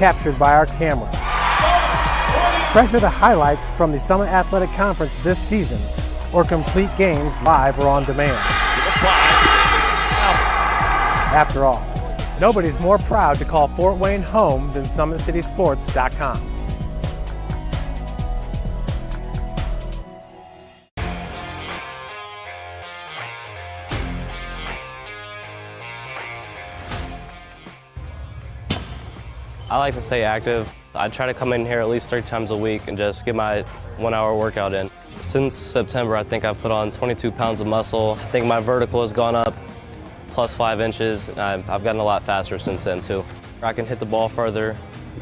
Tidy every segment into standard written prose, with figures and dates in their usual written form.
captured by our cameras. Treasure the highlights from the Summit Athletic Conference this season, or complete games live or on demand. After all, nobody's more proud to call Fort Wayne home than SummitCitySports.com. I like to stay active. I try to come in here at least 3 times a week and just get my 1-hour workout in. Since September, I think I've put on 22 pounds of muscle. I think my vertical has gone up plus 5 inches. I've gotten a lot faster since then too. I can hit the ball further.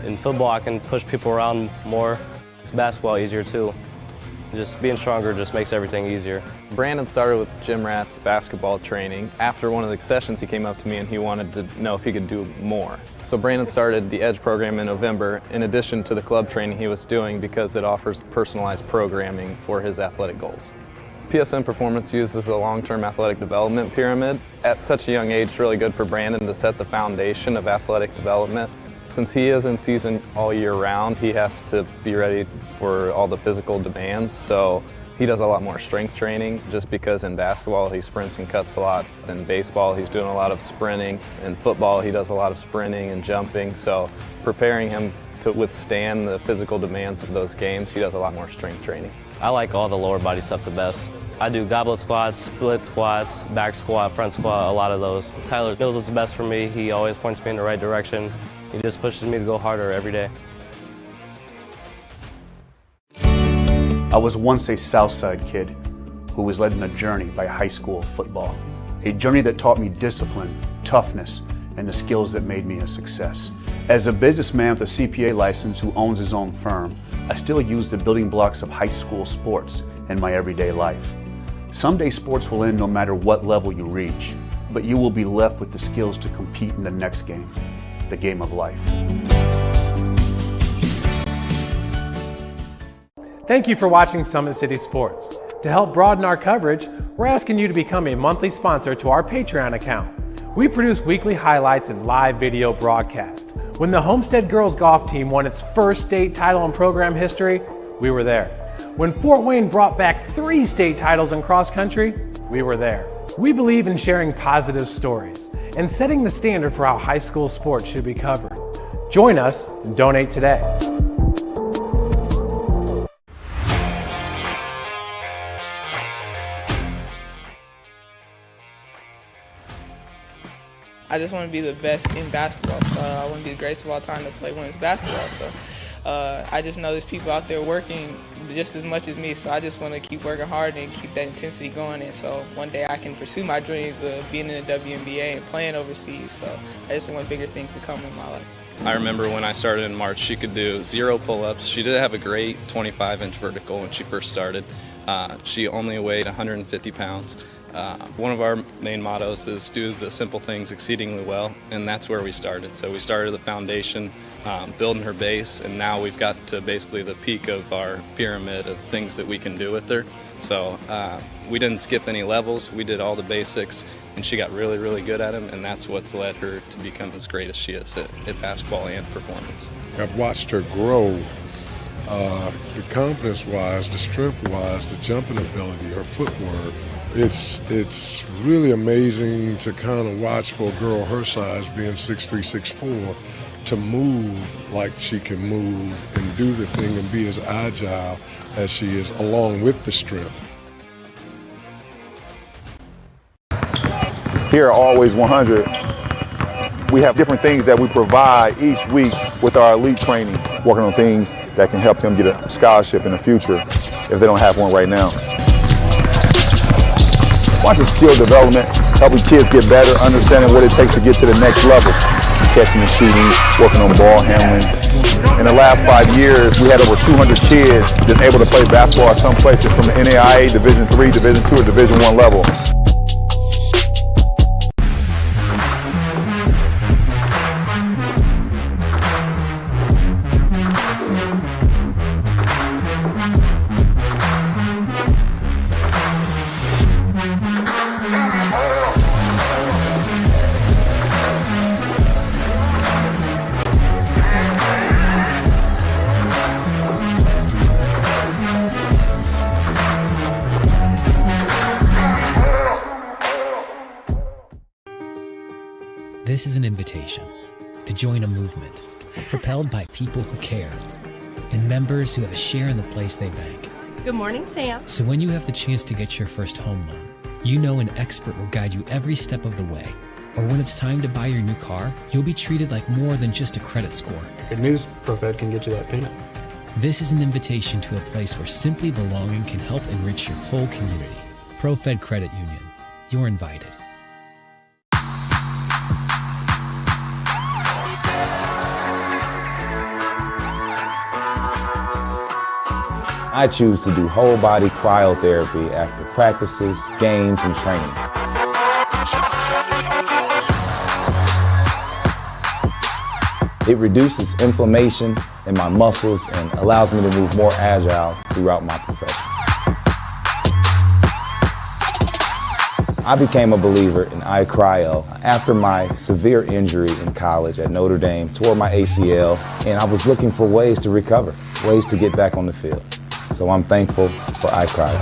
In football, I can push people around more. It's basketball easier too. Just being stronger just makes everything easier. Brandon started with gym rats basketball training. After one of the sessions, he came up to me and he wanted to know if he could do more. So Brandon started the EDGE program in November, in addition to the club training he was doing, because it offers personalized programming for his athletic goals. PSN Performance uses a long-term athletic development pyramid. At such a young age, it's really good for Brandon to set the foundation of athletic development. Since he is in season all year round, he has to be ready for all the physical demands. So he does a lot more strength training, just because in basketball he sprints and cuts a lot. In baseball he's doing a lot of sprinting. In football he does a lot of sprinting and jumping. So preparing him to withstand the physical demands of those games, he does a lot more strength training. I like all the lower body stuff the best. I do goblet squats, split squats, back squat, front squat, a lot of those. Tyler knows what's best for me. He always points me in the right direction. He just pushes me to go harder every day. I was once a Southside kid who was led on a journey by high school football. A journey that taught me discipline, toughness, and the skills that made me a success. As a businessman with a CPA license who owns his own firm, I still use the building blocks of high school sports in my everyday life. Someday sports will end no matter what level you reach, but you will be left with the skills to compete in the next game, the game of life. Thank you for watching Summit City Sports. To help broaden our coverage, we're asking you to become a monthly sponsor to our Patreon account. We produce weekly highlights and live video broadcasts. When the Homestead girls golf team won its first state title in program history, we were there. When Fort Wayne brought back 3 state titles in cross country, we were there. We believe in sharing positive stories and setting the standard for how high school sports should be covered. Join us and donate today. I just want to be the best in basketball. So I want to be the greatest of all time to play women's basketball. So I just know there's people out there working just as much as me. So I just want to keep working hard and keep that intensity going. And so one day I can pursue my dreams of being in the WNBA and playing overseas. So I just want bigger things to come in my life. I remember when I started in March, she could do 0 pull-ups. She did have a great 25-inch vertical when she first started. She only weighed 150 pounds. One of our main mottos is do the simple things exceedingly well, and that's where we started. So we started the foundation, building her base, and now we've got to basically the peak of our pyramid of things that we can do with her. So we didn't skip any levels, we did all the basics, and she got really, really good at them, and that's what's led her to become as great as she is at basketball and performance. I've watched her grow, the confidence-wise, the strength-wise, the jumping ability, her footwork. It's really amazing to kind of watch for a girl her size, being 6'3", 6'4", to move like she can move and do the thing and be as agile as she is, along with the strength. Here at Always 100, we have different things that we provide each week with our elite training, working on things that can help them get a scholarship in the future if they don't have one right now. Watching skill development, helping kids get better, understanding what it takes to get to the next level. Catching and shooting, working on ball handling. In the last 5 years, we had over 200 kids that's able to play basketball at some places from the NAIA, Division III, Division II, or Division I level. This is an invitation to join a movement propelled by people who care and members who have a share in the place they bank. Good morning, Sam. So when you have the chance to get your first home loan, you know an expert will guide you every step of the way. Or when it's time to buy your new car, you'll be treated like more than just a credit score. Good news, ProFed can get you that payment. This is an invitation to a place where simply belonging can help enrich your whole community. ProFed Credit Union. You're invited. I choose to do whole body cryotherapy after practices, games, and training. It reduces inflammation in my muscles and allows me to move more agile throughout my profession. I became a believer in iCryo after my severe injury in college at Notre Dame, tore my ACL, and I was looking for ways to recover, ways to get back on the field. So I'm thankful for iCryo.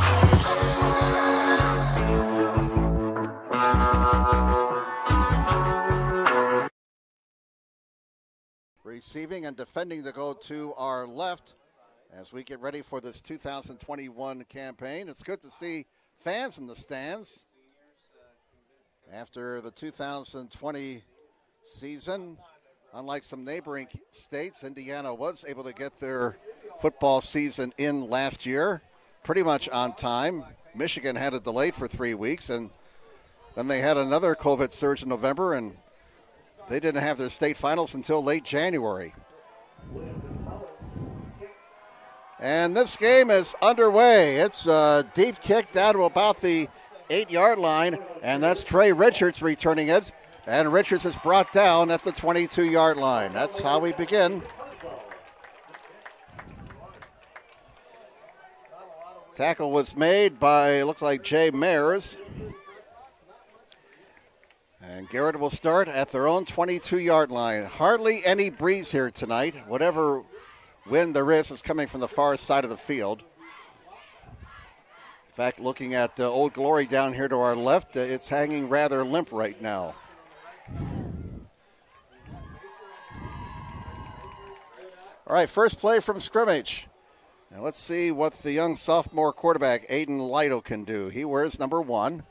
Receiving and defending the goal to our left as we get ready for this 2021 campaign. It's good to see fans in the stands after the 2020 season. Unlike some neighboring states, Indiana was able to get their football season in last year pretty much on time. Michigan had it delayed for 3 weeks, and then they had another COVID surge in November, and they didn't have their state finals until late January. And this game is underway. It's a deep kick down to about the 8-yard line, and that's Trey Richards returning it. And Richards is brought down at the 22-yard line. That's how we begin. Tackle was made by, looks like, Jay Mayers. And Garrett will start at their own 22-yard line. Hardly any breeze here tonight. Whatever wind there is coming from the far side of the field. In fact, looking at Old Glory down here to our left, it's hanging rather limp right now. All right, first play from scrimmage. Now let's see what the young sophomore quarterback, Aiden Lytle, can do. He wears number 1.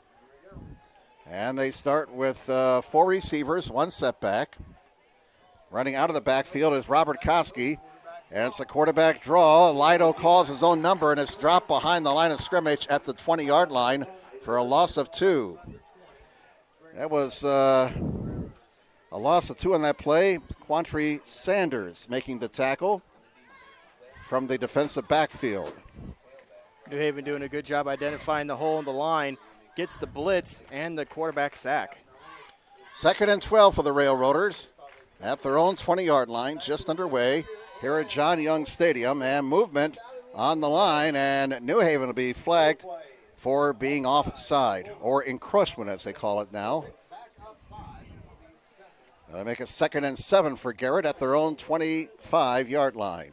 And they start with 4 receivers, 1 setback. Running out of the backfield is Robert Koski. And it's a quarterback draw. Lytle calls his own number, and it's dropped behind the line of scrimmage at the 20-yard line for a loss of 2. That was a loss of 2 on that play. Quantry Sanders making the tackle from the defensive backfield. New Haven doing a good job identifying the hole in the line. Gets the blitz and the quarterback sack. 2nd and 12 for the Railroaders at their own 20-yard line, just underway here at John Young Stadium. And movement on the line, and New Haven will be flagged for being offside, or encroachment as they call it now. That'll make it 2nd and 7 for Garrett at their own 25-yard line.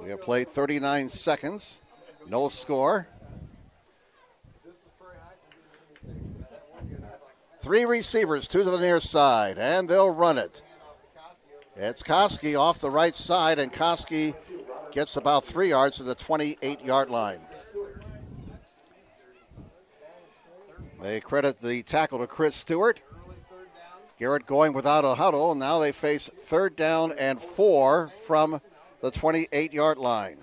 We have played 39 seconds. No score. 3 receivers, 2 to the near side, and they'll run it. It's Koski off the right side, and Koski gets about 3 yards to the 28-yard line. They credit the tackle to Chris Stewart. Garrett going without a huddle, and now they face 3rd down and 4 from the 28-yard line.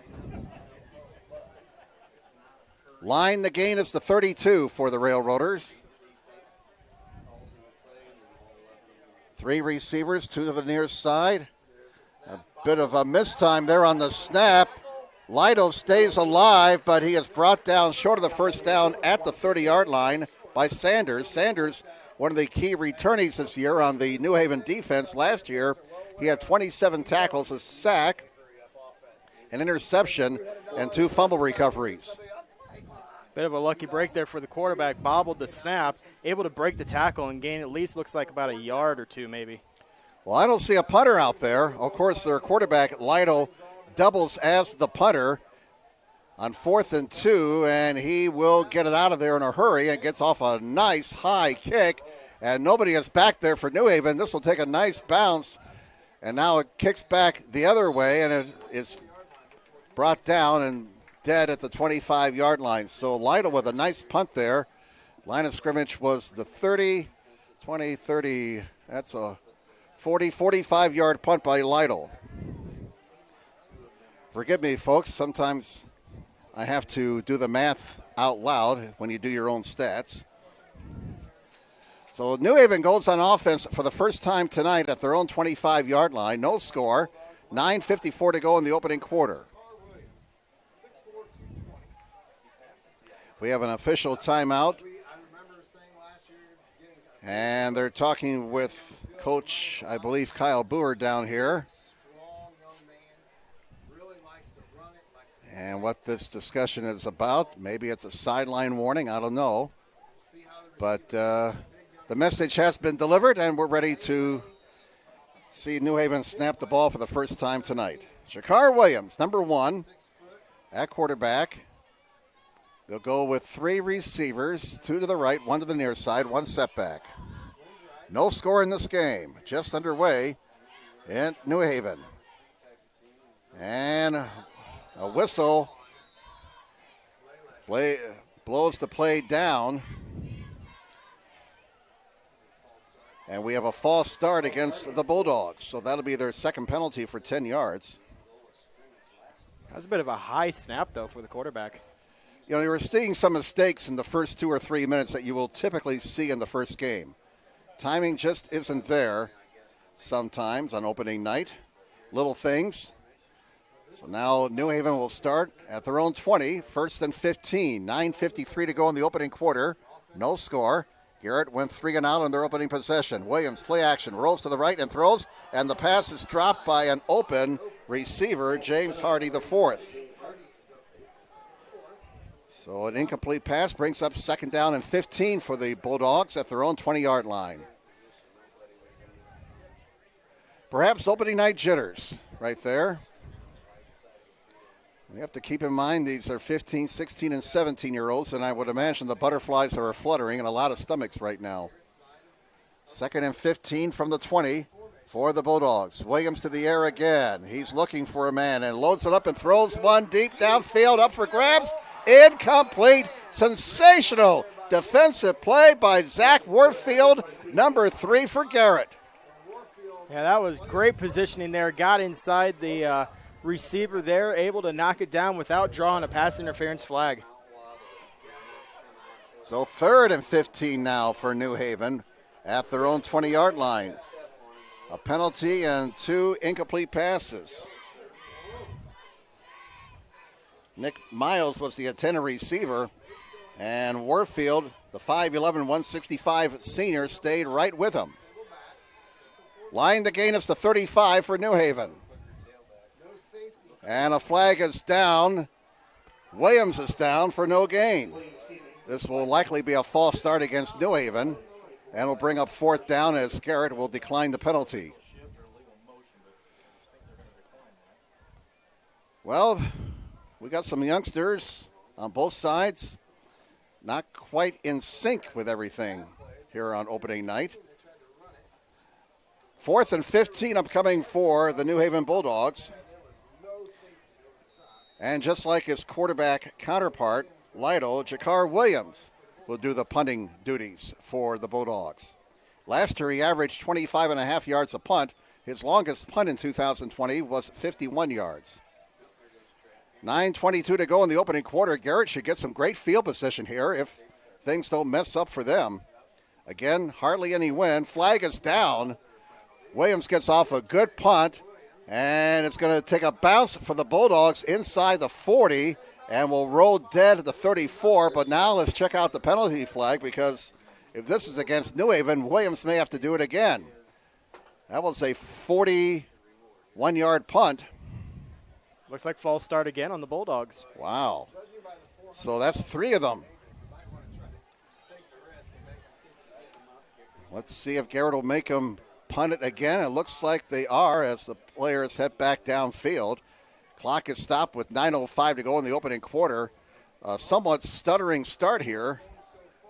Line the gain is the 32 for the Railroaders. 3 receivers, 2 to the near side. A bit of a mistime there on the snap. Lytle stays alive, but he is brought down short of the first down at the 30-yard line by Sanders. Sanders, one of the key returnees this year on the New Haven defense. Last year, he had 27 tackles, a sack, an interception, and 2 fumble recoveries. Bit of a lucky break there for the quarterback. Bobbled the snap, able to break the tackle and gain at least looks like about a yard or 2 maybe. Well, I don't see a punter out there. Of course, their quarterback, Lytle, doubles as the punter on 4th and 2, and he will get it out of there in a hurry and gets off a nice high kick. And nobody is back there for New Haven. This will take a nice bounce. And now it kicks back the other way, and it is brought down and dead at the 25-yard line. So Lytle with a nice punt there. Line of scrimmage was the 30, 20, 30. That's a 40, 45-yard punt by Lytle. Forgive me, folks. Sometimes I have to do the math out loud when you do your own stats. So New Haven goes on offense for the first time tonight at their own 25-yard line. No score. 9:54 to go in the opening quarter. We have an official timeout. And they're talking with Coach, I believe, Kyle Boer down here. And what this discussion is about, maybe it's a sideline warning, I don't know. But the message has been delivered, and we're ready to see New Haven snap the ball for the first time tonight. Jakar Williams, number 1, at quarterback. They'll go with 3 receivers, 2 to the right, 1 to the near side, 1 setback. No score in this game, just underway in New Haven. And a whistle blows the play down. And we have a false start against the Bulldogs. So that'll be their second penalty for 10 yards. That's a bit of a high snap, though, for the quarterback. You know, you were seeing some mistakes in the first 2 or 3 minutes that you will typically see in the first game. Timing just isn't there sometimes on opening night. Little things. So now New Haven will start at their own 20, 1st and 15. 9:53 to go in the opening quarter. No score. Garrett went 3 and out on their opening possession. Williams, play action, rolls to the right and throws, and the pass is dropped by an open receiver, James Hardy IV. So an incomplete pass brings up 2nd down and 15 for the Bulldogs at their own 20-yard line. Perhaps opening night jitters right there. We have to keep in mind these are 15, 16, and 17-year-olds, and I would imagine the butterflies are fluttering in a lot of stomachs right now. 2nd and 15 from the 20 for the Bulldogs. Williams to the air again. He's looking for a man and loads it up and throws one deep downfield, up for grabs. Incomplete. Sensational defensive play by Zach Warfield, number 3 for Garrett. Yeah, that was great positioning there. Got inside the receiver there, able to knock it down without drawing a pass interference flag. So 3rd and 15 now for New Haven at their own 20-yard line. A penalty and 2 incomplete passes. Nick Miles was the intended receiver, and Warfield, the 5'11", 165 senior, stayed right with him. Line the gain is to 35 for New Haven. And a flag is down. Williams is down for no gain. This will likely be a false start against New Haven, and will bring up 4th down as Garrett will decline the penalty. Well, we got some youngsters on both sides, not quite in sync with everything here on opening night. 4th and 15 upcoming for the New Haven Bulldogs. And just like his quarterback counterpart, Lytle, Jakar Williams will do the punting duties for the Bulldogs. Last year, he averaged 25.5 yards a punt. His longest punt in 2020 was 51 yards. 9:22 to go in the opening quarter. Garrett should get some great field position here if things don't mess up for them. Again, hardly any wind. Flag is down. Williams gets off a good punt, and it's going to take a bounce for the Bulldogs inside the 40 and will roll dead at the 34. But now let's check out the penalty flag, because if this is against New Haven, Williams may have to do it again. That was a 41-yard punt. Looks like false start again on the Bulldogs. Wow. So that's 3 of them. Let's see if Garrett will make him punt it again. It looks like they are as the players head back downfield. Clock is stopped with 9:05 to go in the opening quarter. Somewhat stuttering start here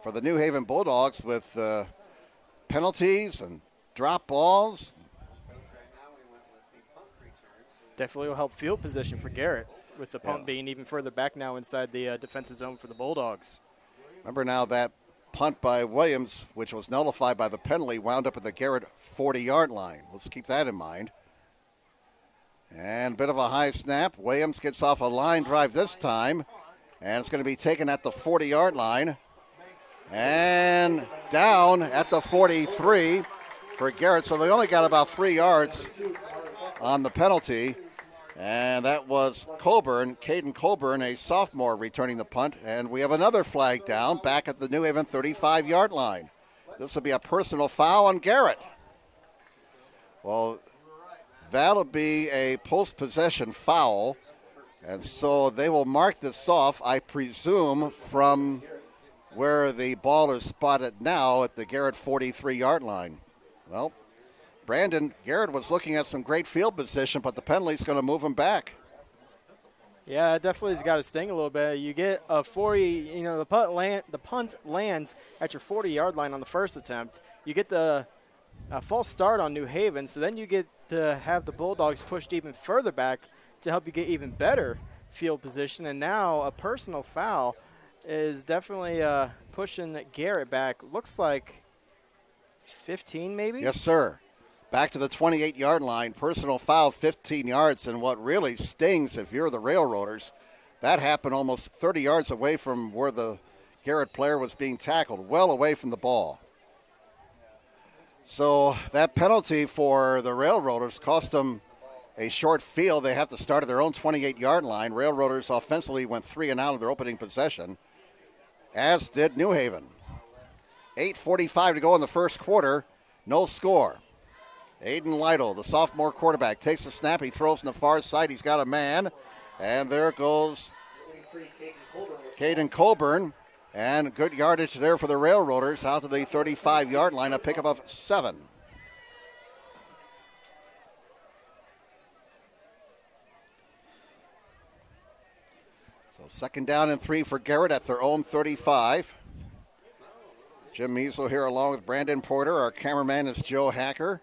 for the New Haven Bulldogs with penalties and drop balls. Definitely will help field position for Garrett, with the punt being even further back now inside the defensive zone for the Bulldogs. Remember now that punt by Williams, which was nullified by the penalty, wound up at the Garrett 40-yard line. Let's keep that in mind. And a bit of a high snap. Williams gets off a line drive this time, and it's going to be taken at the 40-yard line. And down at the 43 for Garrett. So they only got about 3 yards on the penalty. And that was Colburn, Caden Colburn, a sophomore, returning the punt. And we have another flag down back at the New Haven 35-yard line. This will be a personal foul on Garrett. Well, that'll be a post-possession foul. And so they will mark this off, I presume, from where the ball is spotted now at the Garrett 43-yard line. Well, Brandon, Garrett was looking at some great field position, but the penalty's going to move him back. Yeah, it definitely has got to sting a little bit. You get a 40, the punt lands at your 40-yard line on the first attempt. You get the false start on New Haven, so then you get to have the Bulldogs pushed even further back to help you get even better field position. And now a personal foul is definitely pushing Garrett back. Looks like 15 maybe? Yes, sir. Back to the 28-yard line. Personal foul, 15 yards. And what really stings if you're the Railroaders, that happened almost 30 yards away from where the Garrett player was being tackled, well away from the ball. So that penalty for the Railroaders cost them a short field. They have to start at their own 28-yard line. Railroaders offensively went 3 and out of their opening possession, as did New Haven. 8:45 to go in the first quarter. No score. Aiden Lytle, the sophomore quarterback, takes the snap. He throws on the far side. He's got a man. And there goes Caden Colburn. And good yardage there for the Railroaders out to the 35-yard line, a pickup of 7. So second down and 3 for Garrett at their own 35. Jim Measle here along with Brandon Porter. Our cameraman is Joe Hacker.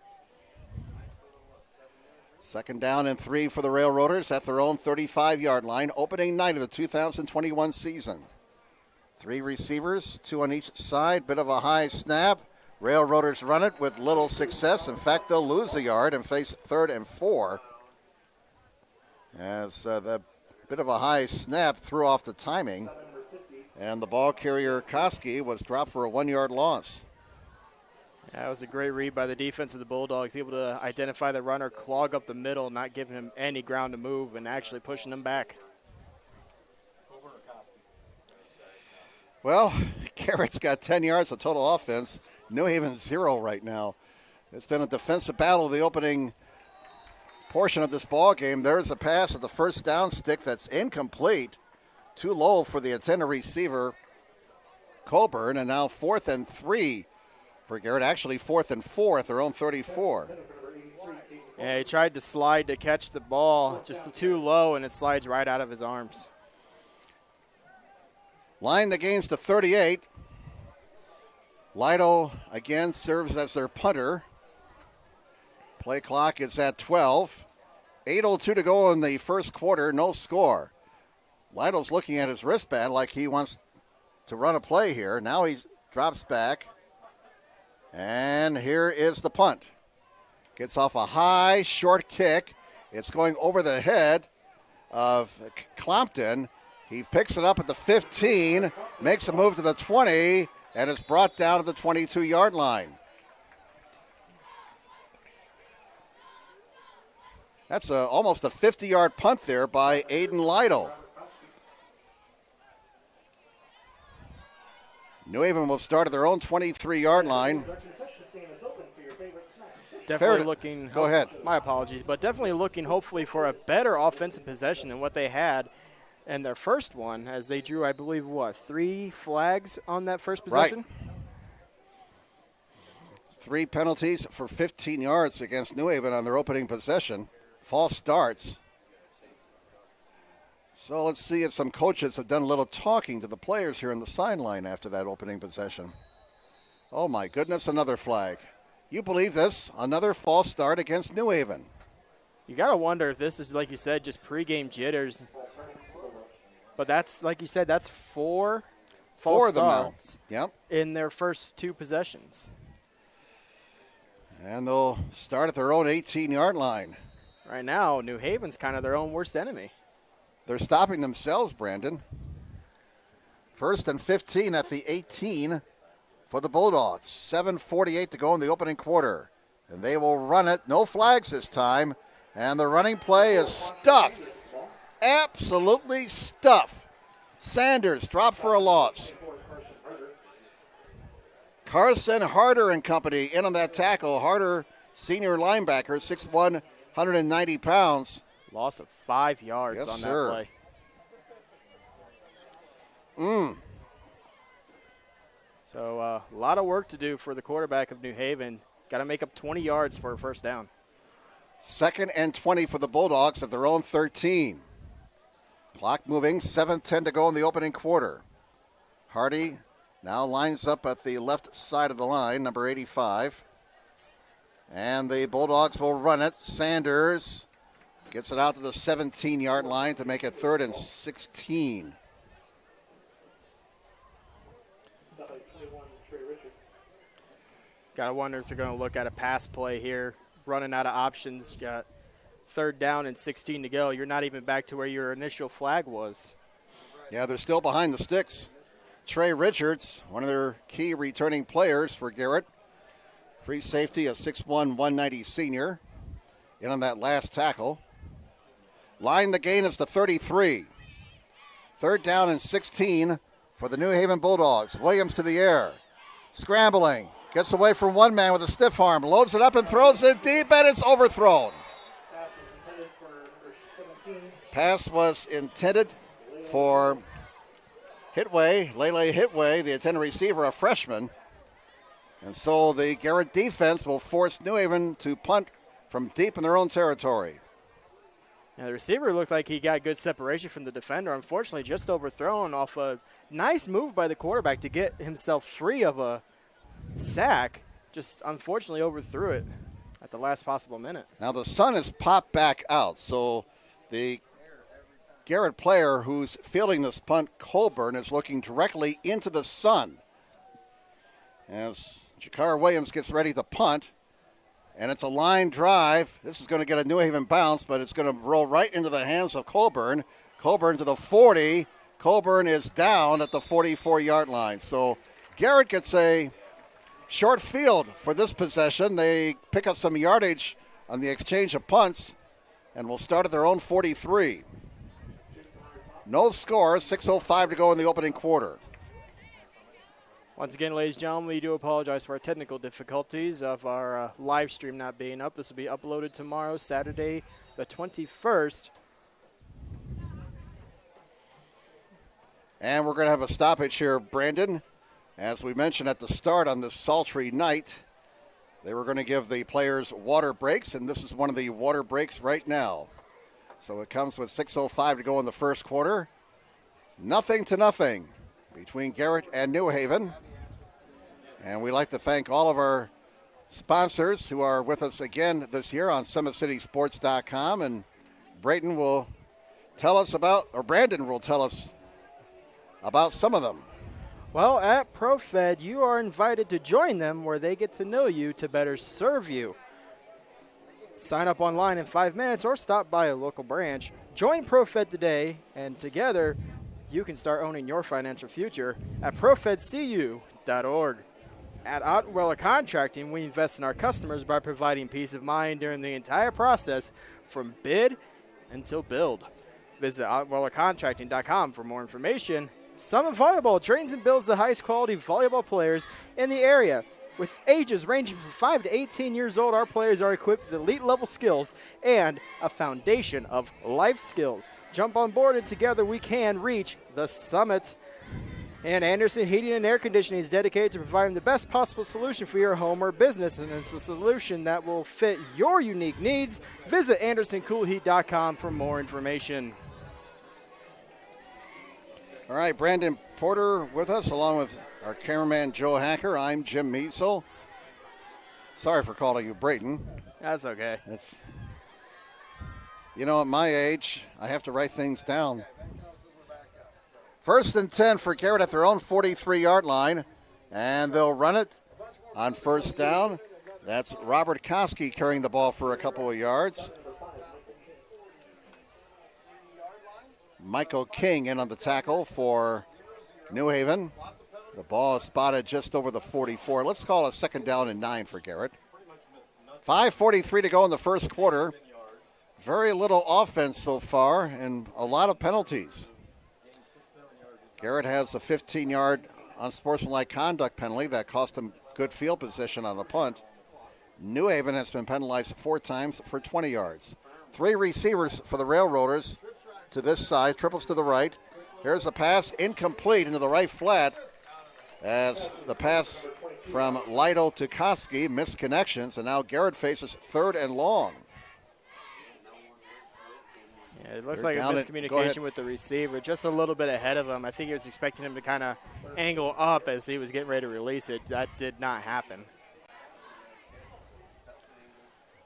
Second down and 3 for the Railroaders at their own 35-yard line, opening night of the 2021 season. 3 receivers, 2 on each side, bit of a high snap. Railroaders run it with little success. In fact, they'll lose a yard and face 3rd and 4. As the bit of a high snap threw off the timing, and the ball carrier Koski was dropped for a 1-yard loss. That was a great read by the defense of the Bulldogs, able to identify the runner, clog up the middle, not giving him any ground to move, and actually pushing him back. Well, Garrett's got 10 yards of total offense. New Haven 0 right now. It's been a defensive battle the opening portion of this ball game. There's a pass at the first down stick that's incomplete. Too low for the intended receiver, Colburn, and now 4th and 3 for Garrett. Actually 4th and 4 at their own 34. Yeah, he tried to slide to catch the ball, just too low, and it slides right out of his arms. Line the gains to 38. Lido again serves as their punter. Play clock is at 12. 8:02 to go in the first quarter, no score. Lido's looking at his wristband like he wants to run a play here. Now he drops back. And here is the punt. Gets off a high, short kick. It's going over the head of Clompton. He picks it up at the 15, makes a move to the 20, and is brought down to the 22-yard line. That's almost a 50-yard punt there by Aiden Lytle. New Haven will start at their own 23-yard line. Definitely looking. Go ahead. My apologies, but definitely looking hopefully for a better offensive possession than what they had in their first one, as they drew, I believe, 3 flags on that first possession? Right. 3 penalties for 15 yards against New Haven on their opening possession. False starts. So let's see if some coaches have done a little talking to the players here on the sideline after that opening possession. Oh, my goodness, another flag. You believe this? Another false start against New Haven. You got to wonder if this is, like you said, just pregame jitters. But that's, like you said, that's four false starts in their first 2 possessions. And they'll start at their own 18-yard line. Right now, New Haven's kind of their own worst enemy. They're stopping themselves, Brandon. 1st and 15 at the 18 for the Bulldogs. 7:48 to go in the opening quarter. And they will run it. No flags this time. And the running play is stuffed. Absolutely stuffed. Sanders dropped for a loss. Carson Harder and company in on that tackle. Harder, senior linebacker, 6'1", 190 pounds. Loss of 5 yards on that play. So a lot of work to do for the quarterback of New Haven. Got to make up 20 yards for a first down. 2nd and 20 for the Bulldogs at their own 13. Clock moving, 7:10 to go in the opening quarter. Hardy now lines up at the left side of the line, number 85. And the Bulldogs will run it. Sanders gets it out to the 17-yard line to make it 3rd and 16. Got to wonder if they're going to look at a pass play here. Running out of options. Got 3rd down and 16 to go. You're not even back to where your initial flag was. Yeah, they're still behind the sticks. Trey Richards, one of their key returning players for Garrett. Free safety, a 6'1", 190 senior. In on that last tackle. Line the gain is to 33. 3rd down and 16 for the New Haven Bulldogs. Williams to the air. Scrambling. Gets away from one man with a stiff arm. Loads it up and throws it deep, and it's overthrown. Pass was intended for Hitway, Lele Hitway, the intended receiver, a freshman. And so the Garrett defense will force New Haven to punt from deep in their own territory. And the receiver looked like he got good separation from the defender. Unfortunately, just overthrown off a nice move by the quarterback to get himself free of a sack. Just unfortunately overthrew it at the last possible minute. Now the sun has popped back out, so the Garrett player who's fielding this punt, Colburn, is looking directly into the sun as Jakar Williams gets ready to punt. And it's a line drive. This is going to get a New Haven bounce, but it's going to roll right into the hands of Colburn. Colburn to the 40. Colburn is down at the 44-yard line. So Garrett gets a short field for this possession. They pick up some yardage on the exchange of punts and will start at their own 43. No score, 6:05 to go in the opening quarter. Once again, ladies and gentlemen, we do apologize for our technical difficulties of our live stream not being up. This will be uploaded tomorrow, Saturday, the 21st. And we're going to have a stoppage here, Brandon. As we mentioned at the start on this sultry night, they were going to give the players water breaks, and this is one of the water breaks right now. So it comes with 6:05 to go in the first quarter. 0-0 between Garrett and New Haven. And we'd like to thank all of our sponsors who are with us again this year on SummitCitySports.com. And Brandon will tell us about some of them. Well, at ProFed, you are invited to join them where they get to know you to better serve you. Sign up online in 5 minutes or stop by a local branch. Join ProFed today, and together you can start owning your financial future at ProFedCU.org. At Ottenweller Contracting, we invest in our customers by providing peace of mind during the entire process from bid until build. Visit OttenwellerContracting.com for more information. Summit Volleyball trains and builds the highest quality volleyball players in the area. With ages ranging from 5 to 18 years old, our players are equipped with elite level skills and a foundation of life skills. Jump on board and together we can reach the summit. And Anderson Heating and Air Conditioning is dedicated to providing the best possible solution for your home or business, and it's a solution that will fit your unique needs. Visit AndersonCoolHeat.com for more information. All right, Brandon Porter with us, along with our cameraman Joe Hacker. I'm Jim Measel. Sorry for calling you Brayton. That's okay. At my age, I have to write things down. 1st and 10 for Garrett at their own 43-yard line, and they'll run it on first down. That's Robert Koski carrying the ball for a couple of yards. Michael King in on the tackle for New Haven. The ball is spotted just over the 44. Let's call it 2nd down and 9 for Garrett. 5:43 to go in the first quarter. Very little offense so far and a lot of penalties. Garrett has a 15-yard unsportsmanlike conduct penalty that cost him good field position on a punt. New Haven has been penalized 4 times for 20 yards. 3 receivers for the Railroaders to this side, triples to the right. Here's a pass incomplete into the right flat as the pass from Lido to Koski missed connections, and now Garrett faces 3rd and long. Yeah, it looks like a miscommunication with the receiver, just a little bit ahead of him. I think he was expecting him to kind of angle up as he was getting ready to release it. That did not happen.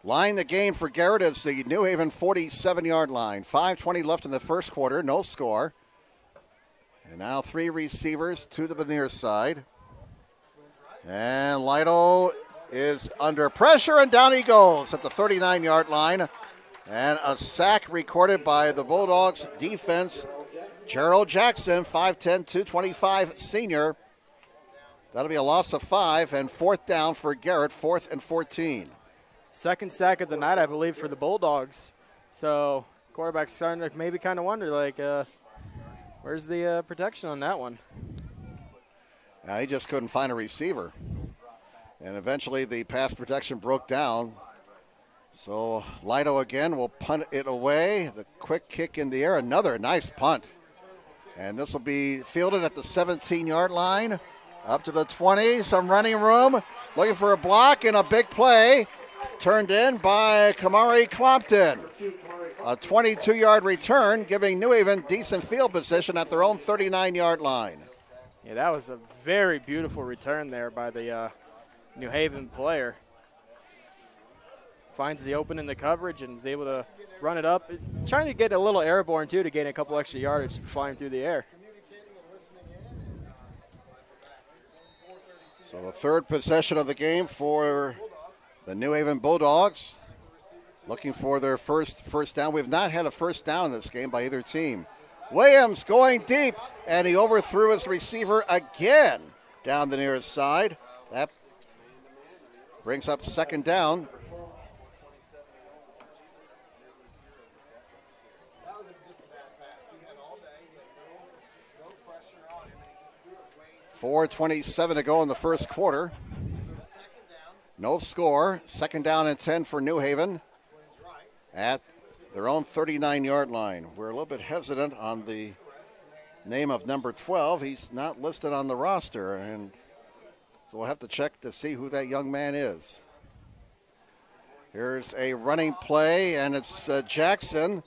Line the game for Garrett is the New Haven 47-yard line. 5:20 left in the first quarter, no score. And now 3 receivers, 2 to the near side. And Lido is under pressure, and down he goes at the 39-yard line. And a sack recorded by the Bulldogs defense. Gerald Jackson, 5'10", 225 senior. That'll be a loss of 5, and 4th down for Garrett, 4th and 14. Second sack of the night, I believe, for the Bulldogs. So quarterback's starting to maybe kind of wonder, where's the protection on that one? He just couldn't find a receiver. And eventually the pass protection broke down. So Lido again will punt it away. The quick kick in the air, another nice punt. And this will be fielded at the 17-yard line. Up to the 20, some running room. Looking for a block and a big play. Turned in by Kamari Clompton. A 22-yard return, giving New Haven decent field position at their own 39-yard line. Yeah, that was a very beautiful return there by the New Haven player. Finds the open in the coverage and is able to run it up. Trying to get a little airborne, too, to gain a couple extra yardage flying through the air. So the 3rd possession of the game for the New Haven Bulldogs. Looking for their first down. We've not had a first down in this game by either team. Williams going deep, and he overthrew his receiver again down the nearest side. That brings up 2nd down. .4:27 to go in the first quarter. No score. 2nd down and 10 for New Haven at their own 39-yard line. We're a little bit hesitant on the name of number 12. He's not listed on the roster, and so we'll have to check to see who that young man is. Here's a running play, and it's Jackson.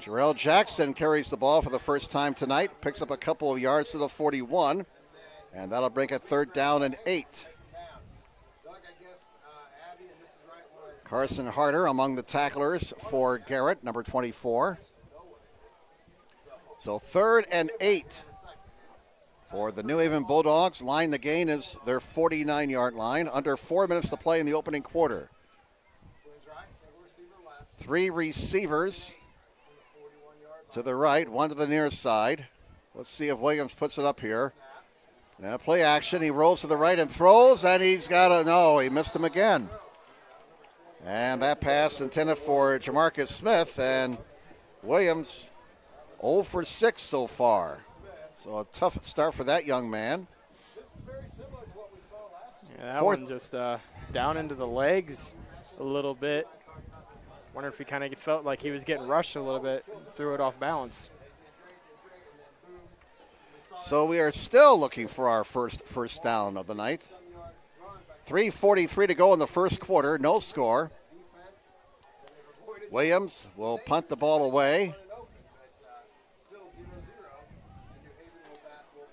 Jarrell Jackson carries the ball for the first time tonight, picks up a couple of yards to the 41, and that'll bring it 3rd down and 8. Carson Harder among the tacklers for Garrett, number 24. So 3rd and 8 for the New Haven Bulldogs. Line the gain is their 49-yard line. Under 4 minutes to play in the opening quarter. 3 receivers to the right, 1 to the near side. Let's see if Williams puts it up here. Now play action. He rolls to the right and throws, and he's got he missed him again. And that pass intended for Jamarcus Smith, and Williams 0 for 6 so far. So a tough start for that young man. Yeah, that one just down into the legs a little bit. Wonder if he kind of felt like he was getting rushed a little bit, threw it off balance. So we are still looking for our first down of the night. 3:43 to go in the first quarter, no score. Williams will punt the ball away.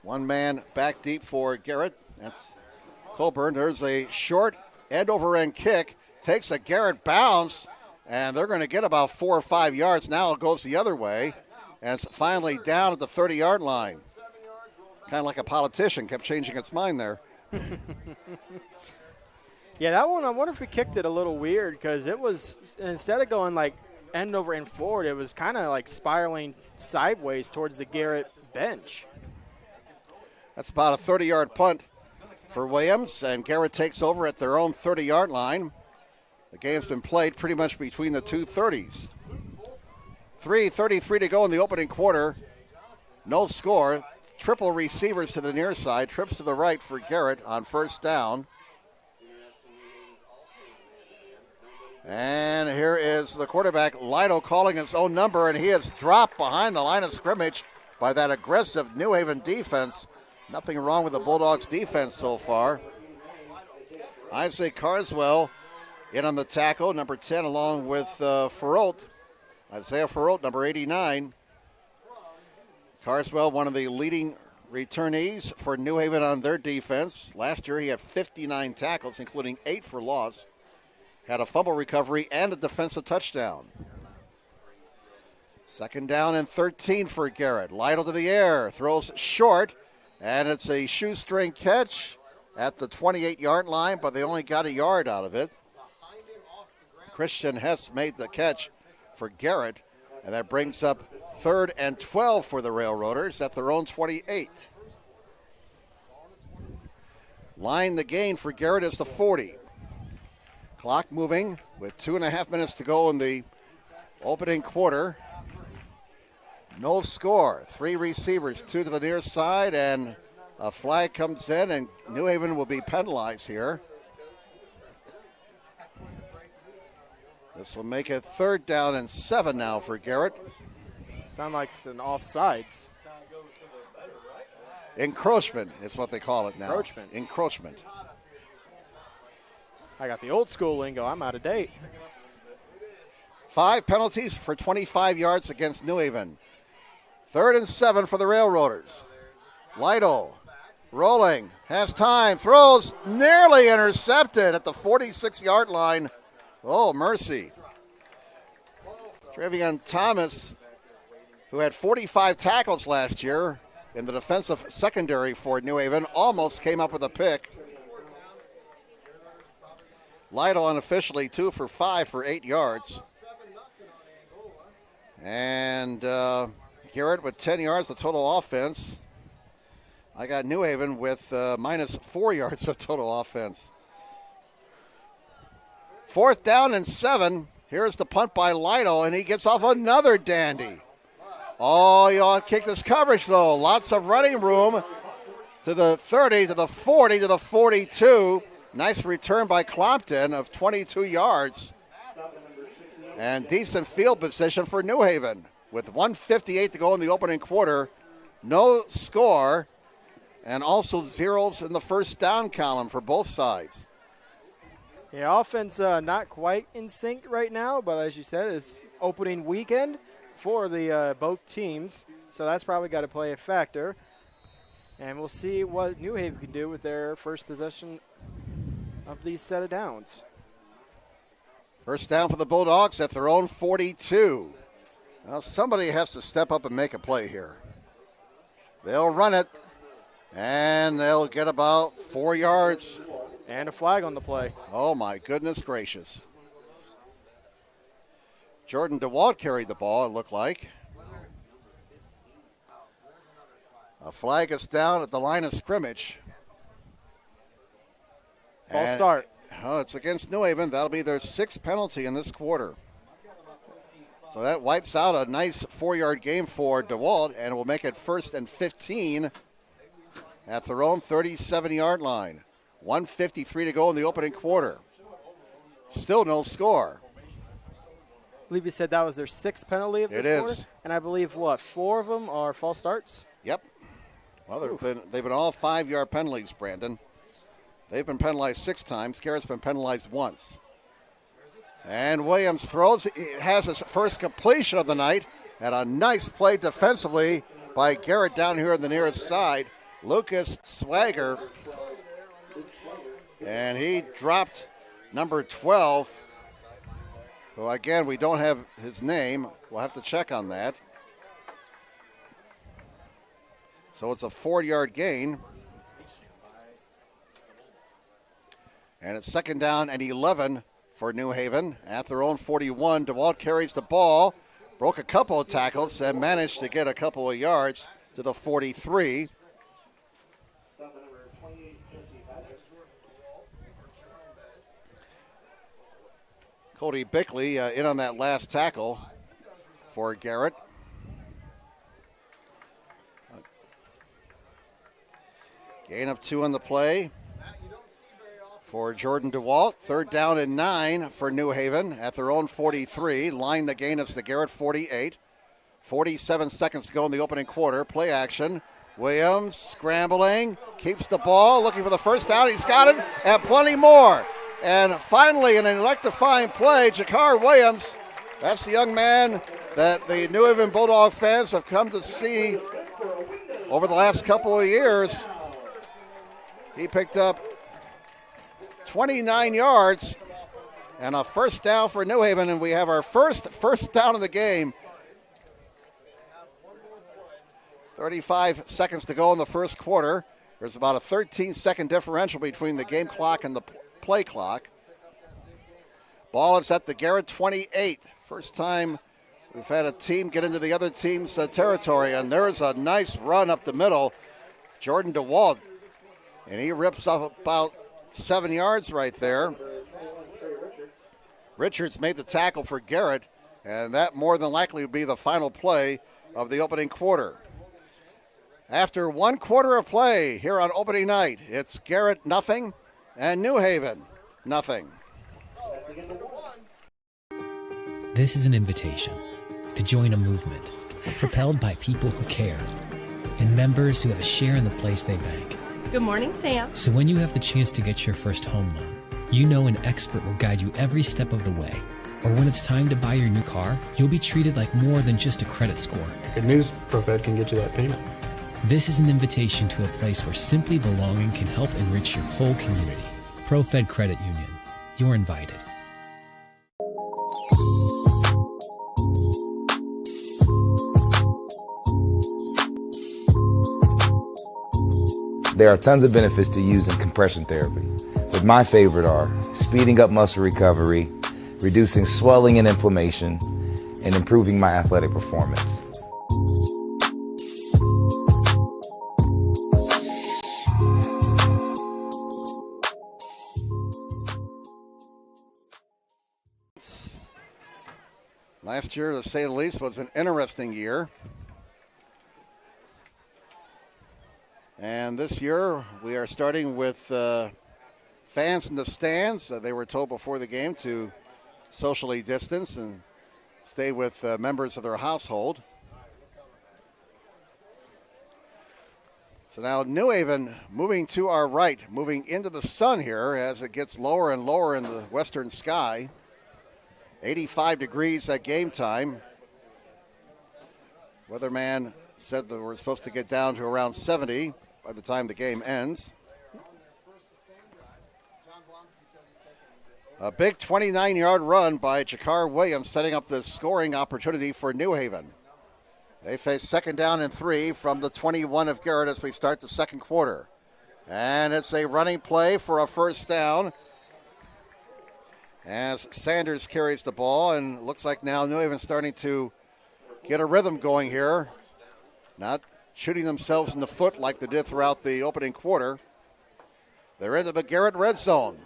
One man back deep for Garrett. That's Colburn. There's a short end-over-end kick. Takes a Garrett bounce, and they're going to get about 4 or 5 yards. Now it goes the other way, and it's finally down at the 30-yard line. Kind of like a politician, kept changing its mind there. Yeah, that one, I wonder if we kicked it a little weird because it was, instead of going like end over end forward, it was kind of like spiraling sideways towards the Garrett bench. That's about a 30-yard punt for Williams, and Garrett takes over at their own 30-yard line. The game's been played pretty much between the two 30s. 3:33 to go in the opening quarter. No score. Triple receivers to the near side. Trips to the right for Garrett on first down. And here is the quarterback, Lido, calling his own number, and he is dropped behind the line of scrimmage by that aggressive New Haven defense. Nothing wrong with the Bulldogs' defense so far. Isaac Carswell in on the tackle, number 10, along with Ferrolt. Isaiah Ferrolt, number 89. Carswell, one of the leading returnees for New Haven on their defense. Last year he had 59 tackles, including 8 for loss. Had a fumble recovery and a defensive touchdown. Second down and 13 for Garrett. Lytle to the air, throws short, and it's a shoestring catch at the 28-yard line, but they only got a yard out of it. Christian Hess made the catch for Garrett, and that brings up 3rd and 12 for the Railroaders at their own 28. Line the gain for Garrett is the 40. Clock moving with 2.5 minutes to go in the opening quarter. No score. 3 receivers, 2 to the near side, and a flag comes in, and New Haven will be penalized here. This will make it 3rd down and 7 now for Garrett. Sound like it's an offsides. Encroachment is what they call it now. Encroachment. Encroachment. I got the old school lingo. I'm out of date. 5 penalties for 25 yards against New Haven. 3rd and 7 for the Railroaders. Lido rolling, has time, throws, nearly intercepted at the 46-yard line. Oh, mercy. Trevion Thomas, who had 45 tackles last year in the defensive secondary for New Haven, almost came up with a pick. Lido unofficially 2 for 5 for 8 yards. And Garrett with 10 yards of total offense. I got New Haven with minus 4 yards of total offense. 4th down and 7. Here's the punt by Lido, and he gets off another dandy. Oh, you ought to kick this coverage, though. Lots of running room to the 30, to the 40, to the 42. Nice return by Clompton of 22 yards. And decent field position for New Haven. With 1:58 to go in the opening quarter. No score. And also zeros in the first down column for both sides. Yeah, offense not quite in sync right now, but as you said, it's opening weekend for the both teams. So that's probably got to play a factor. And we'll see what New Haven can do with their first possession of these set of downs. First down for the Bulldogs at their own 42. Well, somebody has to step up and make a play here. They'll run it, and they'll get about 4 yards. And a flag on the play. Oh, my goodness gracious. Jordan DeWalt carried the ball, it looked like. A flag is down at the line of scrimmage. Ball start. Oh, it's against New Haven. That'll be their 6th penalty in this quarter. So that wipes out a nice 4-yard game for DeWalt, and will make it 1st and 15 at their own 37-yard line. 1:53 to go in the opening quarter. Still no score. I believe you said that was their 6th penalty of this quarter. It is. And I believe, 4 of them are false starts? Yep. Well, they've been all 5-yard penalties, Brandon. They've been penalized 6 times. Garrett's been penalized once. And Williams throws. He has his first completion of the night. And a nice play defensively by Garrett down here on the nearest side. Lucas Swagger. And he dropped number 12. Well, again, we don't have his name. We'll have to check on that. So it's a 4-yard gain. And it's second down and 11 for New Haven at their own 41. DeWalt carries the ball, broke a couple of tackles, and managed to get a couple of yards to the 43. Cody Bickley in on that last tackle for Garrett. Gain of 2 on the play for Jordan DeWalt. Third down and 9 for New Haven at their own 43. Line the gain of the Garrett 48. 47 seconds to go in the opening quarter. Play action. Williams scrambling, keeps the ball, looking for the first down. He's got it, and plenty more. And finally, in an electrifying play, Jakar Williams, that's the young man that the New Haven Bulldog fans have come to see over the last couple of years. He picked up 29 yards and a first down for New Haven, and we have our first down of the game. 35 seconds to go in the first quarter. There's about a 13-second differential between the game clock and the play clock. Ball is at the Garrett 28. First time we've had a team get into the other team's territory, and there's a nice run up the middle. Jordan DeWalt, and he rips off about 7 yards right there. Richards made the tackle for Garrett, and that more than likely will be the final play of the opening quarter. After 1 quarter of play here on opening night, it's Garrett nothing and New Haven nothing. This is an invitation to join a movement propelled by people who care and members who have a share in the place they bank. Good morning, Sam. So when you have the chance to get your first home loan, you know an expert will guide you every step of the way. Or when it's time to buy your new car, you'll be treated like more than just a credit score. Good news, ProFed can get you that payment. This is an invitation to a place where simply belonging can help enrich your whole community. ProFed Credit Union. You're invited. There are tons of benefits to using compression therapy, but my favorite are speeding up muscle recovery, reducing swelling and inflammation, and improving my athletic performance. Last year, to say the least, was an interesting year. And this year, we are starting with fans in the stands. They were told before the game to socially distance and stay with members of their household. So now New Haven moving to our right, moving into the sun here as it gets lower and lower in the western sky. 85 degrees at game time. Weatherman said that we're supposed to get down to around 70 by the time the game ends. A big 29-yard run by Jakar Williams setting up the scoring opportunity for New Haven. They face second down and 3 from the 21 of Garrett as we start the second quarter. And it's a running play for a first down as Sanders carries the ball, and looks like now New Haven starting to get a rhythm going here. Not shooting themselves in the foot like they did throughout the opening quarter. They're into the Garrett red zone.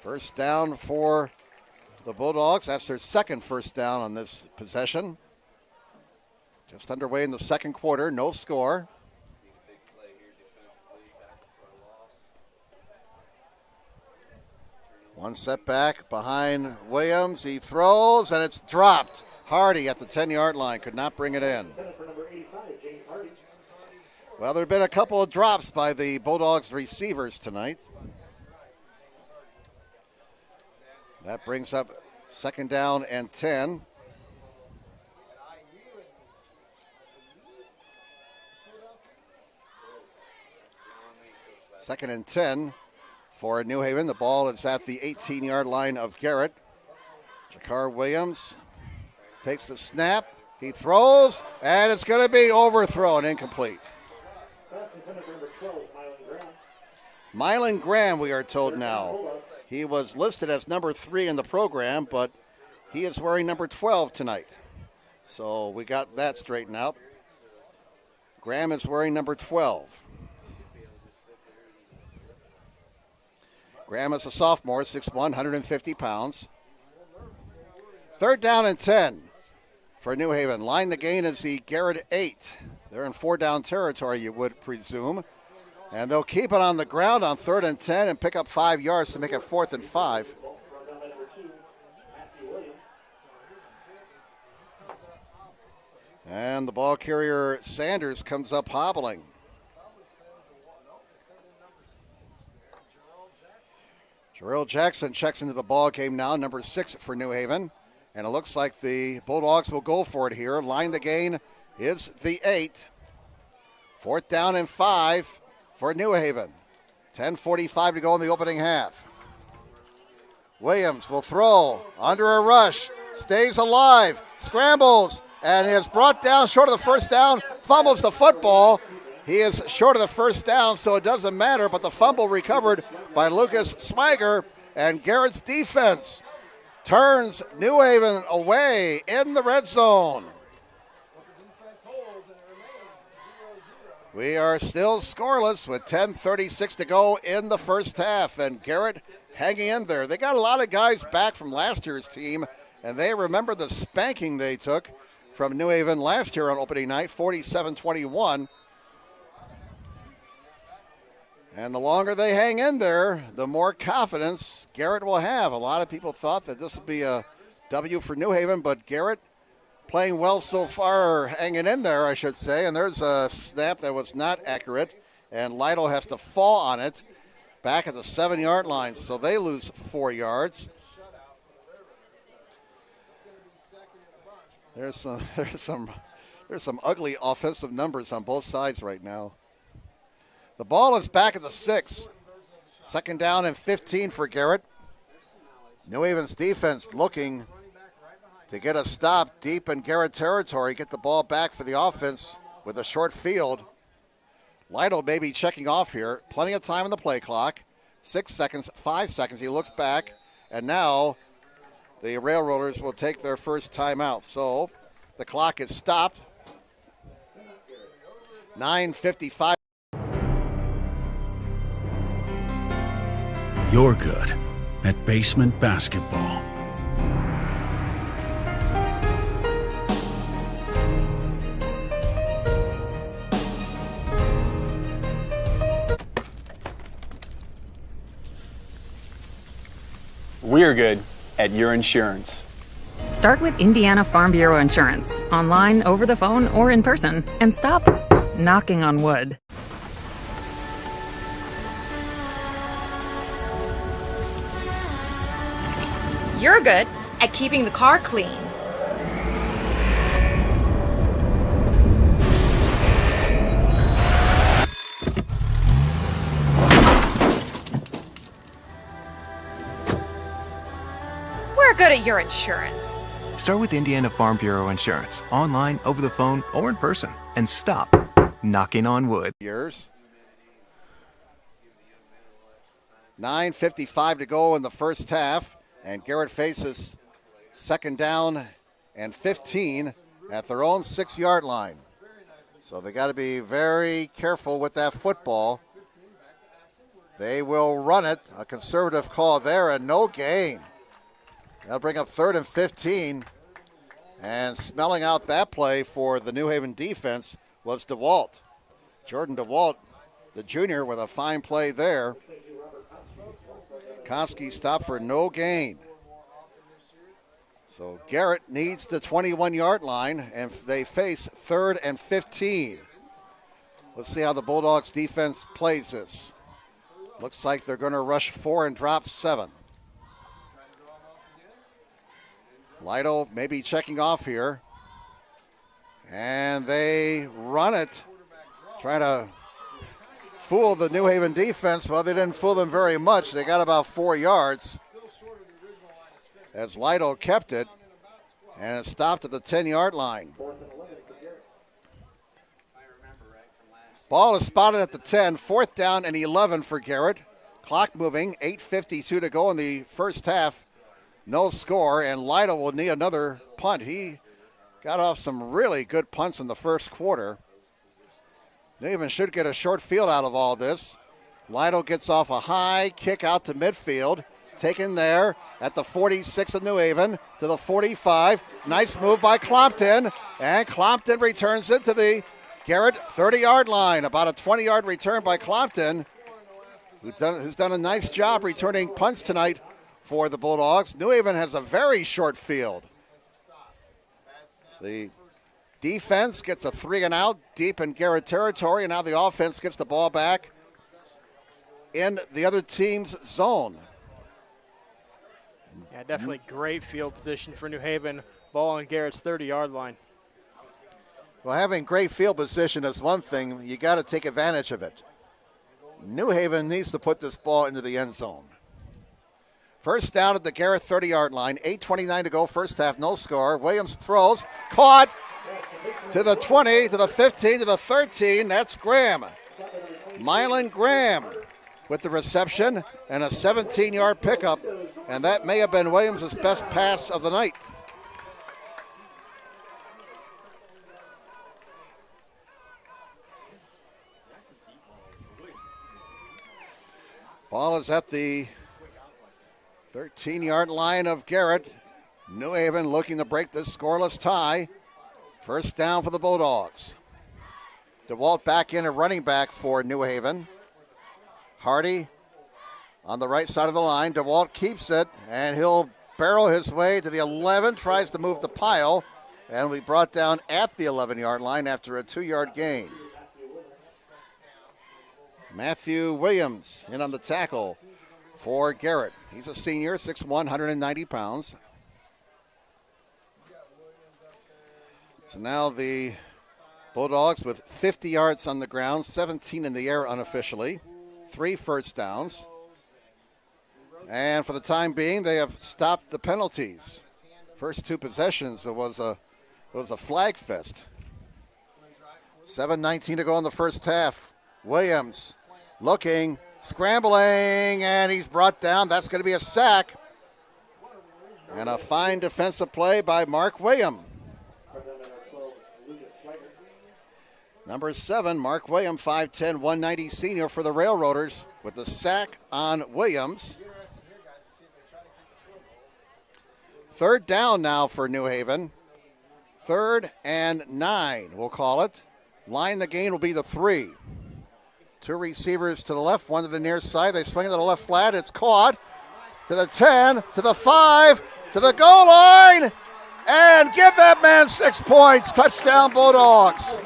First down for the Bulldogs. That's their second first down on this possession. Just underway in the second quarter, no score. One setback behind Williams. He throws, and it's dropped. Hardy at the 10-yard line could not bring it in. Well, there have been a couple of drops by the Bulldogs receivers tonight. That brings up second down and 10. 2nd and 10 for New Haven. The ball is at the 18-yard line of Garrett. Jakar Williams takes the snap. He throws, and it's going to be overthrown, incomplete. Mylan Graham, we are told now. He was listed as number 3 in the program, but he is wearing number 12 tonight. So we got that straightened out. Graham is wearing number 12. Graham is a sophomore, 6'1", 150 pounds. 3rd down and 10 for New Haven. Line the gain is the Garrett 8. They're in 4-down territory, you would presume. And they'll keep it on the ground on 3rd and 10 and pick up 5 yards to make it 4th and 5. And the ball carrier, Sanders, comes up hobbling. Jarrell Jackson checks into the ball game now, number 6 for New Haven. And it looks like the Bulldogs will go for it here. Line the gain is the 8. 4th down and 5 for New Haven. 10:45 to go in the opening half. Williams will throw under a rush. Stays alive. Scrambles. And is brought down short of the first down. Fumbles the football. He is short of the first down, so it doesn't matter. But the fumble recovered by Lucas Smiger. And Garrett's defense turns New Haven away in the red zone. We are still scoreless with 10:36 to go in the first half, and Garrett hanging in there. They got a lot of guys back from last year's team, and they remember the spanking they took from New Haven last year on opening night, 47-21. And the longer they hang in there, the more confidence Garrett will have. A lot of people thought that this would be a W for New Haven, but Garrett playing well so far, hanging in there, I should say. And there's a snap that was not accurate, and Lytle has to fall on it back at the 7-yard line, so they lose 4 yards. There's some ugly offensive numbers on both sides right now. The ball is back at the 6. 2nd down and 15 for Garrett. New Haven's defense looking to get a stop deep in Garrett territory, get the ball back for the offense with a short field. Lytle may be checking off here. Plenty of time on the play clock. 6 seconds, 5 seconds. He looks back, and now the Railroaders will take their first timeout. So the clock is stopped. 9:55. You're good at basement basketball. We're good at your insurance. Start with Indiana Farm Bureau Insurance, online, over the phone, or in person, and stop knocking on wood. You're good at keeping the car clean. We're good at your insurance. Start with Indiana Farm Bureau Insurance, online, over the phone, or in person, and stop knocking on wood. Years. 9:55 to go in the first half, and Garrett faces 2nd down and 15 at their own 6-yard line. So they got to be very careful with that football. They will run it. A conservative call there and no gain. That'll bring up 3rd and 15. And smelling out that play for the New Haven defense was DeWalt. Jordan DeWalt, the junior, with a fine play there. Koski stopped for no gain. So Garrett needs the 21-yard line, and they face 3rd and 15. Let's see how the Bulldogs defense plays this. Looks like they're going to rush 4 and drop 7. Lytle maybe checking off here. And they run it. Trying to fool the New Haven defense. Well, they didn't fool them very much. They got about 4 yards as Lytle kept it, and it stopped at the 10-yard line. Ball is spotted at the 10, 4th down and 11 for Garrett. Clock moving, 8:52 to go in the first half. No score, and Lytle will need another punt. He got off some really good punts in the first quarter. New Haven should get a short field out of all this. Lytle gets off a high kick out to midfield. Taken there at the 46 of New Haven to the 45. Nice move by Clompton, and Clompton returns it to the Garrett 30-yard line. About a 20-yard return by Clompton, who's done a nice job returning punts tonight for the Bulldogs. New Haven has a very short field. The defense gets a 3-and-out deep in Garrett territory, and now the offense gets the ball back in the other team's zone. Yeah, definitely great field position for New Haven. Ball on Garrett's 30-yard line. Well, having great field position is one thing. You got to take advantage of it. New Haven needs to put this ball into the end zone. First down at the Garrett 30-yard line. 8:29 to go, first half, no score. Williams throws, caught to the 20, to the 15, to the 13. That's Graham. Mylan Graham with the reception and a 17-yard pickup, and that may have been Williams' best pass of the night. Ball is at the 13-yard line of Garrett. New Haven looking to break this scoreless tie. First down for the Bulldogs. DeWalt back in a running back for New Haven. Hardy on the right side of the line. DeWalt keeps it, and he'll barrel his way to the 11, tries to move the pile, and will be brought down at the 11-yard line after a 2-yard gain. Matthew Williams in on the tackle for Garrett. He's a senior, 6'1", 190 pounds. So now the Bulldogs with 50 yards on the ground, 17 in the air unofficially, 3 first downs. And for the time being, they have stopped the penalties. First 2 possessions, it was a flag fest. 7:19 to go in the first half. Williams looking, scrambling, and he's brought down. That's going to be a sack. And a fine defensive play by Mark William. Number 7, Mark William, 5'10", 190 senior for the Railroaders with the sack on Williams. Third down now for New Haven. 3rd and 9, we'll call it. Line the gain will be the 3. 2 receivers to the left, 1 to the near side. They swing it to the left flat. It's caught to the 10, to the 5, to the goal line, and give that man 6 points. Touchdown, Bulldogs.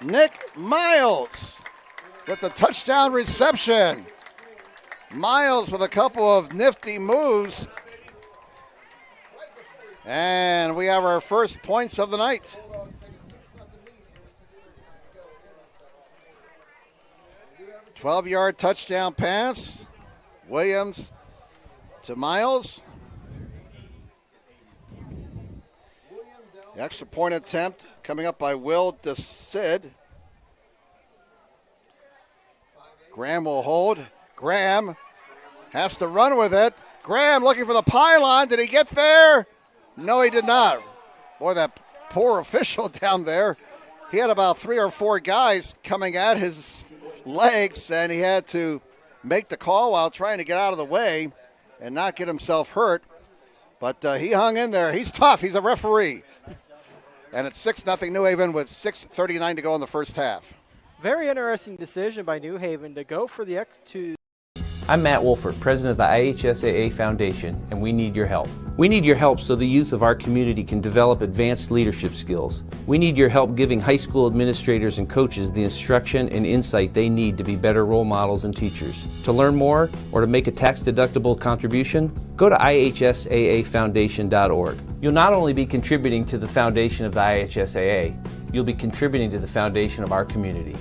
Nick Miles with the touchdown reception. Miles with a couple of nifty moves. And we have our first points of the night. A 12-yard touchdown pass. Williams to Miles. The extra point attempt coming up by Will DeCid. Graham will hold. Graham has to run with it. Graham looking for the pylon. Did he get there? No, he did not. Boy, that poor official down there. He had about 3 or 4 guys coming at his legs, and he had to make the call while trying to get out of the way and not get himself hurt. But he hung in there. He's tough. He's a referee. And it's 6-0 New Haven with 6:39 to go in the first half. Very interesting decision by New Haven to go for the I'm Matt Wolford, president of the IHSAA Foundation, and we need your help. We need your help so the youth of our community can develop advanced leadership skills. We need your help giving high school administrators and coaches the instruction and insight they need to be better role models and teachers. To learn more or to make a tax-deductible contribution, go to ihsaafoundation.org. You'll not only be contributing to the foundation of the IHSAA, you'll be contributing to the foundation of our community.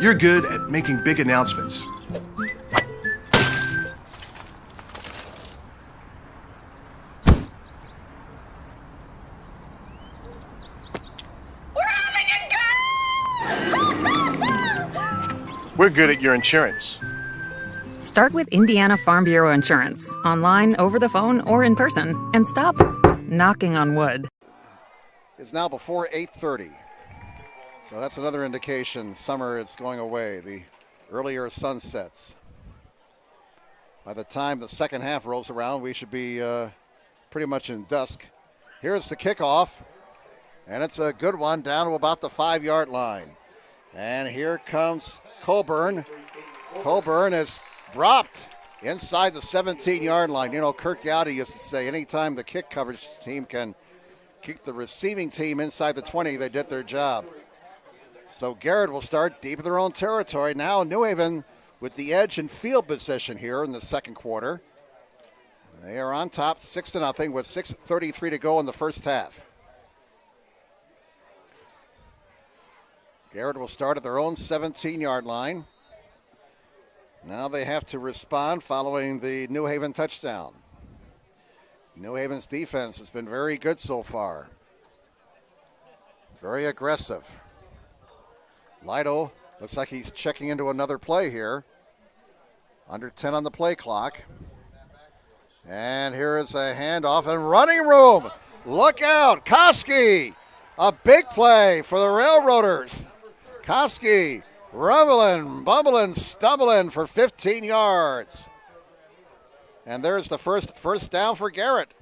You're good at making big announcements. We're good at your insurance. Start with Indiana Farm Bureau Insurance, online, over the phone, or in person, and stop knocking on wood. It's now before 8:30. So that's another indication summer is going away, the earlier sunsets. By the time the second half rolls around, we should be pretty much in dusk. Here's the kickoff, and it's a good one down to about the 5-yard line. And here comes Coburn. Coburn is dropped inside the 17-yard line. You know, Kurt Gowdy used to say anytime the kick coverage team can keep the receiving team inside the 20, they did their job. So Garrett will start deep in their own territory. Now New Haven with the edge and field position here in the second quarter. They are on top 6-0 with 6:33 to go in the first half. Garrett will start at their own 17-yard line. Now they have to respond following the New Haven touchdown. New Haven's defense has been very good so far. Very aggressive. Lido looks like he's checking into another play here. Under 10 on the play clock. And here is a handoff and running room. Look out, Koski. A big play for the Railroaders. Koski rumbling, bumbling, stumbling for 15 yards. And there's the first down for Garrett.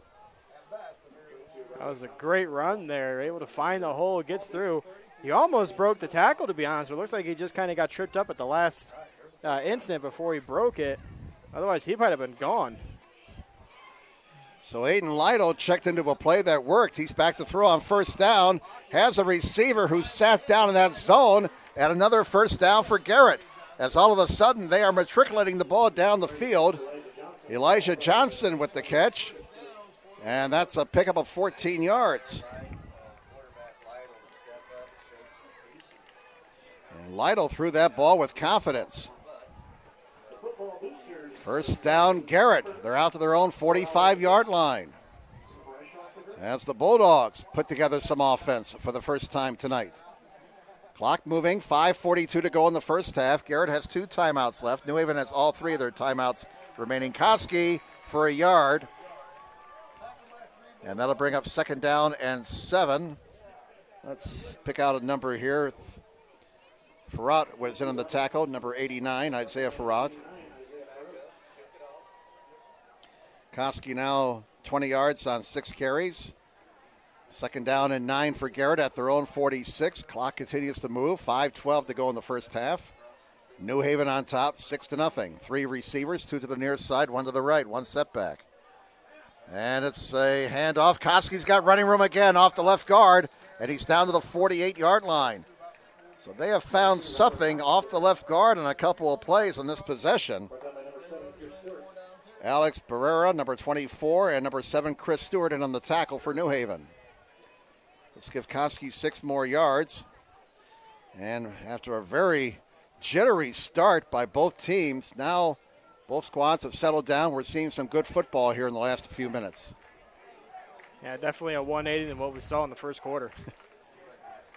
That was a great run there. Able to find the hole, gets through. He almost broke the tackle, to be honest, but it looks like he just kind of got tripped up at the last instant before he broke it. Otherwise, he might have been gone. So Aiden Lido checked into a play that worked. He's back to throw on first down. Has a receiver who sat down in that zone, and another first down for Garrett. As all of a sudden, they are matriculating the ball down the field. Elijah Johnson with the catch, and that's a pickup of 14 yards. Lido threw that ball with confidence. First down, Garrett. They're out to their own 45-yard line. As the Bulldogs put together some offense for the first time tonight. Clock moving, 5:42 to go in the first half. Garrett has 2 timeouts left. New Haven has all 3 of their timeouts remaining. Koski for a yard. And that'll bring up second down and 7. Let's pick out a number here. Farad was in on the tackle, number 89, Isaiah Farad. Koski now 20 yards on 6 carries. Second down and 9 for Garrett at their own 46. Clock continues to move, 5:12 to go in the first half. New Haven on top, 6-0. 3 receivers, 2 to the near side, 1 to the right, 1 setback. And it's a handoff. Koski's got running room again off the left guard, and he's down to the 48-yard line. So they have found something off the left guard in a couple of plays on this possession. Alex Barrera, number 24, and number 7, Chris Stewart, in on the tackle for New Haven. Let's give Koski 6 more yards. And after a very jittery start by both teams, now both squads have settled down. We're seeing some good football here in the last few minutes. Yeah, definitely a 180 than what we saw in the first quarter.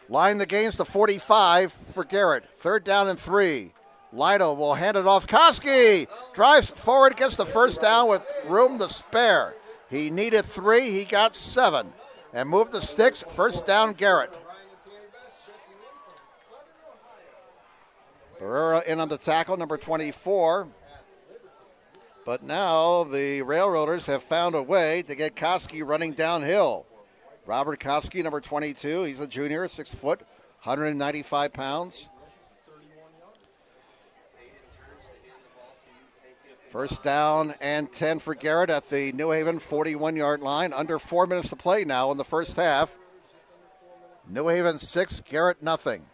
Line the gains to 45 for Garrett. Third down and 3. Lido will hand it off. Koski drives forward, gets the first down with room to spare. He needed 3, he got 7. And moved the sticks, first down Garrett. Barrera in on the tackle, number 24. But now the Railroaders have found a way to get Koski running downhill. Robert Koski, number 22, he's a junior, 6 foot, 195 pounds. First down and 10 for Garrett at the New Haven 41-yard line. Under 4 minutes to play now in the first half. New Haven 6, Garrett nothing.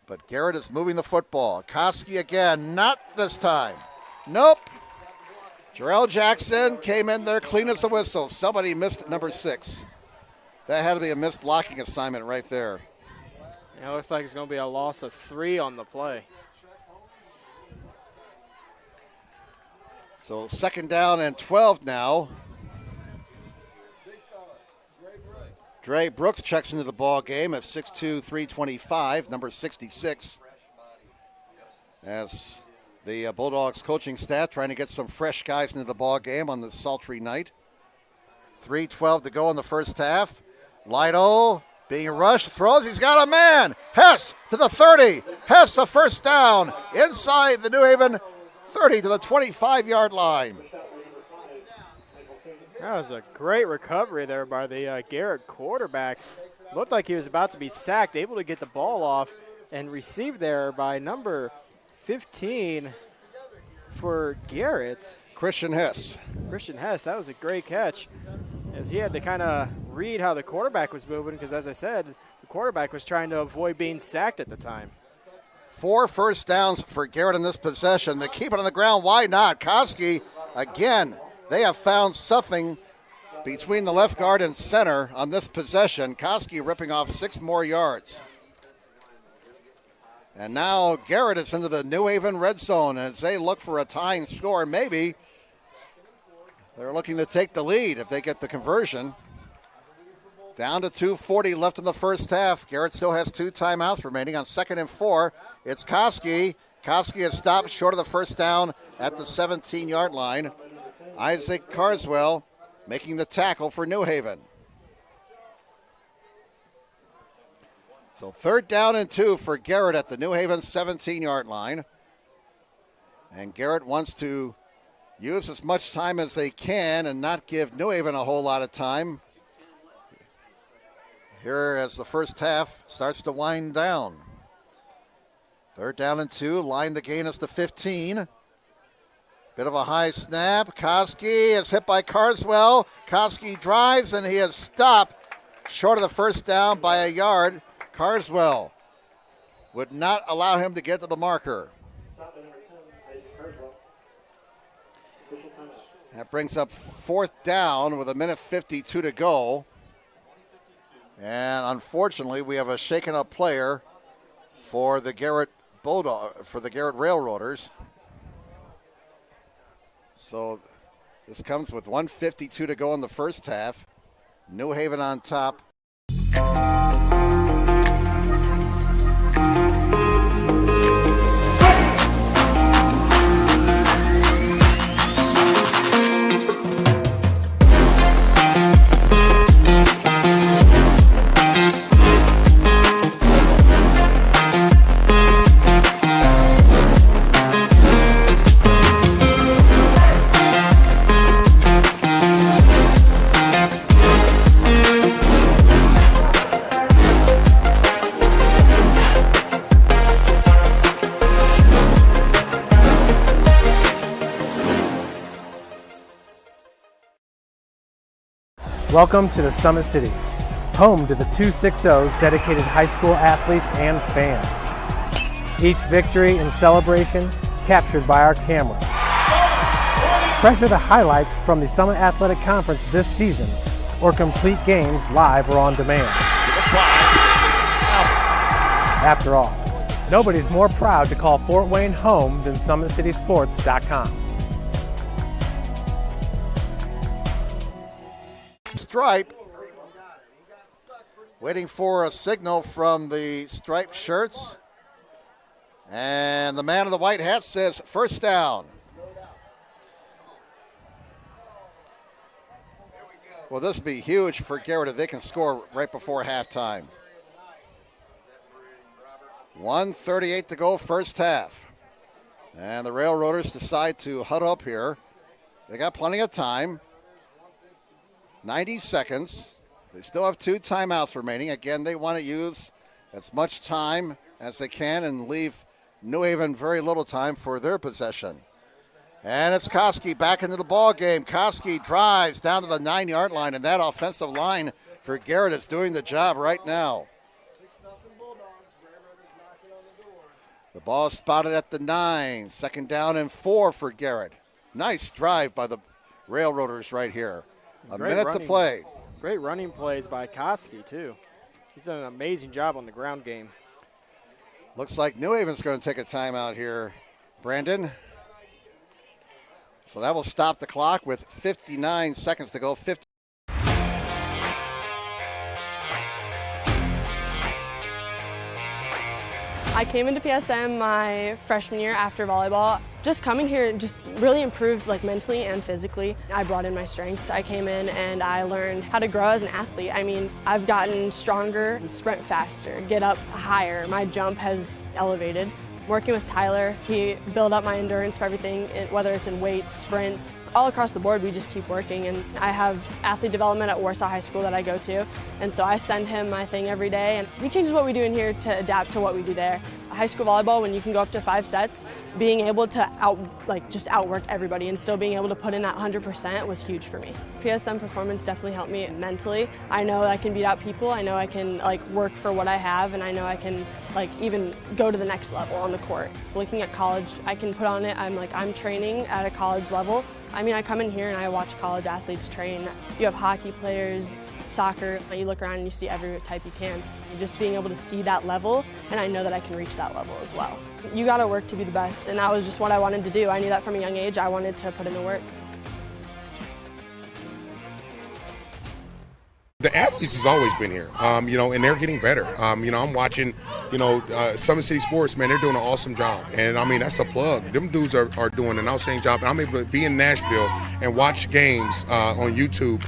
But Garrett is moving the football. Koski again, not this time. Nope. Jarrell Jackson came in there clean as a whistle. Somebody missed number 6. That had to be a missed blocking assignment right there. It looks like it's going to be a loss of 3 on the play. So second down and 12 now. Dre Brooks checks into the ball game at 6'2", 325, number 66. As the Bulldogs coaching staff trying to get some fresh guys into the ball game on this sultry night. 3:12 to go in the first half. Lido being rushed, throws, he's got a man. Hess to the 30. Hess the first down inside the New Haven 30 to the 25-yard line. That was a great recovery there by the Garrett quarterback. Looked like he was about to be sacked, able to get the ball off and received there by number 15 for Garrett. Christian Hess. Christian Hess, that was a great catch. As he had to kind of read how the quarterback was moving because, as I said, the quarterback was trying to avoid being sacked at the time. 4 first downs for Garrett in this possession. They keep it on the ground. Why not? Koski, again, they have found something between the left guard and center on this possession. Koski ripping off 6 more yards. And now Garrett is into the New Haven red zone as they look for a tying score. Maybe they're looking to take the lead if they get the conversion. Down to 2:40 left in the first half. Garrett still has 2 timeouts remaining on 2nd and 4. It's Koski. Koski has stopped short of the first down at the 17-yard line. Isaac Carswell making the tackle for New Haven. So 3rd down and 2 for Garrett at the New Haven 17-yard line. And Garrett wants to use as much time as they can and not give New Haven a whole lot of time. Here as the first half starts to wind down. 3rd down and 2, line the gain is to 15. Bit of a high snap. Koski is hit by Carswell. Koski drives and he is stopped short of the first down by a yard. Carswell would not allow him to get to the marker. That brings up 4th down with 1:52 to go. And unfortunately, we have a shaken up player for the Garrett Railroaders. So this comes with 1:52 to go in the first half. New Haven on top. Welcome to the Summit City, home to the 260's dedicated high school athletes and fans. Each victory and celebration captured by our cameras. Treasure the highlights from the Summit Athletic Conference this season or complete games live or on demand. After all, nobody's more proud to call Fort Wayne home than SummitCitySports.com. Stripe, waiting for a signal from the striped shirts, and the man in the white hat says first down. Well, this would be huge for Garrett if they can score right before halftime. 1:38 to go first half, and the Railroaders decide to huddle up here. They got plenty of time. 90 seconds. They still have 2 timeouts remaining. Again, they want to use as much time as they can and leave New Haven very little time for their possession. And it's Koski back into the ball game. Koski drives down to the 9-yard line, and that offensive line for Garrett is doing the job right now. The ball is spotted at the 9. 2nd down and 4 for Garrett. Nice drive by the Railroaders right here. A minute to play. Great running plays by Koski, too. He's done an amazing job on the ground game. Looks like New Haven's going to take a timeout here, Brandon. So that will stop the clock with 59 seconds to go. I came into PSM my freshman year after volleyball. Just coming here just really improved mentally and physically. I brought in my strengths. I came in and I learned how to grow as an athlete. I mean, I've gotten stronger, sprint faster, get up higher. My jump has elevated. Working with Tyler, he built up my endurance for everything, whether it's in weights, sprints. All across the board, we just keep working. And I have athlete development at Warsaw High School that I go to. And so I send him my thing every day. And he changes what we do in here to adapt to what we do there. High school volleyball, when you can go up to 5 sets, being able to just outwork everybody and still being able to put in that 100% was huge for me. PSM performance definitely helped me mentally. I know I can beat out people. I know I can work for what I have, and I know I can even go to the next level on the court. Looking at college, I can put on it. I'm training at a college level. I mean, I come in here and I watch college athletes train. You have hockey players, soccer. You look around and you see every type you can. Just being able to see that level, and I know that I can reach that level as well. You got to work to be the best, and that was just what I wanted to do. I knew that from a young age. I wanted to put in the work. The athletes has always been here, and they're getting better. I'm watching, Summit City Sports, man, they're doing an awesome job. And, I mean, that's a plug. Them dudes are doing an outstanding job. And I'm able to be in Nashville and watch games on YouTube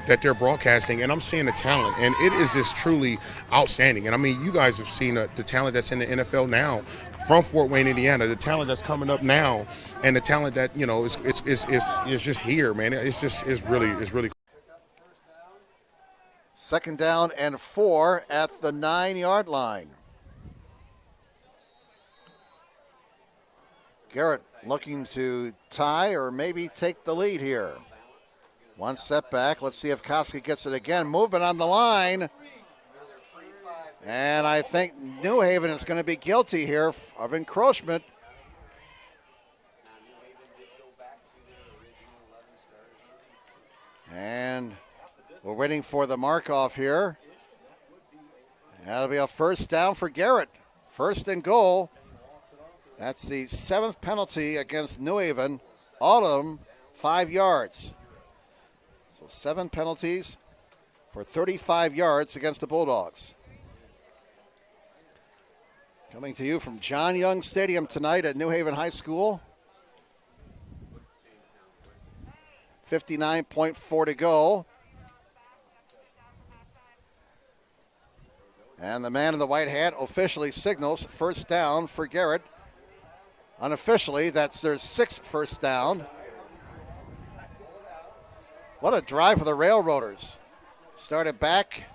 that they're broadcasting, and I'm seeing the talent. And it is just truly outstanding. And, I mean, you guys have seen the talent that's in the NFL now from Fort Wayne, Indiana, the talent that's coming up now, and the talent that, is just here, man. It's really cool. 2nd down and 4 at the 9-yard line. Garrett looking to tie or maybe take the lead here. One step back. Let's see if Koski gets it again. Movement on the line. And I think New Haven is going to be guilty here of encroachment. And we're waiting for the mark-off here. That'll be a 1st down for Garrett. 1st and goal. That's the 7th penalty against New Haven. All of them 5 yards. So 7 penalties for 35 yards against the Bulldogs. Coming to you from John Young Stadium tonight at New Haven High School. 59.4 to go. And the man in the white hat officially signals 1st down for Garrett. Unofficially, that's their 6th 1st down. What a drive for the Railroaders. Started back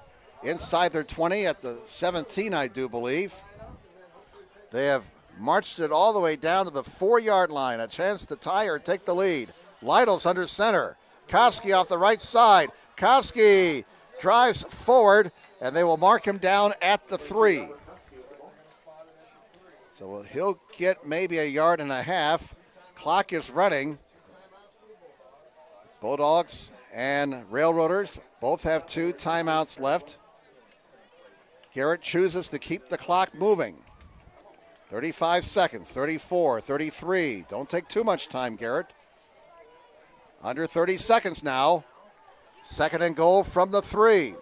inside their 20 at the 17, I do believe. They have marched it all the way down to the 4-yard line. A chance to tie or take the lead. Lytle's under center. Koski off the right side. Koski drives forward, and they will mark him down at the 3. So he'll get maybe a yard and a half. Clock is running. Bulldogs and Railroaders both have 2 timeouts left. Garrett chooses to keep the clock moving. 35 seconds, 34, 33. Don't take too much time, Garrett. Under 30 seconds now. 2nd and goal from the 3.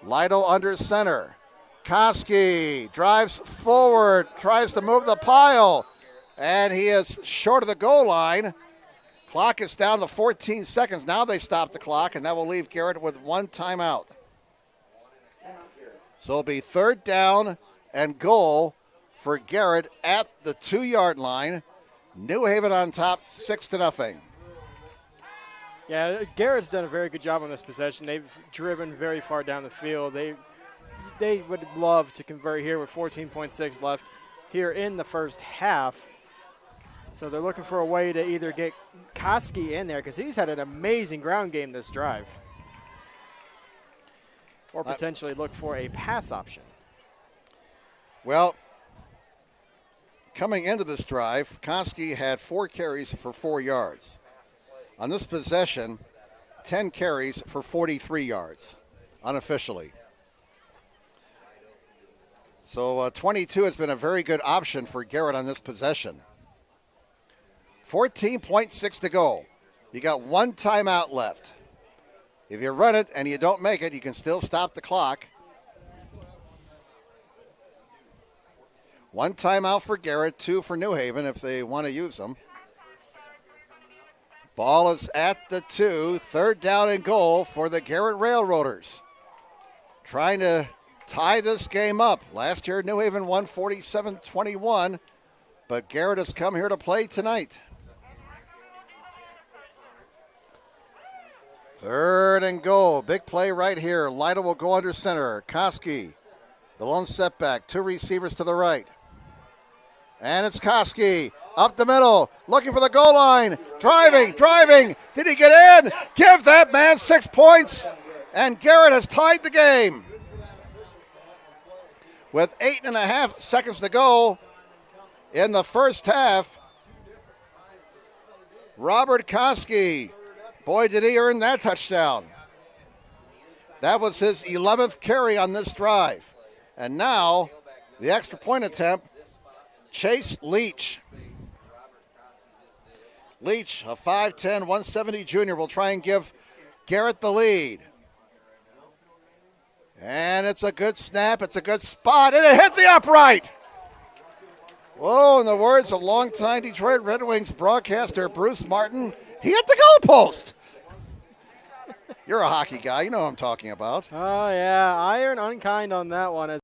Lytle under center. Koski drives forward, tries to move the pile, and he is short of the goal line. Clock is down to 14 seconds. Now they stop the clock, and that will leave Garrett with 1 timeout. So it'll be 3rd down and goal for Garrett at the 2-yard line. New Haven on top, 6-0. Yeah, Garrett's done a very good job on this possession. They've driven very far down the field. They would love to convert here with 14.6 left here in the 1st half. So they're looking for a way to either get Koski in there because he's had an amazing ground game this drive. Or potentially look for a pass option. Well, coming into this drive, Koski had 4 carries for 4 yards. On this possession, 10 carries for 43 yards, unofficially. So 22 has been a very good option for Garrett on this possession. 14.6 to go. You got 1 timeout left. If you run it and you don't make it, you can still stop the clock. 1 timeout for Garrett, 2 for New Haven if they want to use them. Ball is at the 2, 3rd down and goal for the Garrett Railroaders. Trying to tie this game up. Last year, New Haven won 47-21, but Garrett has come here to play tonight. 3rd and goal. Big play right here. Lytle will go under center. Koski, the lone setback. 2 receivers to the right. And it's Koski up the middle, looking for the goal line. Driving. Did he get in? Give that man 6 points. And Garrett has tied the game. With 8.5 seconds to go in the first half, Robert Koski, boy, did he earn that touchdown. That was his 11th carry on this drive. And now, the extra point attempt, Chase Leach. Leach, a 5'10", 170 junior, will try and give Garrett the lead. And it's a good snap. It's a good spot. And it hit the upright. Whoa, in the words of longtime Detroit Red Wings broadcaster Bruce Martin, he hit the goalpost. You're a hockey guy. You know what I'm talking about. Oh, yeah. Iron unkind on that one.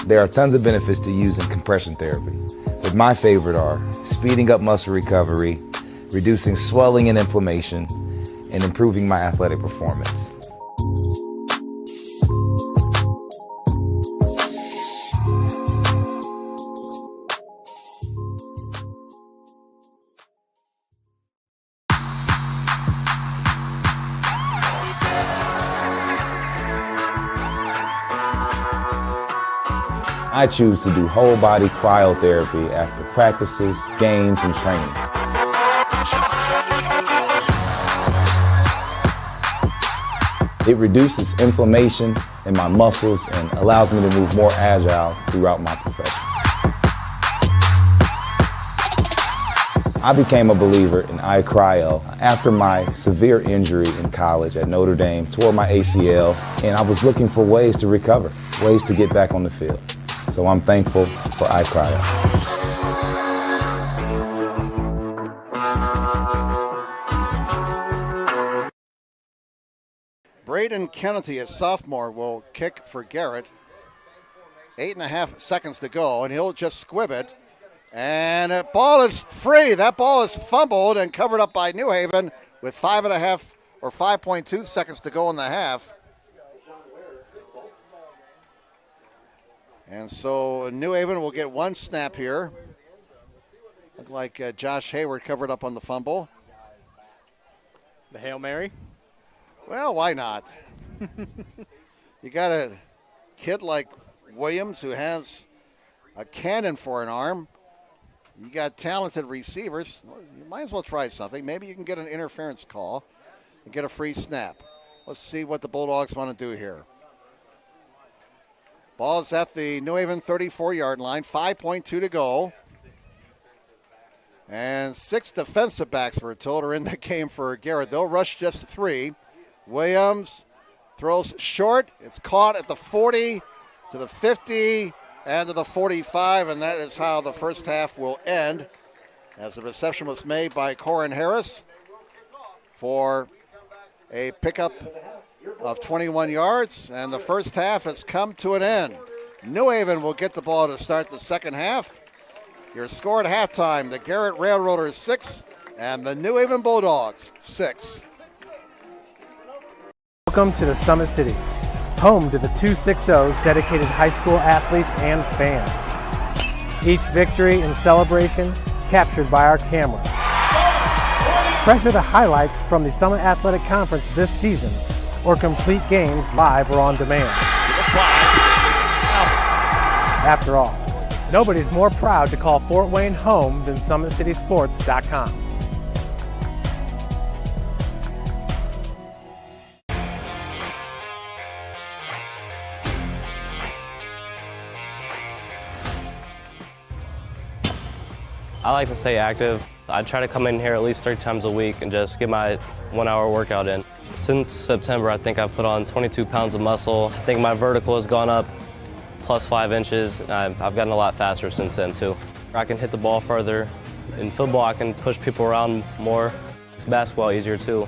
There are tons of benefits to using compression therapy, but my favorite are speeding up muscle recovery, reducing swelling and inflammation, and improving my athletic performance. I choose to do whole body cryotherapy after practices, games, and training. It reduces inflammation in my muscles and allows me to move more agile throughout my profession. I became a believer in iCryo after my severe injury in college at Notre Dame, tore my ACL, and I was looking for ways to recover, ways to get back on the field. So I'm thankful for iCryo. Braden Kennedy, a sophomore, will kick for Garrett. 8.5 seconds to go, and he'll just squib it. And the ball is free. That ball is fumbled and covered up by New Haven with 5.5 or 5.2 seconds to go in the half. And so New Haven will get 1 snap here. Looked like Josh Hayward covered up on the fumble. The Hail Mary? Well, why not? You got a kid like Williams who has a cannon for an arm. You got talented receivers. You might as well try something. Maybe you can get an interference call and get a free snap. Let's see what the Bulldogs want to do here. Ball is at the New Haven 34-yard line, 5.2 to go. And 6 defensive backs, we're told, are in the game for Garrett. They'll rush just 3. Williams throws short. It's caught at the 40, to the 50, and to the 45, and that is how the first half will end, as the reception was made by Corin Harris for a pickup of 21 yards, and the first half has come to an end. New Haven will get the ball to start the second half. Your score at halftime, the Garrett Railroaders 6 and the New Haven Bulldogs 6. Welcome to the Summit City. home to the 260's dedicated high school athletes and fans. Each victory and celebration captured by our cameras. Treasure the highlights from the Summit Athletic Conference this season, or complete games live or on demand. After all, nobody's more proud to call Fort Wayne home than SummitCitySports.com. I like to stay active. I try to come in here at least 3 times a week and just get my 1-hour workout in. Since September, I think I've put on 22 pounds of muscle. I think my vertical has gone up plus 5 inches. I've gotten a lot faster since then too. I can hit the ball further. In football, I can push people around more. It's basketball easier too.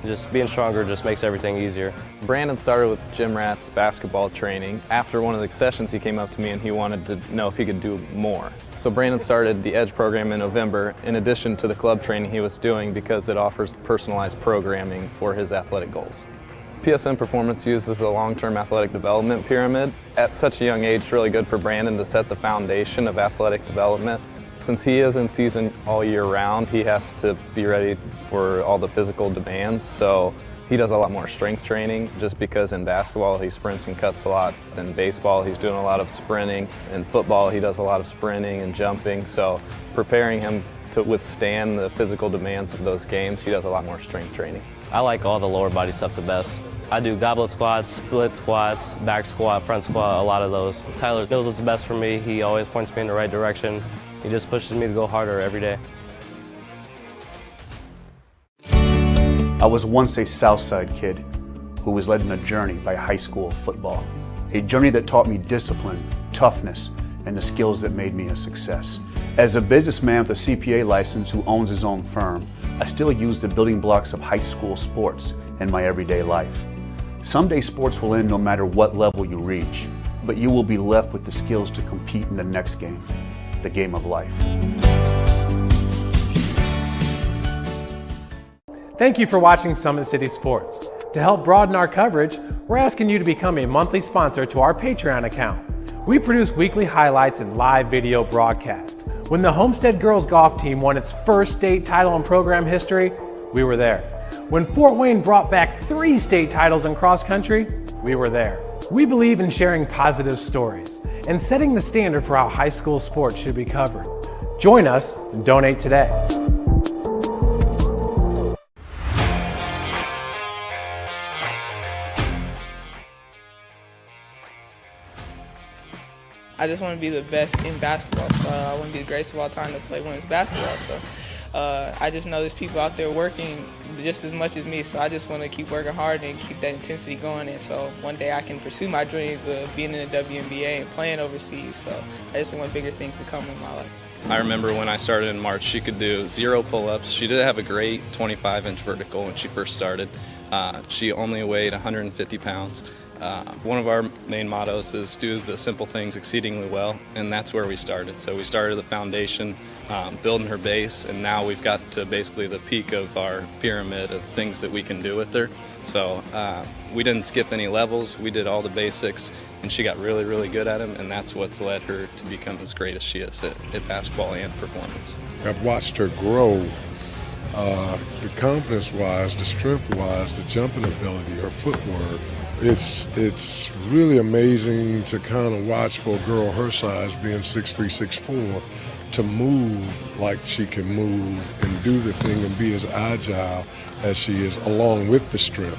Just being stronger just makes everything easier. Brandon started with Gym Rat's basketball training. After one of the sessions, he came up to me and he wanted to know if he could do more. So Brandon started the EDGE program in November, in addition to the club training he was doing, because it offers personalized programming for his athletic goals. PSM Performance uses a long-term athletic development pyramid. At such a young age, it's really good for Brandon to set the foundation of athletic development. Since he is in season all year round, he has to be ready for all the physical demands. So he does a lot more strength training, just because in basketball he sprints and cuts a lot. In baseball he's doing a lot of sprinting. In football he does a lot of sprinting and jumping. So preparing him to withstand the physical demands of those games, he does a lot more strength training. I like all the lower body stuff the best. I do goblet squats, split squats, back squat, front squat, a lot of those. Tyler knows what's best for me. He always points me in the right direction. He just pushes me to go harder every day. I was once a Southside kid who was led on a journey by high school football. A journey that taught me discipline, toughness, and the skills that made me a success. As a businessman with a CPA license who owns his own firm, I still use the building blocks of high school sports in my everyday life. Someday sports will end no matter what level you reach, but you will be left with the skills to compete in the next game, the game of life. Thank you for watching Summit City Sports. To help broaden our coverage, we're asking you to become a monthly sponsor to our Patreon account. We produce weekly highlights and live video broadcast. When the Homestead girls golf team won its first state title in program history, we were there. When Fort Wayne brought back 3 state titles in cross country, we were there. We believe in sharing positive stories and setting the standard for how high school sports should be covered. Join us and donate today. I just want to be the best in basketball. So I want to be the greatest of all time to play women's basketball. So I just know there's people out there working just as much as me. So I just want to keep working hard and keep that intensity going. And so one day I can pursue my dreams of being in the WNBA and playing overseas. So I just want bigger things to come in my life. I remember when I started in March, she could do 0 pull-ups. She did have a great 25-inch vertical when she first started. She only weighed 150 pounds. One of our main mottos is do the simple things exceedingly well, and that's where we started. So we started the foundation, building her base, and now we've got to basically the peak of our pyramid of things that we can do with her. So we didn't skip any levels. We did all the basics, and she got really, really good at them, and that's what's led her to become as great as she is at basketball and performance. I've watched her grow, the confidence-wise, the strength-wise, the jumping ability, her footwork. It's really amazing to kind of watch for a girl her size, being 6'3", 6'4", to move like she can move and do the thing and be as agile as she is, along with the strength.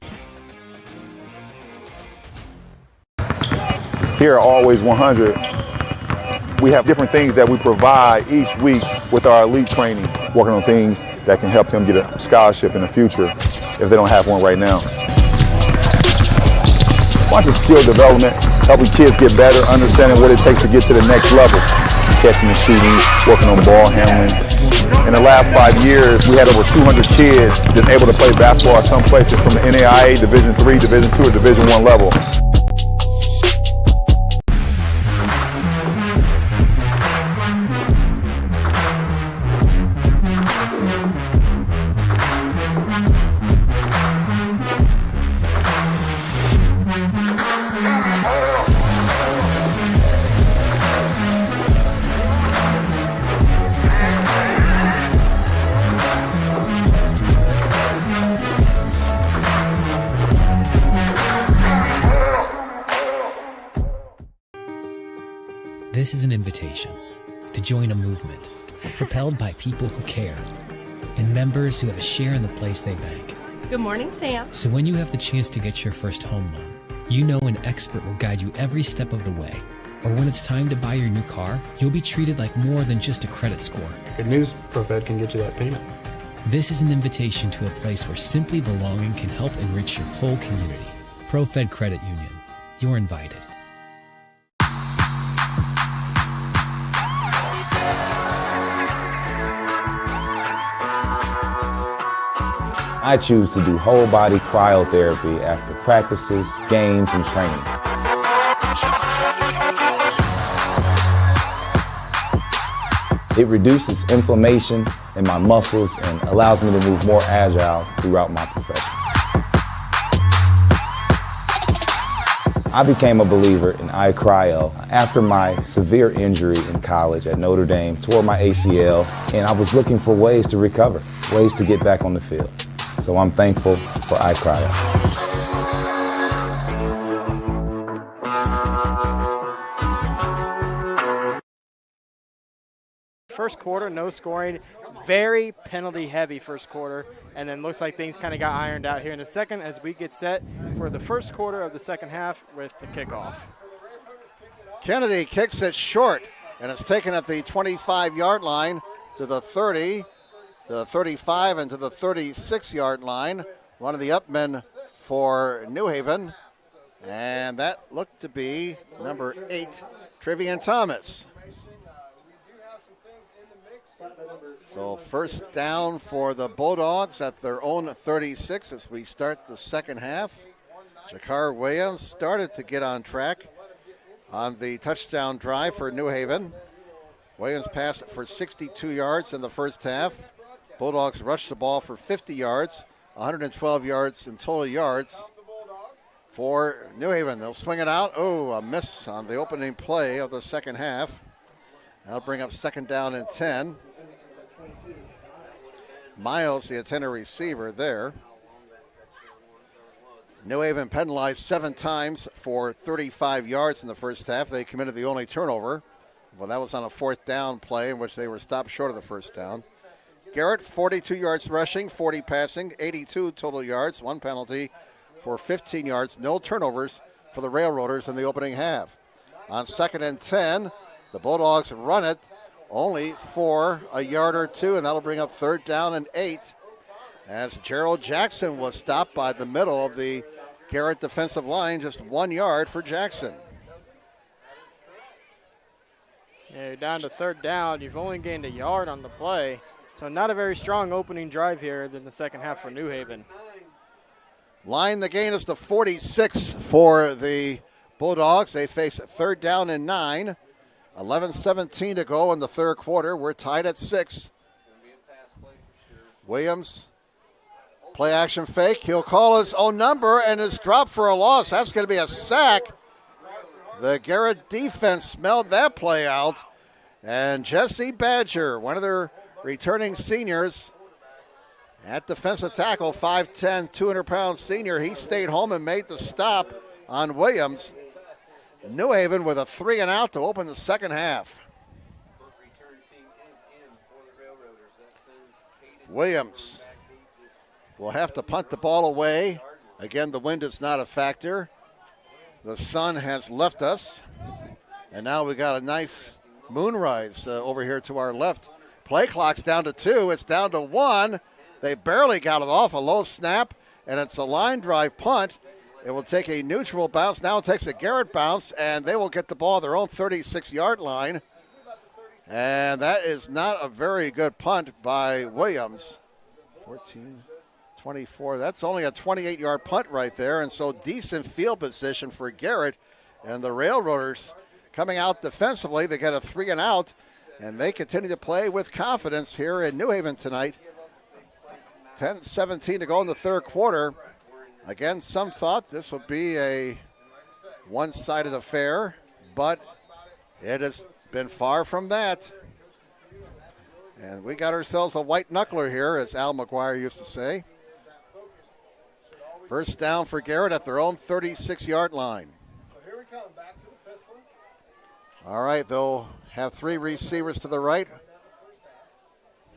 Here at Always 100, we have different things that we provide each week with our elite training, working on things that can help them get a scholarship in the future if they don't have one right now. Watching skill development, helping kids get better, understanding what it takes to get to the next level. Catching and shooting, working on ball handling. In the last 5 years, we had over 200 kids just able to play basketball at some places from the NAIA, Division III, Division II, or Division I level. This is an invitation to join a movement propelled by people who care and members who have a share in the place they bank. Good morning, Sam. So when you have the chance to get your first home loan, you know an expert will guide you every step of the way. Or when it's time to buy your new car, you'll be treated like more than just a credit score. Good news, ProFed can get you that payment. This is an invitation to a place where simply belonging can help enrich your whole community. ProFed Credit Union. You're invited. I choose to do whole body cryotherapy after practices, games, and training. It reduces inflammation in my muscles and allows me to move more agile throughout my profession. I became a believer in iCryo after my severe injury in college at Notre Dame, tore my ACL, and I was looking for ways to recover, ways to get back on the field. So I'm thankful for iCryo. First quarter, no scoring, very penalty heavy first quarter, and then looks like things kind of got ironed out here in the second as we get set for the first quarter of the second half with the kickoff. Kennedy kicks it short, and it's taken at the 25-yard line to the 30, to the 35, and to the 36-yard line. One of the upmen for New Haven, and that looked to be number 8, Trevian Thomas. So first down for the Bulldogs at their own 36 as we start the second half. Jakar Williams started to get on track on the touchdown drive for New Haven. Williams passed it for 62 yards in the first half. Bulldogs rushed the ball for 50 yards, 112 yards in total yards for New Haven. They'll swing it out. Oh, a miss on the opening play of the second half. That'll bring up second down and 10. Miles, the attendant receiver there. New Haven penalized 7 times for 35 yards in the first half. They committed the only turnover. Well, that was on a fourth down play in which they were stopped short of the first down. Garrett, 42 yards rushing, 40 passing, 82 total yards, 1 penalty for 15 yards. No turnovers for the Railroaders in the opening half. On second and 10, the Bulldogs run it only for a yard or 2, and that'll bring up third down and 8 as Gerald Jackson was stopped by the middle of the Garrett defensive line, just 1 yard for Jackson. Yeah, you're down to third down. You've only gained a yard on the play, so not a very strong opening drive here in the second half for New Haven. Line the gain is to 46 for the Bulldogs. They face third down and 9. 11:17 to go in the third quarter. We're tied at 6. Williams, play action fake. He'll call his own number and is dropped for a loss. That's going to be a sack. The Garrett defense smelled that play out. And Jesse Badger, one of their returning seniors at defensive tackle, 5'10", 200-pound senior. He stayed home and made the stop on Williams. New Haven with a 3 and out to open the second half. Williams will have to punt the ball away. Again, the wind is not a factor. The sun has left us. And now we got a nice moonrise over here to our left. Play clock's down to 2. It's down to 1. They barely got it off. A low snap, and it's a line drive punt. It will take a neutral bounce. Now it takes a Garrett bounce, and they will get the ball at their own 36-yard line. And that is not a very good punt by Williams. 14-24. That's only a 28-yard punt right there, and so decent field position for Garrett. And the Railroaders coming out defensively. They get a 3 and out, and they continue to play with confidence here in New Haven tonight. 10:17 to go in the third quarter. Again, some thought this would be a one-sided affair, but it has been far from that. And we got ourselves a white knuckler here, as Al McGuire used to say. First down for Garrett at their own 36-yard line. All right, they'll have 3 receivers to the right.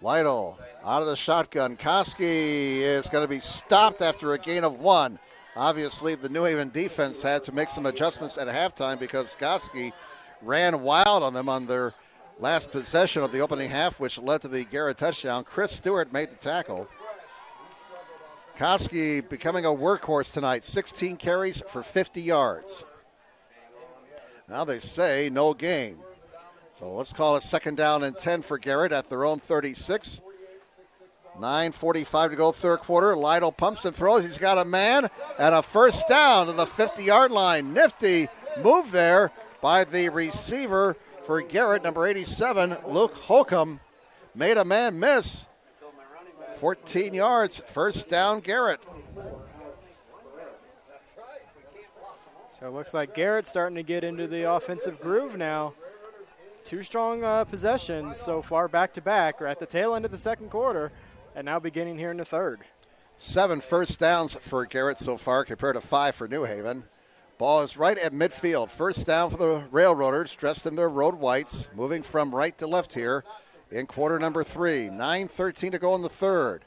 Lytle out of the shotgun. Koski is going to be stopped after a gain of 1. Obviously, the New Haven defense had to make some adjustments at halftime because Koski ran wild on them on their last possession of the opening half, which led to the Garrett touchdown. Chris Stewart made the tackle. Koski becoming a workhorse tonight, 16 carries for 50 yards. Now they say no gain. So let's call it 2nd down and 10 for Garrett at their own 36. 9:45 to go, third quarter. Lytle pumps and throws. He's got a man and a first down to the 50-yard line. Nifty move there by the receiver for Garrett, number 87, Luke Holcomb. Made a man miss. 14 yards, first down, Garrett. So it looks like Garrett's starting to get into the offensive groove now. 2 strong possessions so far back-to-back. We're at the tail end of the second quarter and now beginning here in the third. 7 first downs for Garrett so far compared to 5 for New Haven. Ball is right at midfield. First down for the Railroaders, dressed in their road whites, moving from right to left here in quarter number 3. 9:13 to go in the third.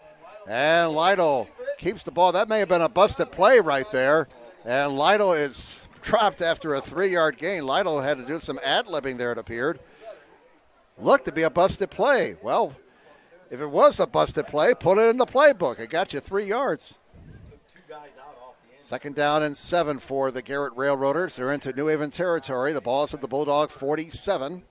And Lytle keeps the ball. That may have been a busted play right there. And Lytle is dropped after a 3-yard gain. Lytle had to do some ad-libbing there, it appeared. Looked to be a busted play. Well, if it was a busted play, put it in the playbook. It got you 3 yards. 2nd down and 7 for the Garrett Railroaders. They're into New Haven territory. The ball is at the Bulldog 47.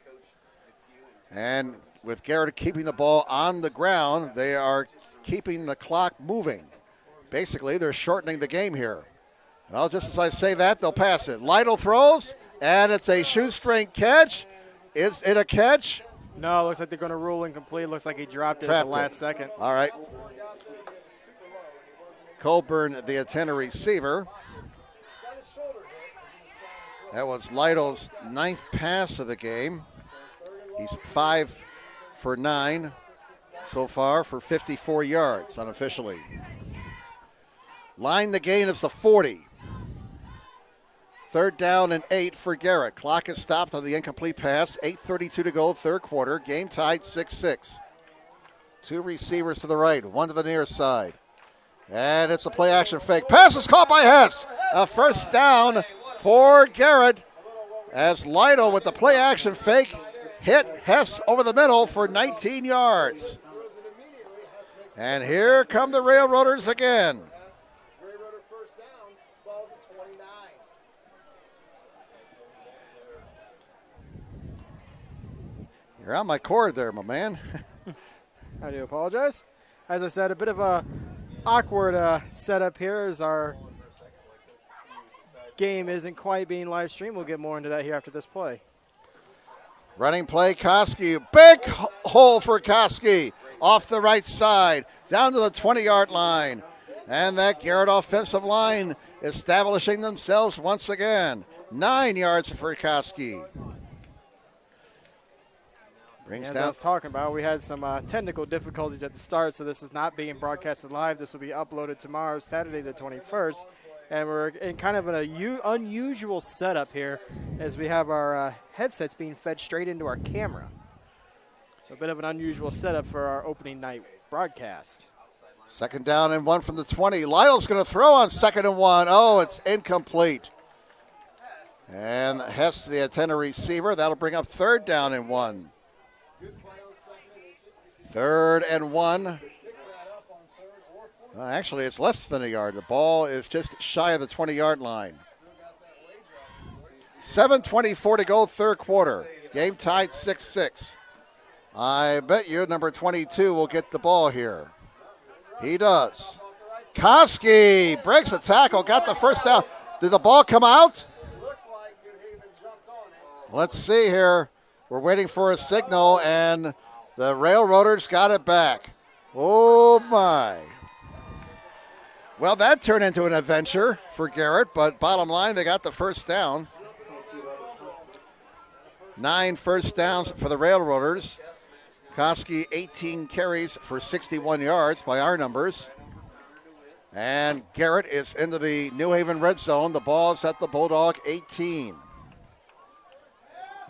And with Garrett keeping the ball on the ground, they are keeping the clock moving. Basically, they're shortening the game here. Well, just as I say that, they'll pass it. Lytle throws, and it's a shoestring catch. Is it a catch? No, it looks like they're going to rule incomplete. Looks like he dropped it at the last second. All right. Colburn, the attender receiver. That was Lytle's 9th pass of the game. He's 5 for 9 so far for 54 yards unofficially. Line the gain is the 40. 3rd down and 8 for Garrett. Clock is stopped on the incomplete pass. 8:32 to go, third quarter. Game tied 6-6. 2 receivers to the right, 1 to the near side. And it's a play action fake. Pass is caught by Hess. A first down for Garrett as Lytle with the play action fake hit Hess over the middle for 19 yards. And here come the Railroaders again. You're on my cord there, my man. I do apologize. As I said, a bit of a awkward setup here as our game isn't quite being live streamed. We'll get more into that here after this play. Running play, Koski. Big hole for Koski. Off the right side, down to the 20-yard line. And that Garrett offensive line establishing themselves once again. 9 yards for Koski. As I was talking about, we had some technical difficulties at the start, so this is not being broadcasted live. This will be uploaded tomorrow, Saturday the 21st. And we're in kind of an unusual setup here as we have our headsets being fed straight into our camera. So a bit of an unusual setup for our opening night broadcast. 2nd down and 1 from the 20. Lytle's going to throw on 2nd and 1. Oh, it's incomplete. And Hess, the attender receiver, that'll bring up 3rd down and 1. 3rd and 1. Well, actually, it's less than a yard. The ball is just shy of the 20-yard line. 7:24 to go, third quarter. Game tied 6-6. I bet you number 22 will get the ball here. He does. Koski breaks a tackle, got the first down. Did the ball come out? Let's see here. We're waiting for a signal, and the Railroaders got it back. Oh, my. Well, that turned into an adventure for Garrett, but bottom line, they got the first down. 9 first downs for the Railroaders. Koski, 18 carries for 61 yards by our numbers. And Garrett is into the New Haven red zone. The ball is at the Bulldog 18.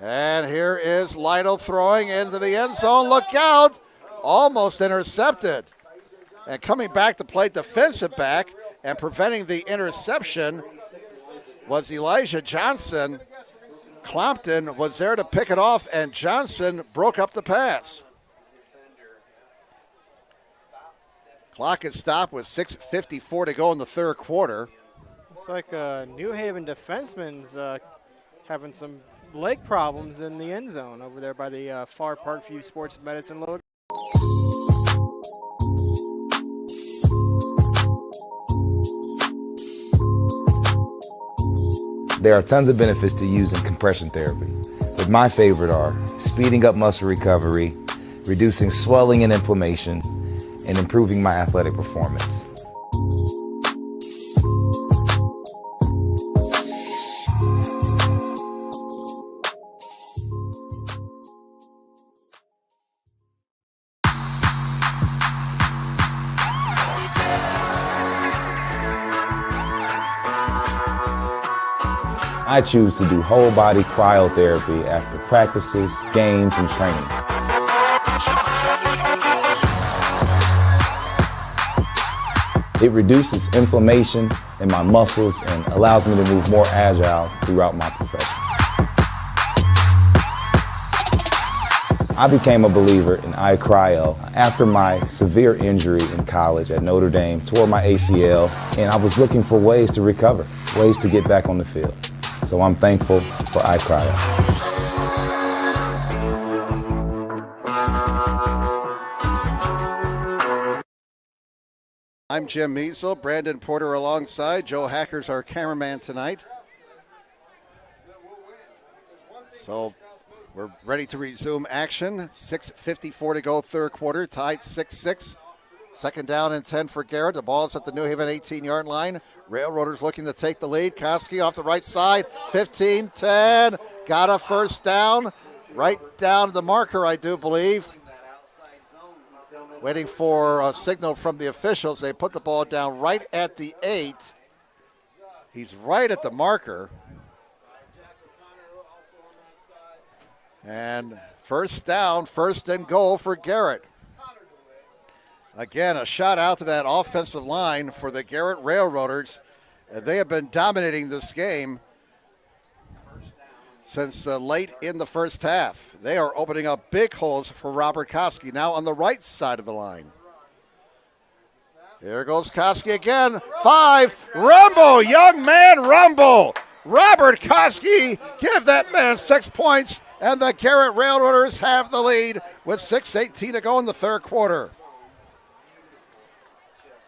And here is Lytle throwing into the end zone. Look out! Almost intercepted. And coming back to play defensive back and preventing the interception was Elijah Johnson. Clompton was there to pick it off, and Johnson broke up the pass. Clock is stopped with 6:54 to go in the third quarter. It's like New Haven defenseman's having some leg problems in the end zone over there by the far Parkview Sports Medicine logo. There are tons of benefits to using compression therapy, but my favorite are speeding up muscle recovery, reducing swelling and inflammation, and improving my athletic performance. I choose to do whole body cryotherapy after practices, games, and training. It reduces inflammation in my muscles and allows me to move more agile throughout my profession. I became a believer in iCryo after my severe injury in college at Notre Dame, tore my ACL, and I was looking for ways to recover, ways to get back on the field. So I'm thankful for iCryo. I'm Jim Measle, Brandon Porter alongside. Joe Hacker's our cameraman tonight. So we're ready to resume action. 6:54 to go, third quarter, tied 6-6. Second down and 10 for Garrett. The ball's at the New Haven 18-yard line. Railroaders looking to take the lead. Koski off the right side, 15-10. Got a first down, right down the marker, I do believe. Waiting for a signal from the officials. They put the ball down right at the 8. He's right at the marker. And first down, first and goal for Garrett. Again, a shout out to that offensive line for the Garrett Railroaders. They have been dominating this game since late in the first half. They are opening up big holes for Robert Koski now on the right side of the line. Here goes Koski again. 5. Rumble, young man, rumble. Robert Koski, give that man 6 points, and the Garrett Railroaders have the lead with 6:18 to go in the third quarter.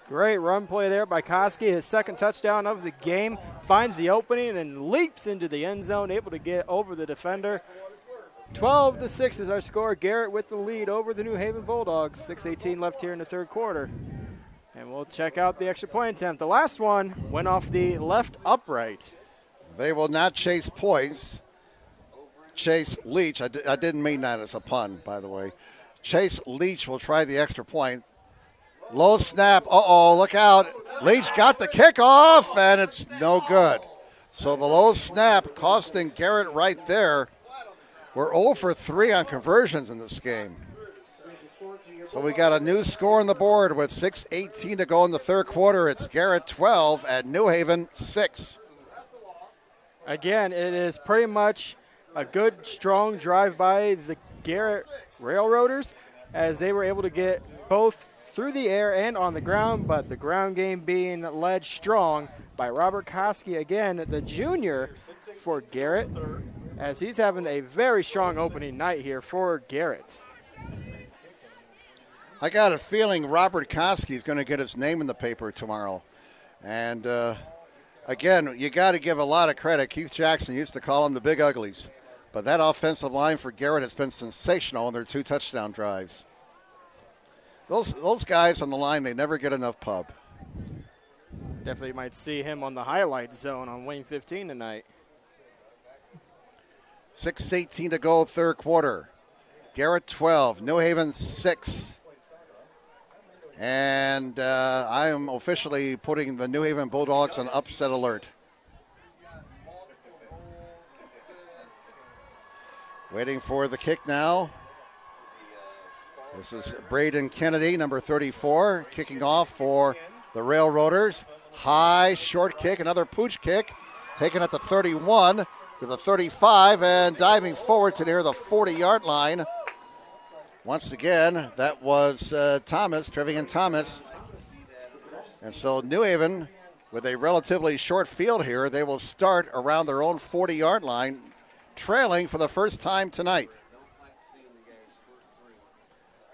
Great run play there by Koski. His second touchdown of the game. Finds the opening and leaps into the end zone, able to get over the defender. 12-6 is our score. Garrett with the lead over the New Haven Bulldogs. 6:18 left here in the third quarter. And we'll check out the extra point attempt. The last one went off the left upright. They will not chase points. Chase Leach, I didn't mean that as a pun, by the way. Chase Leach will try the extra point. Low snap, look out. Leach got the kickoff, and it's no good. So the low snap costing Garrett right there. We're 0 for 3 on conversions in this game. So we got a new score on the board with 6:18 to go in the third quarter. It's Garrett 12 and New Haven 6. Again, it is pretty much a good, strong drive by the Garrett Railroaders as they were able to get both through the air and on the ground, but the ground game being led strong by Robert Koski, again, the junior for Garrett, as he's having a very strong opening night here for Garrett. I got a feeling Robert Koski is going to get his name in the paper tomorrow. And, again, you got to give a lot of credit. Keith Jackson used to call them the Big Uglies. But that offensive line for Garrett has been sensational in their 2 touchdown drives. Those guys on the line, they never get enough pub. Definitely might see him on the highlight zone on Wayne 15 tonight. 6:18 to go, third quarter. Garrett 12, New Haven 6. And I am officially putting the New Haven Bulldogs on upset alert. Waiting for the kick now. This is Braden Kennedy, number 34, kicking off for the Railroaders. High, short kick, another pooch kick, taken at the 31 to the 35 and diving forward to near the 40-yard line. Once again, that was Trevian Thomas. And so New Haven, with a relatively short field here, they will start around their own 40-yard line, trailing for the first time tonight.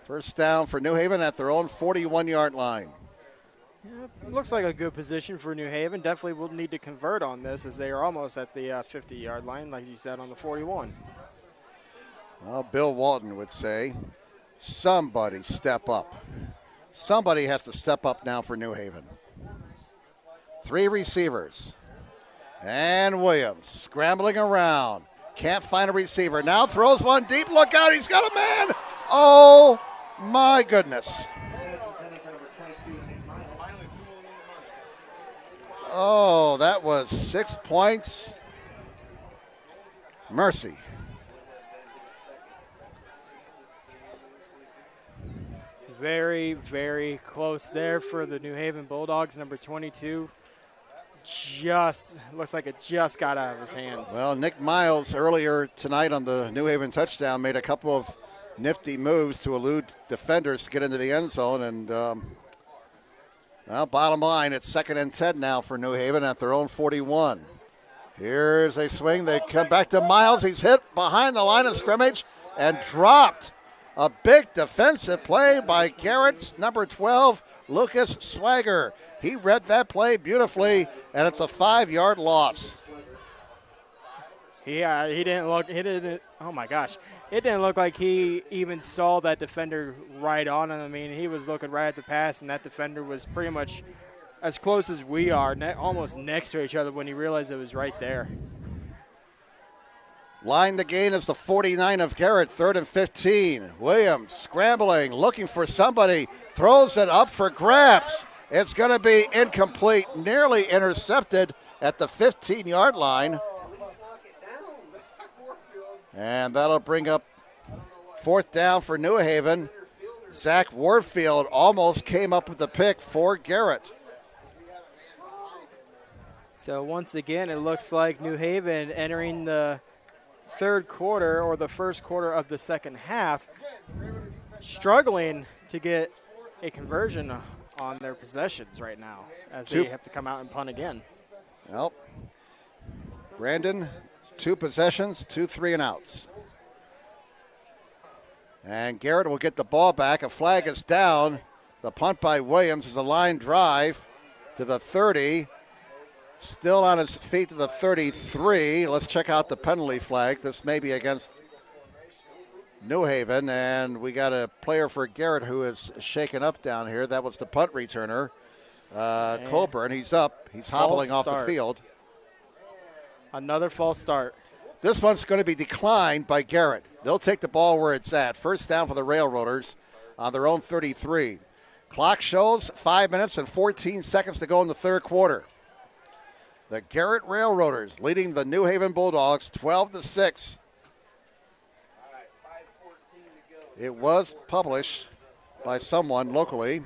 First down for New Haven at their own 41-yard line. Yeah, it looks like a good position for New Haven. Definitely will need to convert on this as they are almost at the 50-yard line, like you said, on the 41. Well, Bill Walton would say, somebody step up. Somebody has to step up now for New Haven. 3 receivers. And Williams scrambling around. Can't find a receiver. Now throws one deep. Look out, he's got a man. Oh, my goodness. Oh, that was 6 points. Mercy. Very, very close there for the New Haven Bulldogs. Number 22 just looks like it just got out of his hands. Well, Nick Miles earlier tonight on the New Haven touchdown made a couple of nifty moves to elude defenders to get into the end zone. And, well, bottom line, it's 2nd and 10 now for New Haven at their own 41. Here's a swing. They come back to Miles. He's hit behind the line of scrimmage and dropped. A big defensive play by Garrett's number 12, Lucas Swagger. He read that play beautifully, and it's a 5-yard loss. Yeah, he didn't look. Oh my gosh, it didn't look like he even saw that defender right on him. I mean, he was looking right at the pass, and that defender was pretty much as close as we are, almost next to each other when he realized it was right there. Line the gain is the 49 of Garrett, 3rd and 15. Williams scrambling, looking for somebody, throws it up for grabs. It's going to be incomplete, nearly intercepted at the 15-yard line. And that'll bring up 4th down for New Haven. Zach Warfield almost came up with the pick for Garrett. So once again, it looks like New Haven entering the third quarter or the first quarter of the second half, struggling to get a conversion on their possessions right now as they have to come out and punt again. Well, Brandon, 2 possessions, 2 3-and-outs. And Garrett will get the ball back. A flag is down. The punt by Williams is a line drive to the 30. Still on his feet to the 33. Let's check out the penalty flag. This may be against New Haven, and we got a player for Garrett who is shaken up down here. That was the punt returner, Colburn. He's up. He's hobbling off the field. Another false start. This one's going to be declined by Garrett. They'll take the ball where it's at. First down for the Railroaders on their own 33. Clock shows 5 minutes and 14 seconds to go in the third quarter. The Garrett Railroaders leading the New Haven Bulldogs 12-6. It was published by someone locally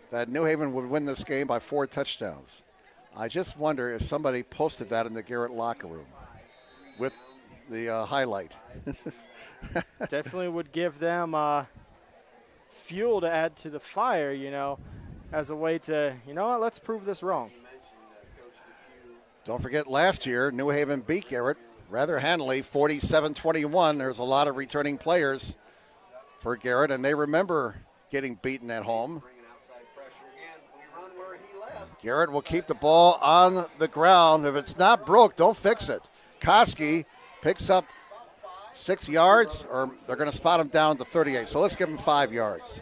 that New Haven would win this game by 4 touchdowns. I just wonder if somebody posted that in the Garrett locker room with the highlight. Definitely would give them fuel to add to the fire, as a way to, let's prove this wrong. Don't forget last year, New Haven beat Garrett rather handily, 47-21. There's a lot of returning players for Garrett, and they remember getting beaten at home. Garrett will keep the ball on the ground. If it's not broke, don't fix it. Koski picks up 6 yards, or they're going to spot him down at the 38. So let's give him 5 yards.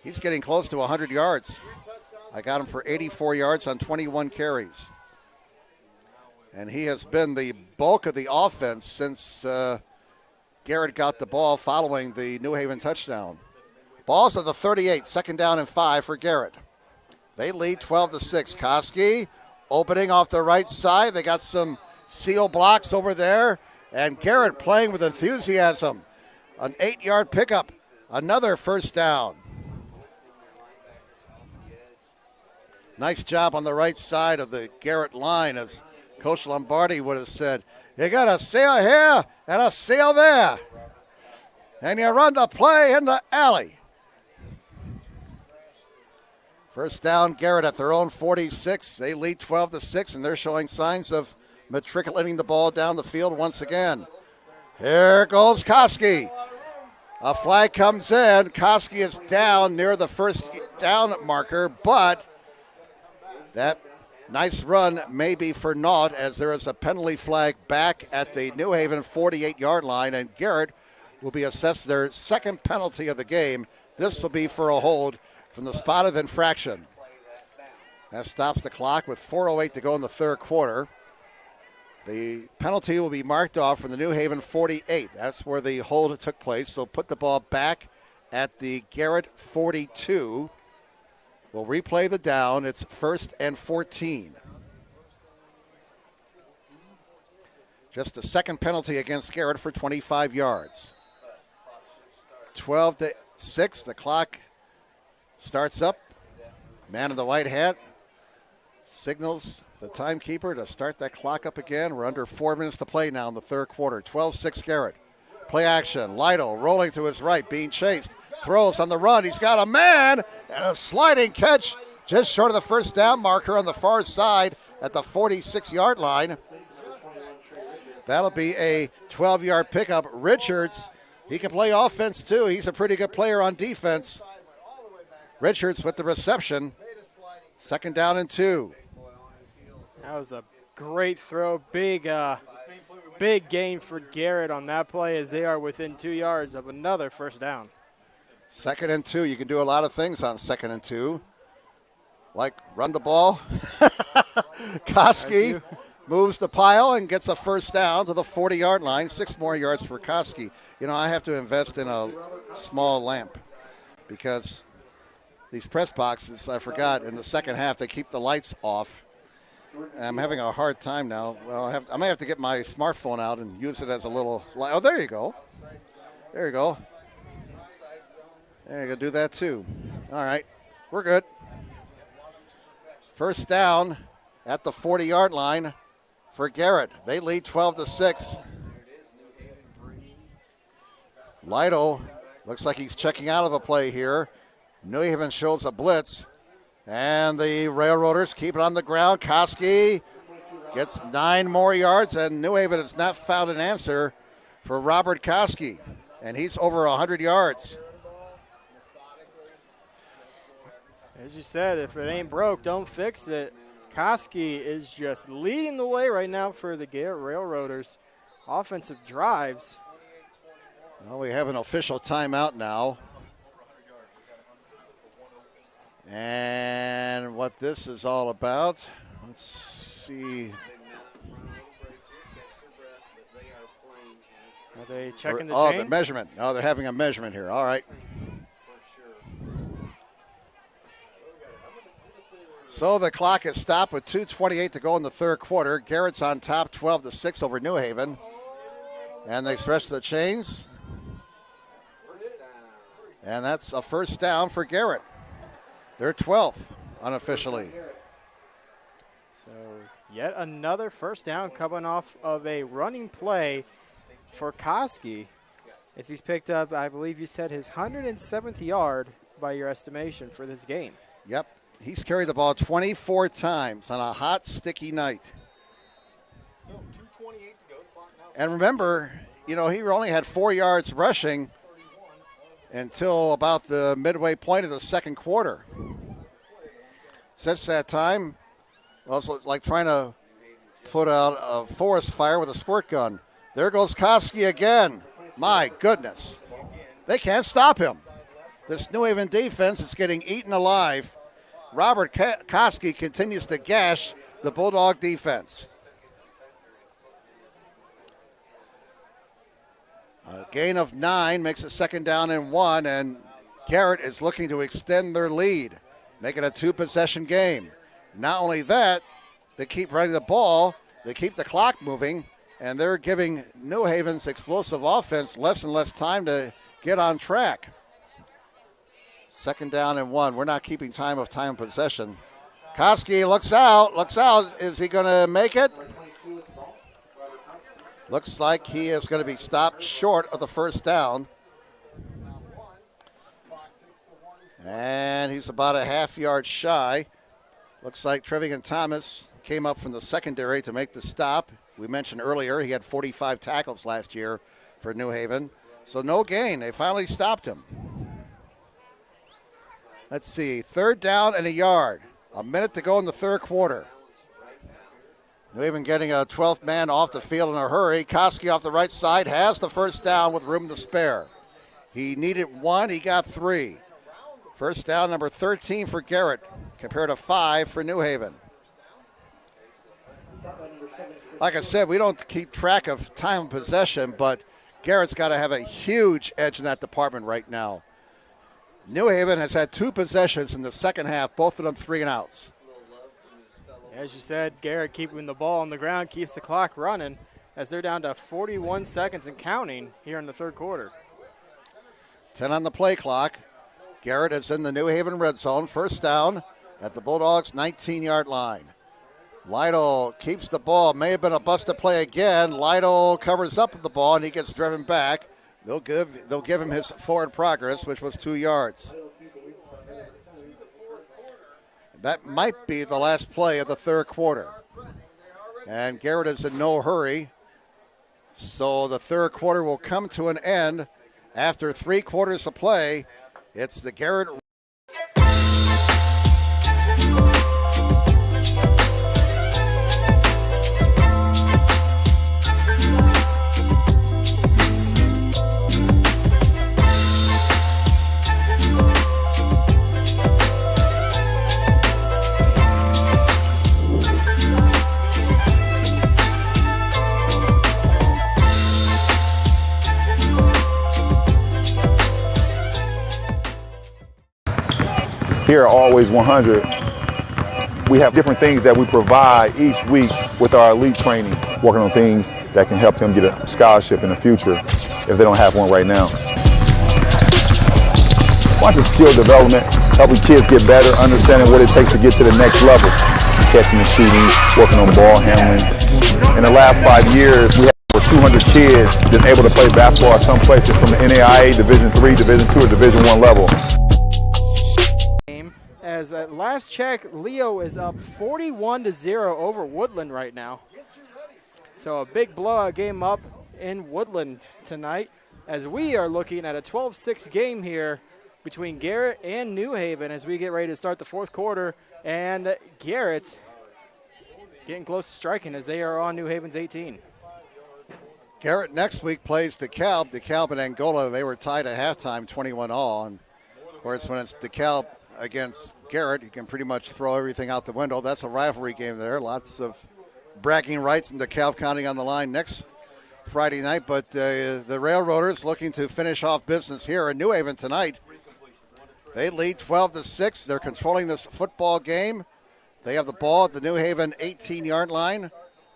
He's getting close to 100 yards. I got him for 84 yards on 21 carries. And he has been the bulk of the offense since Garrett got the ball following the New Haven touchdown. Ball's at the 38, 2nd down and 5 for Garrett. They lead 12-6. Koski opening off the right side. They got some seal blocks over there. And Garrett playing with enthusiasm. An 8-yard pickup. Another first down. Nice job on the right side of the Garrett line, as Coach Lombardi would have said. You got a seal here and a seal there. And you run the play in the alley. First down, Garrett at their own 46. They lead 12-6, and they're showing signs of matriculating the ball down the field once again. Here goes Koski. A flag comes in. Koski is down near the first down marker, but that nice run may be for naught, as there is a penalty flag back at the New Haven 48-yard line, and Garrett will be assessed their second penalty of the game. This will be for a hold from the spot of infraction. That stops the clock with 4:08 to go in the third quarter. The penalty will be marked off from the New Haven 48. That's where the hold took place. So put the ball back at the Garrett 42. We'll replay the down. It's 1st and 14. Just the second penalty against Garrett for 25 yards. 12-6. The clock starts up. Man in the white hat signals the timekeeper to start that clock up again. We're under 4 minutes to play now in the third quarter. 12-6 Garrett. Play action. Lytle rolling to his right, being chased. Throws on the run. He's got a man and a sliding catch just short of the first down marker on the far side at the 46-yard line. That'll be a 12-yard pickup. Richards, he can play offense too. He's a pretty good player on defense. Richards with the reception. 2nd down and 2. That was a great throw. Big gain for Garrett on that play, as they are within 2 yards of another first down. 2nd and 2. You can do a lot of things on 2nd and 2. Like run the ball. Koski moves the pile and gets a first down to the 40-yard line. 6 more yards for Koski. You know, I have to invest in a small lamp because these press boxes, I forgot, in the second half they keep the lights off. I'm having a hard time now. Well, I may have to get my smartphone out and use it as a little light. Oh, there you go. There you go. There you go. Do that too. All right. We're good. First down at the 40-yard line for Garrett. They lead 12-6. Lytle looks like he's checking out of a play here. New Haven shows a blitz. And the Railroaders keep it on the ground. Koski gets 9 more yards, and New Haven has not found an answer for Robert Koski. And he's over 100 yards. As you said, if it ain't broke, don't fix it. Koski is just leading the way right now for the Garrett Railroaders. Offensive drives. Well, we have an official timeout now. And what this is all about, let's see. Are they checking the chain? chain? The measurement. Oh, they're having a measurement here. All right. So the clock is stopped with 2:28 to go in the third quarter. Garrett's on top, 12-6 over New Haven. And they stretch the chains. And that's a first down for Garrett. They're 12th unofficially. So yet another first down coming off of a running play for Koski, as he's picked up, I believe you said, his 107th yard by your estimation for this game. Yep. He's carried the ball 24 times on a hot, sticky night. And remember, you know, he only had 4 yards rushing until about the midway point of the second quarter. Since that time, well, it's like trying to put out a forest fire with a squirt gun. There goes Koski again. My goodness. They can't stop him. This New Haven defense is getting eaten alive. Robert Koski continues to gash the Bulldog defense. A gain of 9 makes it 2nd down and 1, and Garrett is looking to extend their lead, make it a 2-possession game. Not only that, they keep running the ball, they keep the clock moving, and they're giving New Haven's explosive offense less and less time to get on track. 2nd down and 1. We're not keeping time of possession. Koski looks out. Is he going to make it? Looks like he is going to be stopped short of the 1st down. And he's about a half-yard shy. Looks like Trevigan Thomas came up from the secondary to make the stop. We mentioned earlier he had 45 tackles last year for New Haven. So no gain. They finally stopped him. Let's see. 3rd down and a yard. A minute to go in the 3rd quarter. New Haven getting a 12th man off the field in a hurry. Koski off the right side has the 1st down with room to spare. He needed 1. He got 3. 1st down, number 13 for Garrett, compared to 5 for New Haven. Like I said, we don't keep track of time of possession, but Garrett's got to have a huge edge in that department right now. New Haven has had 2 possessions in the second half, both of them 3-and-outs. As you said, Garrett keeping the ball on the ground keeps the clock running as they're down to 41 seconds and counting here in the 3rd quarter. 10 on the play clock. Garrett is in the New Haven red zone. 1st down at the Bulldogs' 19-yard line. Lytle keeps the ball. May have been a busted play again. Lytle covers up the ball, and he gets driven back. They'll give him his forward progress, which was 2 yards. That might be the last play of the 3rd quarter. And Garrett is in no hurry. So the 3rd quarter will come to an end after 3 quarters of play. It's the Garrett. Here at Always 100, we have different things that we provide each week with our elite training, working on things that can help them get a scholarship in the future if they don't have one right now. Watching skill development, helping kids get better, understanding what it takes to get to the next level, catching and shooting, working on ball handling. In the last 5 years, we have over 200 kids that's able to play basketball at some places from the NAIA, Division III, Division II, or Division I level. As at last check, Leo is up 41-0 over Woodland right now. So a big blowout game up in Woodland tonight as we are looking at a 12-6 game here between Garrett and New Haven as we get ready to start the 4th quarter. And Garrett getting close to striking as they are on New Haven's 18. Garrett next week plays DeKalb. DeKalb and Angola, they were tied at halftime, 21-all. And of course, when it's DeKalb against Garrett, you can pretty much throw everything out the window. That's a rivalry game there. Lots of bragging rights and DeKalb County on the line next Friday night. But the Railroaders looking to finish off business here in New Haven tonight. They lead 12-6. They're controlling this football game. They have the ball at the New Haven 18-yard line.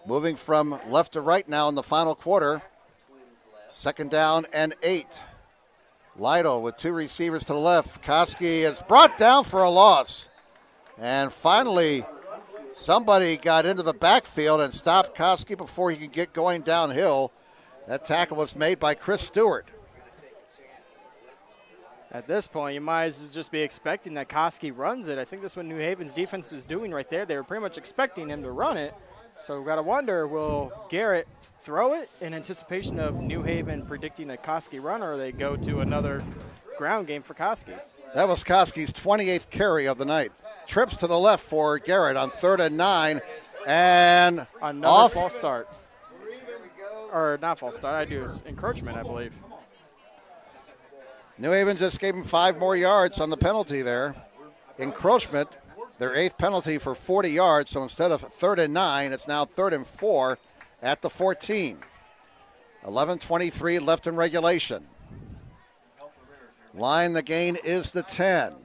Moving from left to right now in the final quarter. 2nd down and 8. Lytle with 2 receivers to the left. Koski is brought down for a loss. And finally, somebody got into the backfield and stopped Koski before he could get going downhill. That tackle was made by Chris Stewart. At this point, you might as well just be expecting that Koski runs it. I think that's what New Haven's defense was doing right there. They were pretty much expecting him to run it. So we've got to wonder, will Garrett throw it in anticipation of New Haven predicting a Koski run, or they go to another ground game for Koski? That was Koski's 28th carry of the night. Trips to the left for Garrett on 3rd and 9. And another false start. Or not false start, I do encroachment, I believe. New Haven just gave him 5 more yards on the penalty there. Encroachment. Their 8th penalty for 40 yards, so instead of 3rd and 9, it's now 3rd and 4 at the 14. 11:23 left in regulation. Line the gain is the 10.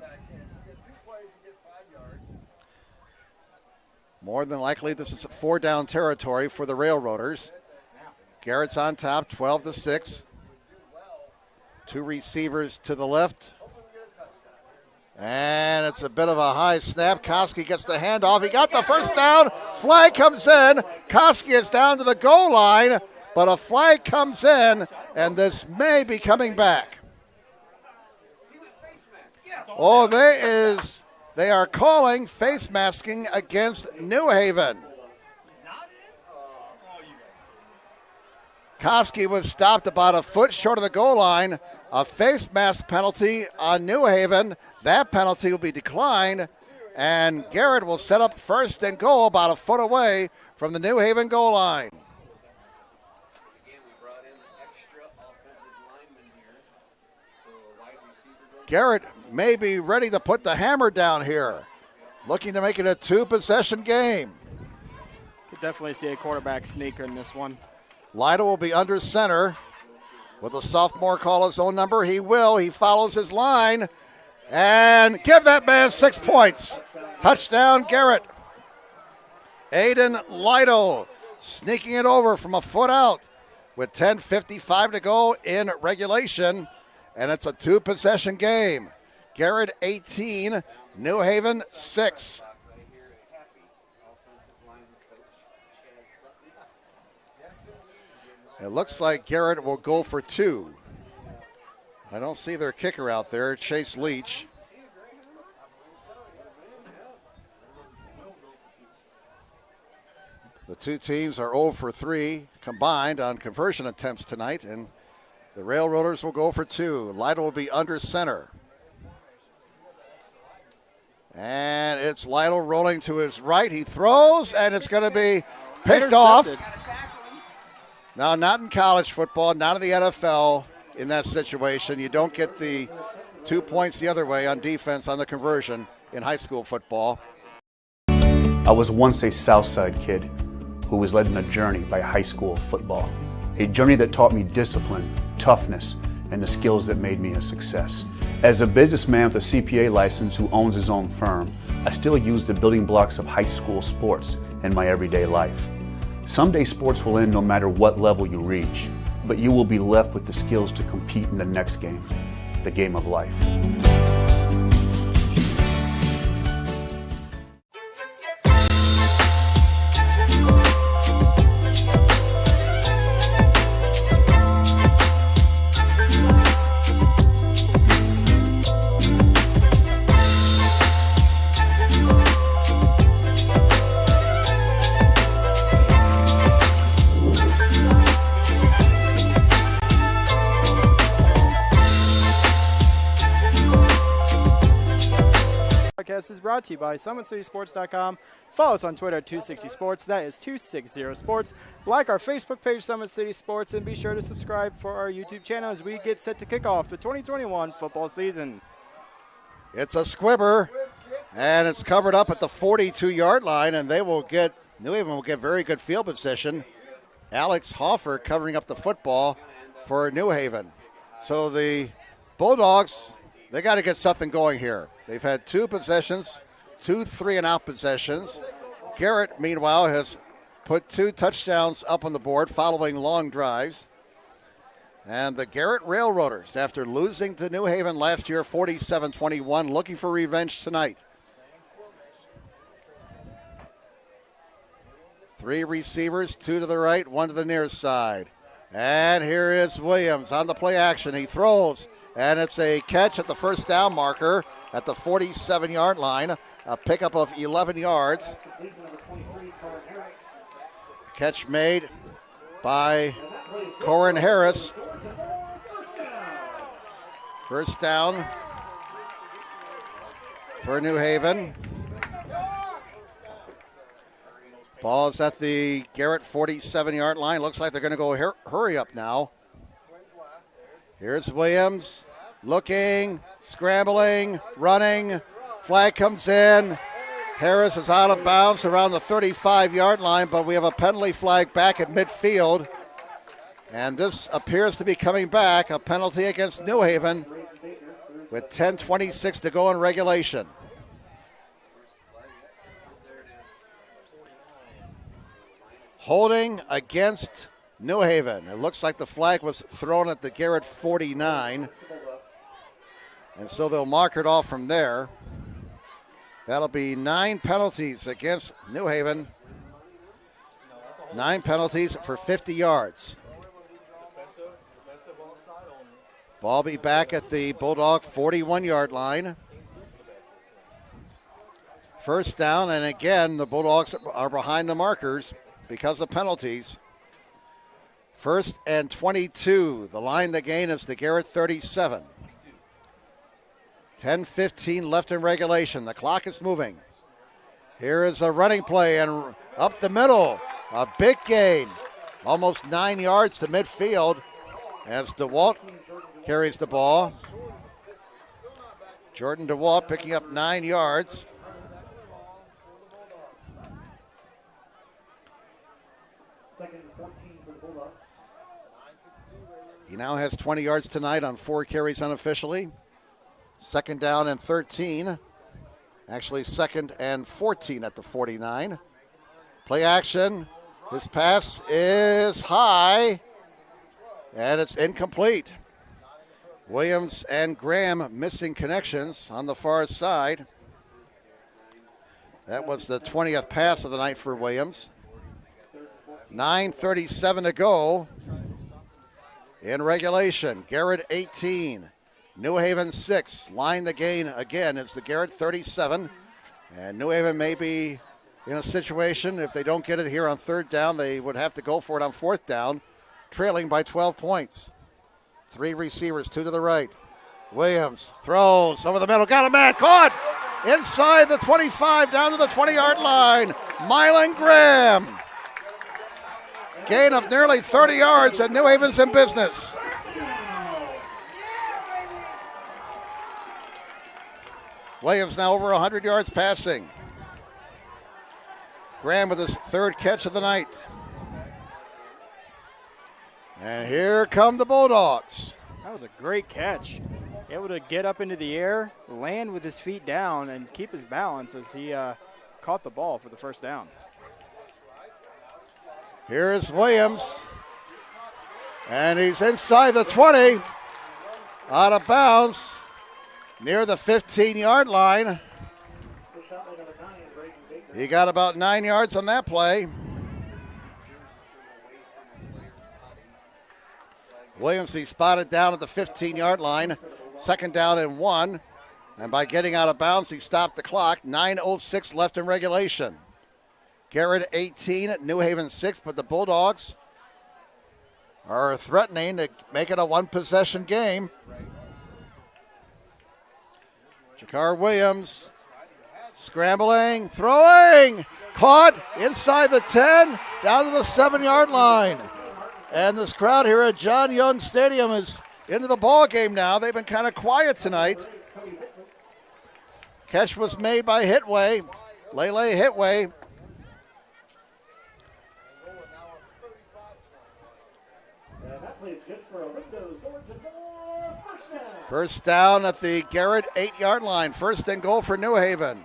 More than likely, this is 4-down territory for the Railroaders. Garrett's on top, 12-6. 2 receivers to the left. And it's a bit of a high snap. Koski gets the handoff. He got the first down. Flag comes in. Koski is down to the goal line, but a flag comes in, and this may be coming back. Oh, they are calling face masking against New Haven. Koski was stopped about a foot short of the goal line. A face mask penalty on New Haven. That penalty will be declined, and Garrett will set up first and goal about a foot away from the New Haven goal line. Garrett may be ready to put the hammer down here, looking to make it a 2-possession game. Could definitely see a quarterback sneaker in this one. Lytle will be under center. Will the sophomore call his own number? He will. He follows his line. And give that man 6 points. Touchdown, Garrett. Aiden Lytle sneaking it over from a foot out with 10:55 to go in regulation. And it's a 2-possession game. Garrett 18, New Haven 6. It looks like Garrett will go for 2. I don't see their kicker out there, Chase Leach. The two teams are 0 for 3 combined on conversion attempts tonight, and the Railroaders will go for 2. Lytle will be under center. And it's Lytle rolling to his right. He throws, and it's going to be picked off. Now, not in college football, not in the NFL. In that situation, you don't get the 2 points the other way on defense on the conversion in high school football. I was once a Southside kid who was led on a journey by high school football. A journey that taught me discipline, toughness, and the skills that made me a success. As a businessman with a CPA license who owns his own firm, I still use the building blocks of high school sports in my everyday life. Someday sports will end no matter what level you reach, but you will be left with the skills to compete in the next game, the game of life. Is brought to you by SummitCitySports.com. Follow us on Twitter at 260sports. That is 260sports. Like our Facebook page, Summit City Sports, and be sure to subscribe for our YouTube channel as we get set to kick off the 2021 football season. It's a squibber, and it's covered up at the 42-yard line, and New Haven will get very good field position. Alex Hoffer covering up the football for New Haven. So the Bulldogs, they got to get something going here. They've had 2 possessions, 2 3-and-out possessions. Garrett, meanwhile, has put 2 touchdowns up on the board following long drives. And the Garrett Railroaders, after losing to New Haven last year 47-21, looking for revenge tonight. 3 receivers, 2 to the right, 1 to the near side. And here is Williams on the play action. He throws, and it's a catch at the first down marker at the 47-yard line, a pickup of 11 yards. Catch made by Corin Harris. First down for New Haven. Ball is at the Garrett 47-yard line. Looks like they're going to go hurry up now. Here's Williams. Looking, scrambling, running. Flag comes in. Harris is out of bounds around the 35-yard line, but we have a penalty flag back at midfield. And this appears to be coming back, a penalty against New Haven with 10:26 to go in regulation. Holding against New Haven. It looks like the flag was thrown at the Garrett 49. And so they'll mark it off from there. That'll be 9 penalties against New Haven. 9 penalties for 50 yards. Ball be back at the Bulldog 41-yard line. First down, and again, the Bulldogs are behind the markers because of penalties. First and 22. The line the gain is the Garrett 37. 10:15 left in regulation. The clock is moving. Here is a running play, and up the middle, a big gain. Almost 9 yards to midfield as DeWalt carries the ball. Jordan DeWalt picking up 9 yards. He now has 20 yards tonight on 4 carries unofficially. Second down and 13. Actually, second and 14 at the 49. Play action. His pass is high, and it's incomplete. Williams and Graham missing connections on the far side. That was the 20th pass of the night for Williams. 9:37 to go in regulation. Garrett 18. New Haven 6. Line the gain again. It's the Garrett 37. And New Haven may be in a situation, if they don't get it here on third down, they would have to go for it on fourth down, trailing by 12 points. 3 receivers, 2 to the right. Williams throws over the middle. Got a man. Caught inside the 25, down to the 20-yard line. Mylan Graham. Gain of nearly 30 yards, and New Haven's in business. Williams now over 100 yards passing. Graham with his 3rd catch of the night. And here come the Bulldogs. That was a great catch. Able to get up into the air, land with his feet down, and keep his balance as he caught the ball for the first down. Here's Williams. And he's inside the 20. Out of bounds. Near the 15-yard line. He got about 9 yards on that play. Williams be spotted down at the 15-yard line. Second down and 1. And by getting out of bounds, he stopped the clock. 9:06 left in regulation. Garrett 18, New Haven 6, but the Bulldogs are threatening to make it a one-possession game. Jakar Williams scrambling, throwing, caught inside the 10, down to the 7-yard line. And this crowd here at John Young Stadium is into the ball game now. They've been kind of quiet tonight. Catch was made by Hitway, Lele Hitway. First down at the Garrett 8-yard line. First and goal for New Haven.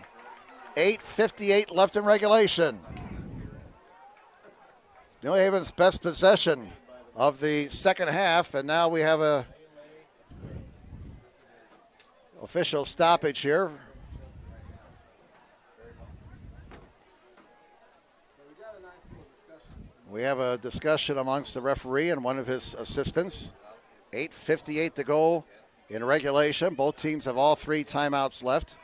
8:58 left in regulation. New Haven's best possession of the second half, and now we have a official stoppage here. We have a discussion amongst the referee and one of his assistants. 8:58 to go in regulation. Both teams have all 3 timeouts left.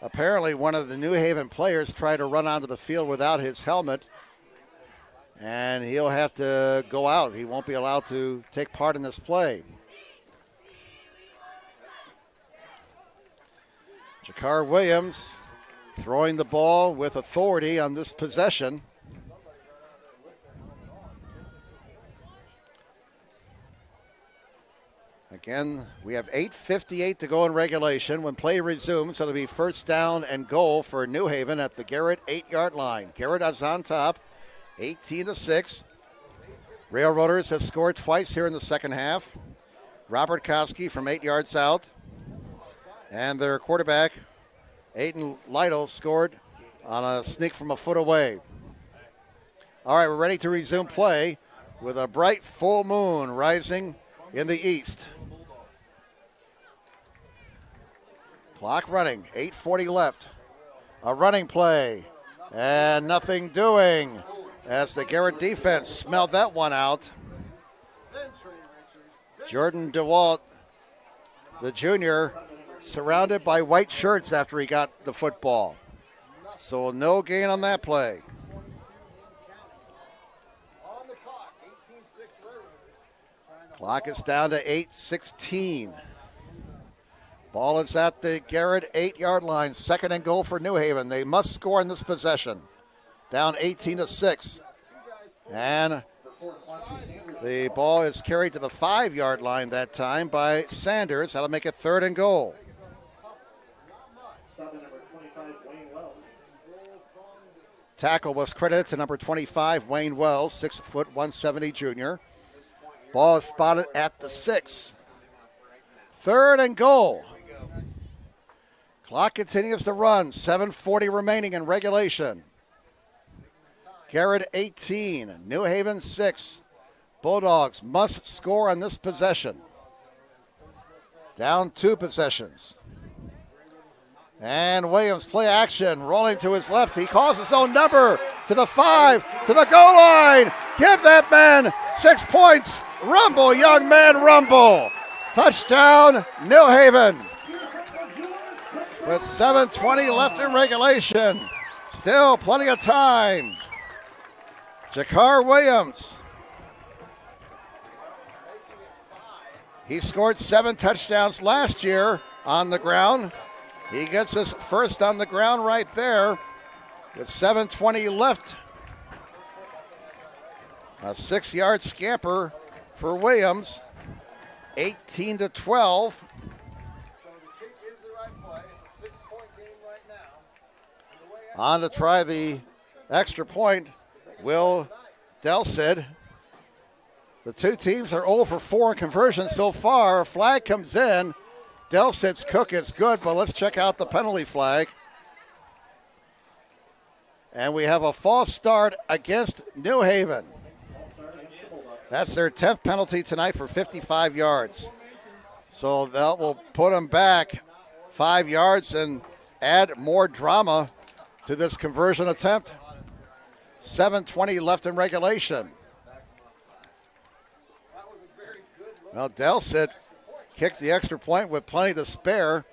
Apparently, one of the New Haven players tried to run onto the field without his helmet, and he'll have to go out. He won't be allowed to take part in this play. Jakar Williams throwing the ball with authority on this possession. Again, we have 8:58 to go in regulation. When play resumes, it'll be first down and goal for New Haven at the Garrett 8-yard line. Garrett is on top, 18-6. Railroaders have scored twice here in the second half. Robert Kowski from 8 yards out. And their quarterback, Aiden Lytle, scored on a sneak from a foot away. All right, we're ready to resume play with a bright full moon rising in the east. Clock running, 8:40 left. A running play, and nothing doing as the Garrett defense smelled that one out. Jordan DeWalt, the junior, surrounded by white shirts after he got the football. So no gain on that play. Clock is down to 8:16. Ball is at the Garrett 8-yard line. 2nd and goal for New Haven. They must score in this possession. Down 18-6. And the ball is carried to the 5-yard line that time by Sanders. That'll make it 3rd and goal. Tackle was credited to number 25, Wayne Wells, 6 foot 170 junior. Ball is spotted at the 6. 3rd and goal. Clock continues to run. 7:40 remaining in regulation. Garrett 18, New Haven 6. Bulldogs must score on this possession. Down 2 possessions. And Williams play action, rolling to his left. He calls his own number to the 5, to the goal line. Give that man 6 points. Rumble, young man, rumble. Touchdown, New Haven. With 7:20 left in regulation. Still plenty of time. Jakar Williams. He scored 7 touchdowns last year on the ground. He gets his first on the ground right there with 7:20 left. A 6-yard scamper for Williams, 18-12. On to try the extra point, Will Delsid. The two teams are 0 for 4 in conversions so far. A flag comes in. Delsid's cook is good, but let's check out the penalty flag. And we have a false start against New Haven. That's their 10th penalty tonight for 55 yards. So that will put them back 5 yards and add more drama to this conversion attempt. 7:20 left in regulation. Well, Delsid kicked the extra point with plenty to spare,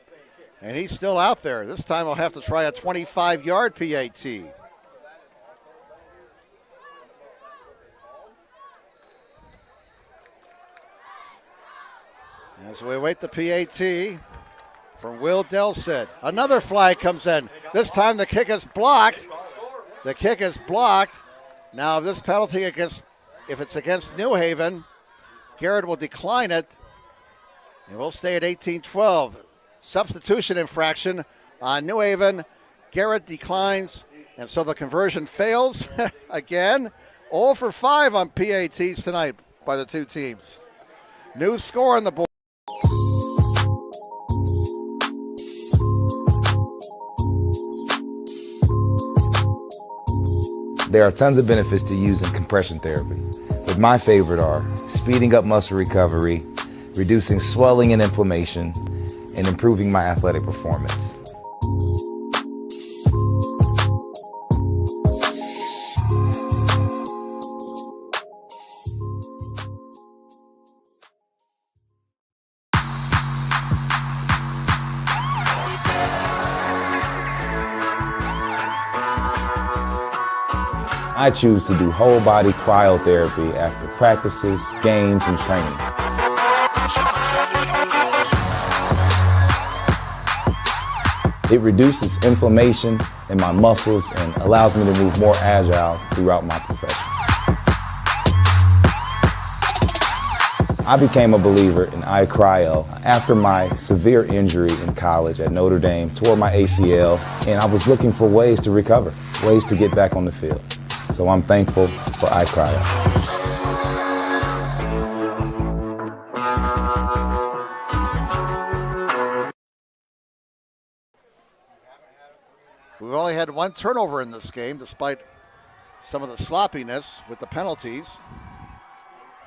and he's still out there. This time he'll have to try a 25-yard PAT. As we await the PAT from Will Delsid. Another flag comes in. This time the kick is blocked. The kick is blocked. Now this penalty if it's against New Haven, Garrett will decline it. And we'll stay at 18-12. Substitution infraction on New Haven. Garrett declines, and so the conversion fails again. 0 for 5 on PATs tonight by the two teams. New score on the board. There are tons of benefits to using compression therapy, but my favorite are speeding up muscle recovery, reducing swelling and inflammation, and improving my athletic performance. I choose to do whole body cryotherapy after practices, games, and training. It reduces inflammation in my muscles and allows me to move more agile throughout my profession. I became a believer in iCryo after my severe injury in college at Notre Dame, tore my ACL, and I was looking for ways to recover, ways to get back on the field. So I'm thankful for iCryo. We've only had one turnover in this game, despite some of the sloppiness with the penalties.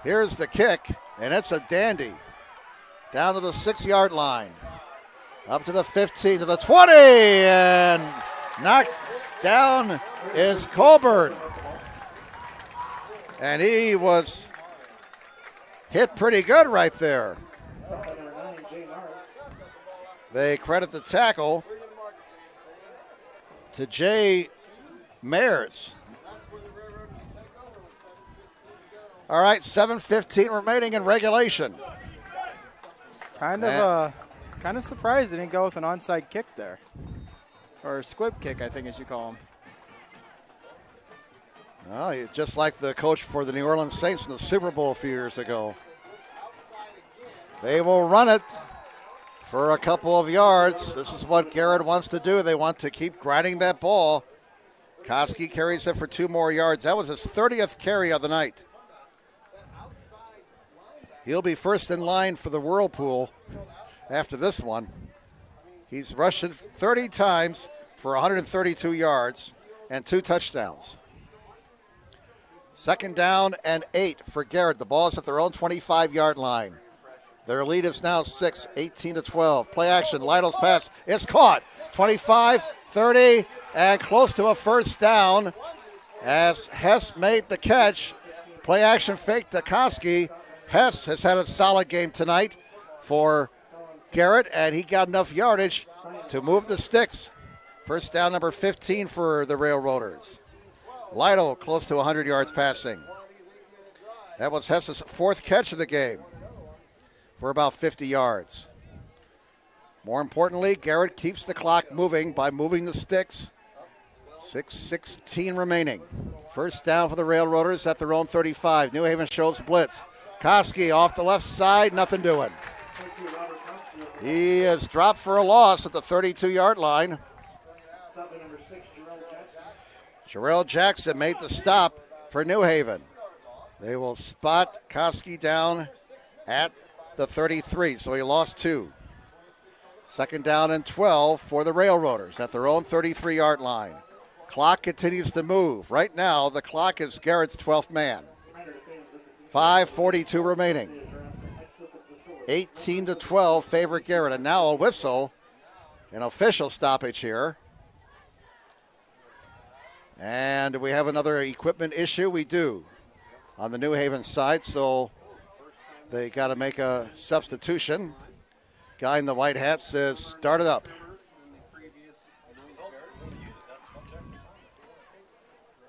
Here's the kick, and it's a dandy. Down to the 6-yard line. Up to the 15, to the 20, and knocked down is Colbert. And he was hit pretty good right there. They credit the tackle to Jay Mayers. All right, 7:15 remaining in regulation. Kind of surprised they didn't go with an onside kick there. Or a squib kick, I think as you call them. Oh, just like the coach for the New Orleans Saints in the Super Bowl a few years ago. They will run it for a couple of yards. This is what Garrett wants to do. They want to keep grinding that ball. Koski carries it for 2 more yards. That was his 30th carry of the night. He'll be first in line for the Whirlpool after this one. He's rushed it 30 times for 132 yards and 2 touchdowns. 2nd down and 8 for Garrett. The ball's at their own 25-yard line. Their lead is now 6, 18-12. Play action, Lytle's pass. It's caught. 25, 30, and close to a first down as Hess made the catch. Play action fake to Koski. Hess has had a solid game tonight for Garrett, and he got enough yardage to move the sticks. First down number 15 for the Railroaders. Lytle close to 100 yards passing. That was Hess's 4th catch of the game for about 50 yards. More importantly, Garrett keeps the clock moving by moving the sticks. 6:16 remaining. First down for the Railroaders at their own 35. New Haven shows blitz. Koski off the left side, nothing doing. He is dropped for a loss at the 32-yard line. Jarrell Jackson made the stop for New Haven. They will spot Koski down at the 33, so he lost 2. 2nd down and 12 for the Railroaders at their own 33-yard line. Clock continues to move. Right now, the clock is Garrett's 12th man. 5:42 remaining. 18-12 favor Garrett. And now a whistle, an official stoppage here. And we have another equipment issue. We do on the New Haven side, so they got to make a substitution. Guy in the white hat says, start it up.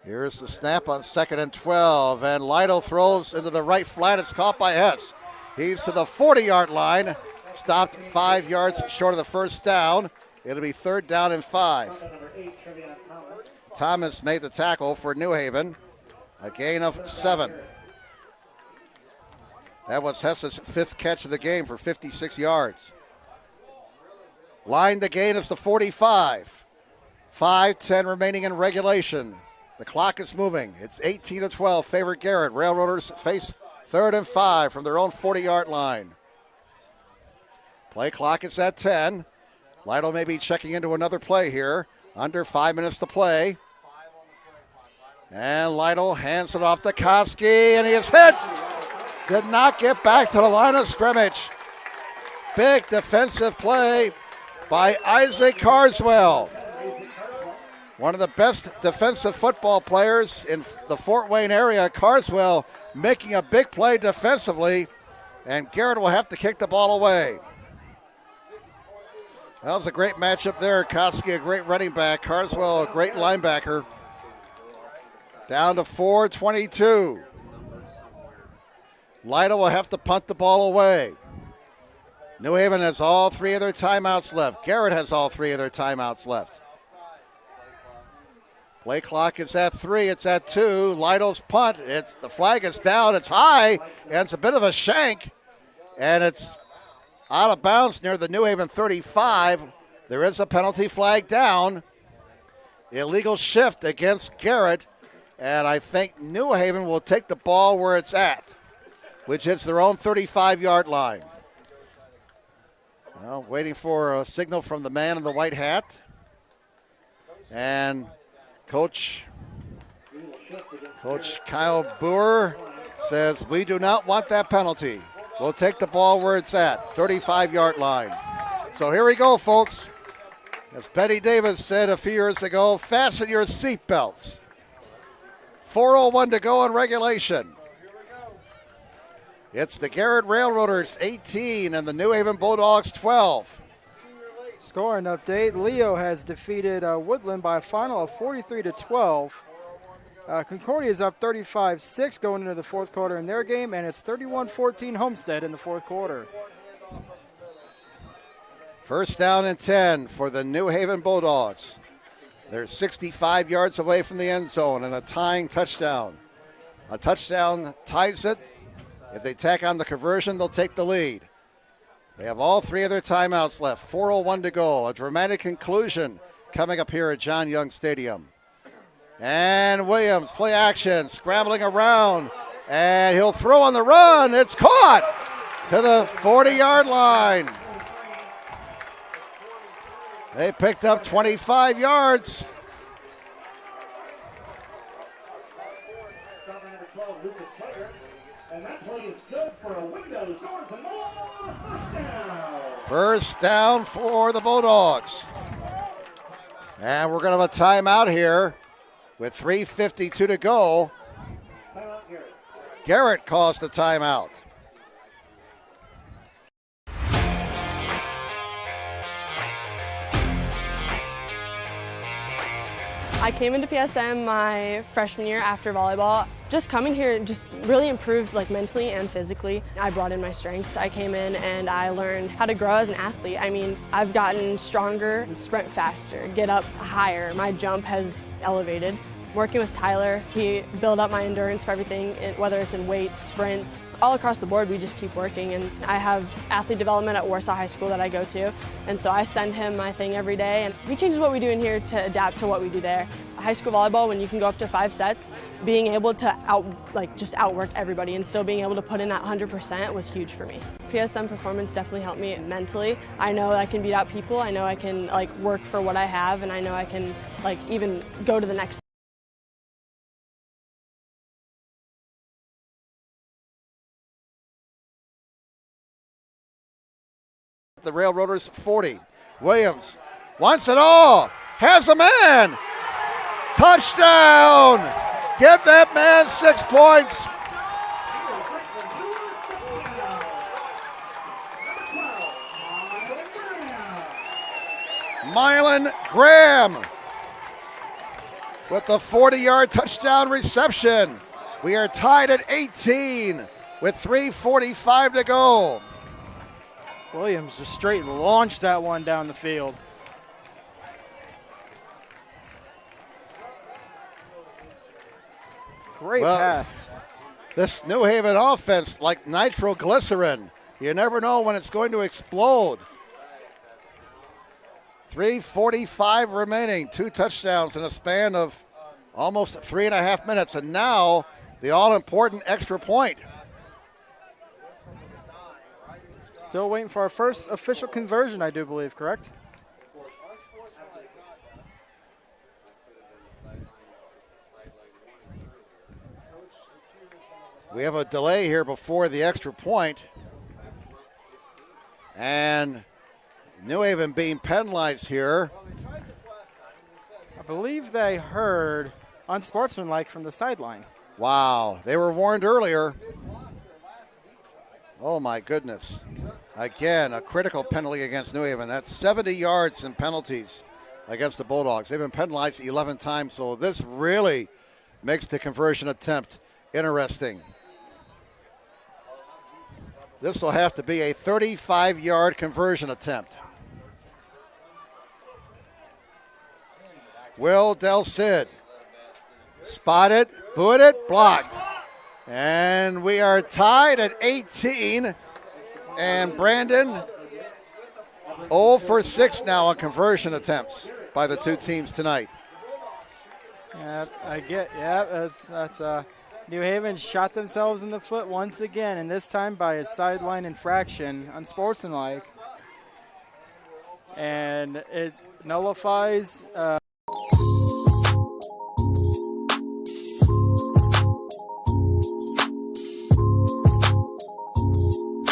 Here's the snap on 2nd and 12, and Lytle throws into the right flat. It's caught by Hess. He's to the 40-yard line, stopped 5 yards short of the first down. It'll be 3rd down and 5. Thomas made the tackle for New Haven, a gain of 7. That was Hess's 5th catch of the game for 56 yards. Line the gain is to 45. 5:10 remaining in regulation. The clock is moving. It's 18-12, favor Garrett. Railroaders face 3rd and 5 from their own 40-yard line. Play clock is at 10. Lytle may be checking into another play here. Under 5 minutes to play. And Lytle hands it off to Koski, and he is hit. Did not get back to the line of scrimmage. Big defensive play by Isaac Carswell. One of the best defensive football players in the Fort Wayne area. Carswell making a big play defensively, and Garrett will have to kick the ball away. That was a great matchup there. Koski, a great running back. Carswell, a great linebacker. Down to 4:22. Lytle will have to punt the ball away. New Haven has all 3 of their timeouts left. Garrett has all 3 of their timeouts left. Play clock is at 3. It's at 2. Lytle's punt. The flag is down. It's high, and it's a bit of a shank. And it's out of bounds near the New Haven 35. There is a penalty flag down. Illegal shift against Garrett. And I think New Haven will take the ball where it's at, which is their own 35-yard line. Well, waiting for a signal from the man in the white hat. And Coach Coach Kyle Boer says, we do not want that penalty. We'll take the ball where it's at, 35-yard line. So here we go, folks. As Betty Davis said a few years ago, fasten your seatbelts. 4:01 to go in regulation. It's the Garrett Railroaders 18 and the New Haven Bulldogs 12. Scoring update, Leo has defeated Woodland by a final of 43-12. Concordia is up 35-6 going into the fourth quarter in their game, and it's 31-14 Homestead in the fourth quarter. First down and 10 for the New Haven Bulldogs. They're 65 yards away from the end zone and a tying touchdown. A touchdown ties it. If they tack on the conversion, they'll take the lead. They have all three of their timeouts left. 4:01 to go. A dramatic conclusion coming up here at John Young Stadium. And Williams, play action, scrambling around. And he'll throw on the run. It's caught to the 40-yard line. They picked up 25 yards. First down for the Bulldogs. And we're going to have a timeout here with 3:52 to go. Garrett calls the timeout. I came into PSM my freshman year after volleyball. Just coming here just really improved mentally and physically. I brought in my strengths. I came in and I learned how to grow as an athlete. I mean, I've gotten stronger, sprint faster, get up higher. My jump has elevated. Working with Tyler, he built up my endurance for everything, whether it's in weights, sprints. All across the board, we just keep working. And I have athlete development at Warsaw High School that I go to. And so I send him my thing every day. And he changes what we do in here to adapt to what we do there. High school volleyball, when you can go up to 5 sets, being able to outwork everybody and still being able to put in that 100% was huge for me. PSM performance definitely helped me mentally. I know I can beat out people. I know I can work for what I have, and I know I can even go to the next. The Railroaders 40. Williams wants it all. Has a man. Touchdown. Give that man 6 points. Mylan Graham with the 40-yard touchdown reception. We are tied at 18 with 3:45 to go. Williams just straight launched that one down the field. Great pass. This New Haven offense, like nitroglycerin, you never know when it's going to explode. 3:45 remaining, 2 touchdowns in a span of almost 3.5 minutes, and now the all-important extra point. Still waiting for our first official conversion, I do believe, correct? We have a delay here before the extra point. And New Haven being penalized here. I believe they heard unsportsmanlike from the sideline. Wow, they were warned earlier. Oh my goodness. Again, a critical penalty against New Haven. That's 70 yards in penalties against the Bulldogs. They've been penalized 11 times, so this really makes the conversion attempt interesting. This will have to be a 35-yard conversion attempt. Will Del Cid spotted, put it, blocked. And we are tied at 18. And Brandon 0 for 6 now on conversion attempts by the two teams tonight. Yeah, that's New Haven shot themselves in the foot once again, and this time by a sideline infraction, unsportsmanlike. And it nullifies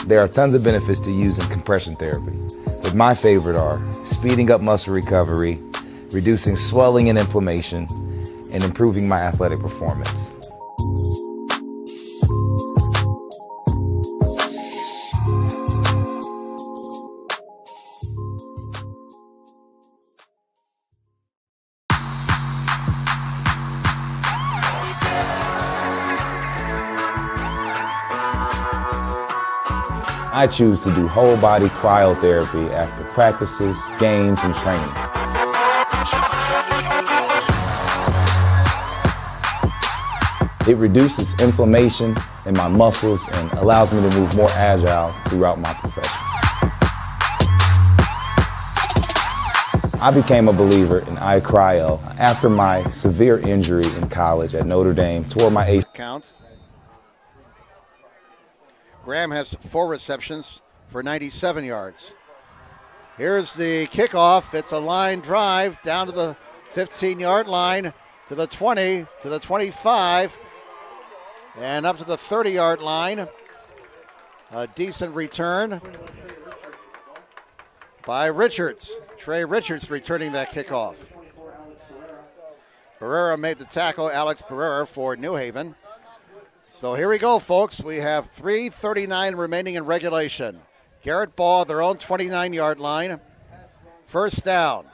There are tons of benefits to using compression therapy, but my favorite are speeding up muscle recovery, reducing swelling and inflammation, and improving my athletic performance. I choose to do whole body cryotherapy after practices, games, and training. It reduces inflammation in my muscles and allows me to move more agile throughout my profession. I became a believer in iCryo after my severe injury in college at Notre Dame, tore my ACL. Count. Graham has 4 receptions for 97 yards. Here's the kickoff. It's a line drive down to the 15-yard line, to the 20, to the 25, and up to the 30-yard line. A decent return by Richards. Trey Richards returning that kickoff. Pereira made the tackle, Alex Pereira for New Haven. So here we go, folks. We have 3:39 remaining in regulation. Garrett ball at their own 29-yard line. First down.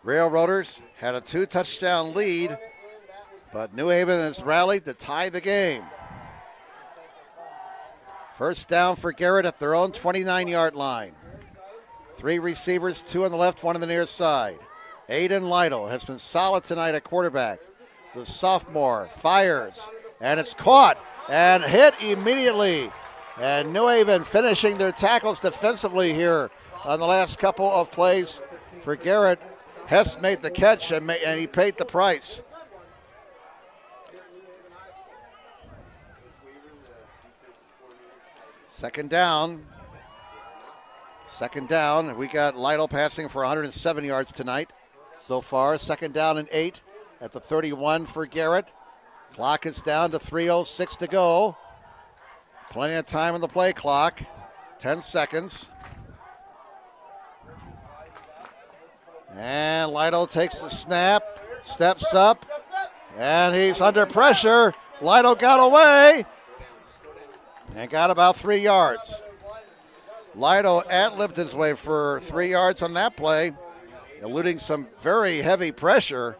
Railroaders had a 2-touchdown lead, but New Haven has rallied to tie the game. First down for Garrett at their own 29-yard line. 3 receivers, 2 on the left, 1 on the near side. Aiden Lytle has been solid tonight at quarterback. The sophomore fires, and it's caught and hit immediately. And New Haven finishing their tackles defensively here on the last couple of plays for Garrett. Hess made the catch, and he paid the price. Second down. We got Lytle passing for 107 yards tonight so far. Second down and 8 at the 31 for Garrett. Clock is down to 3:06 to go. Plenty of time on the play clock. 10 seconds. And Lytle takes the snap, steps up, and he's under pressure. Lytle got away and got about 3 yards. Lytle ad-libbed his way for 3 yards on that play, eluding some very heavy pressure.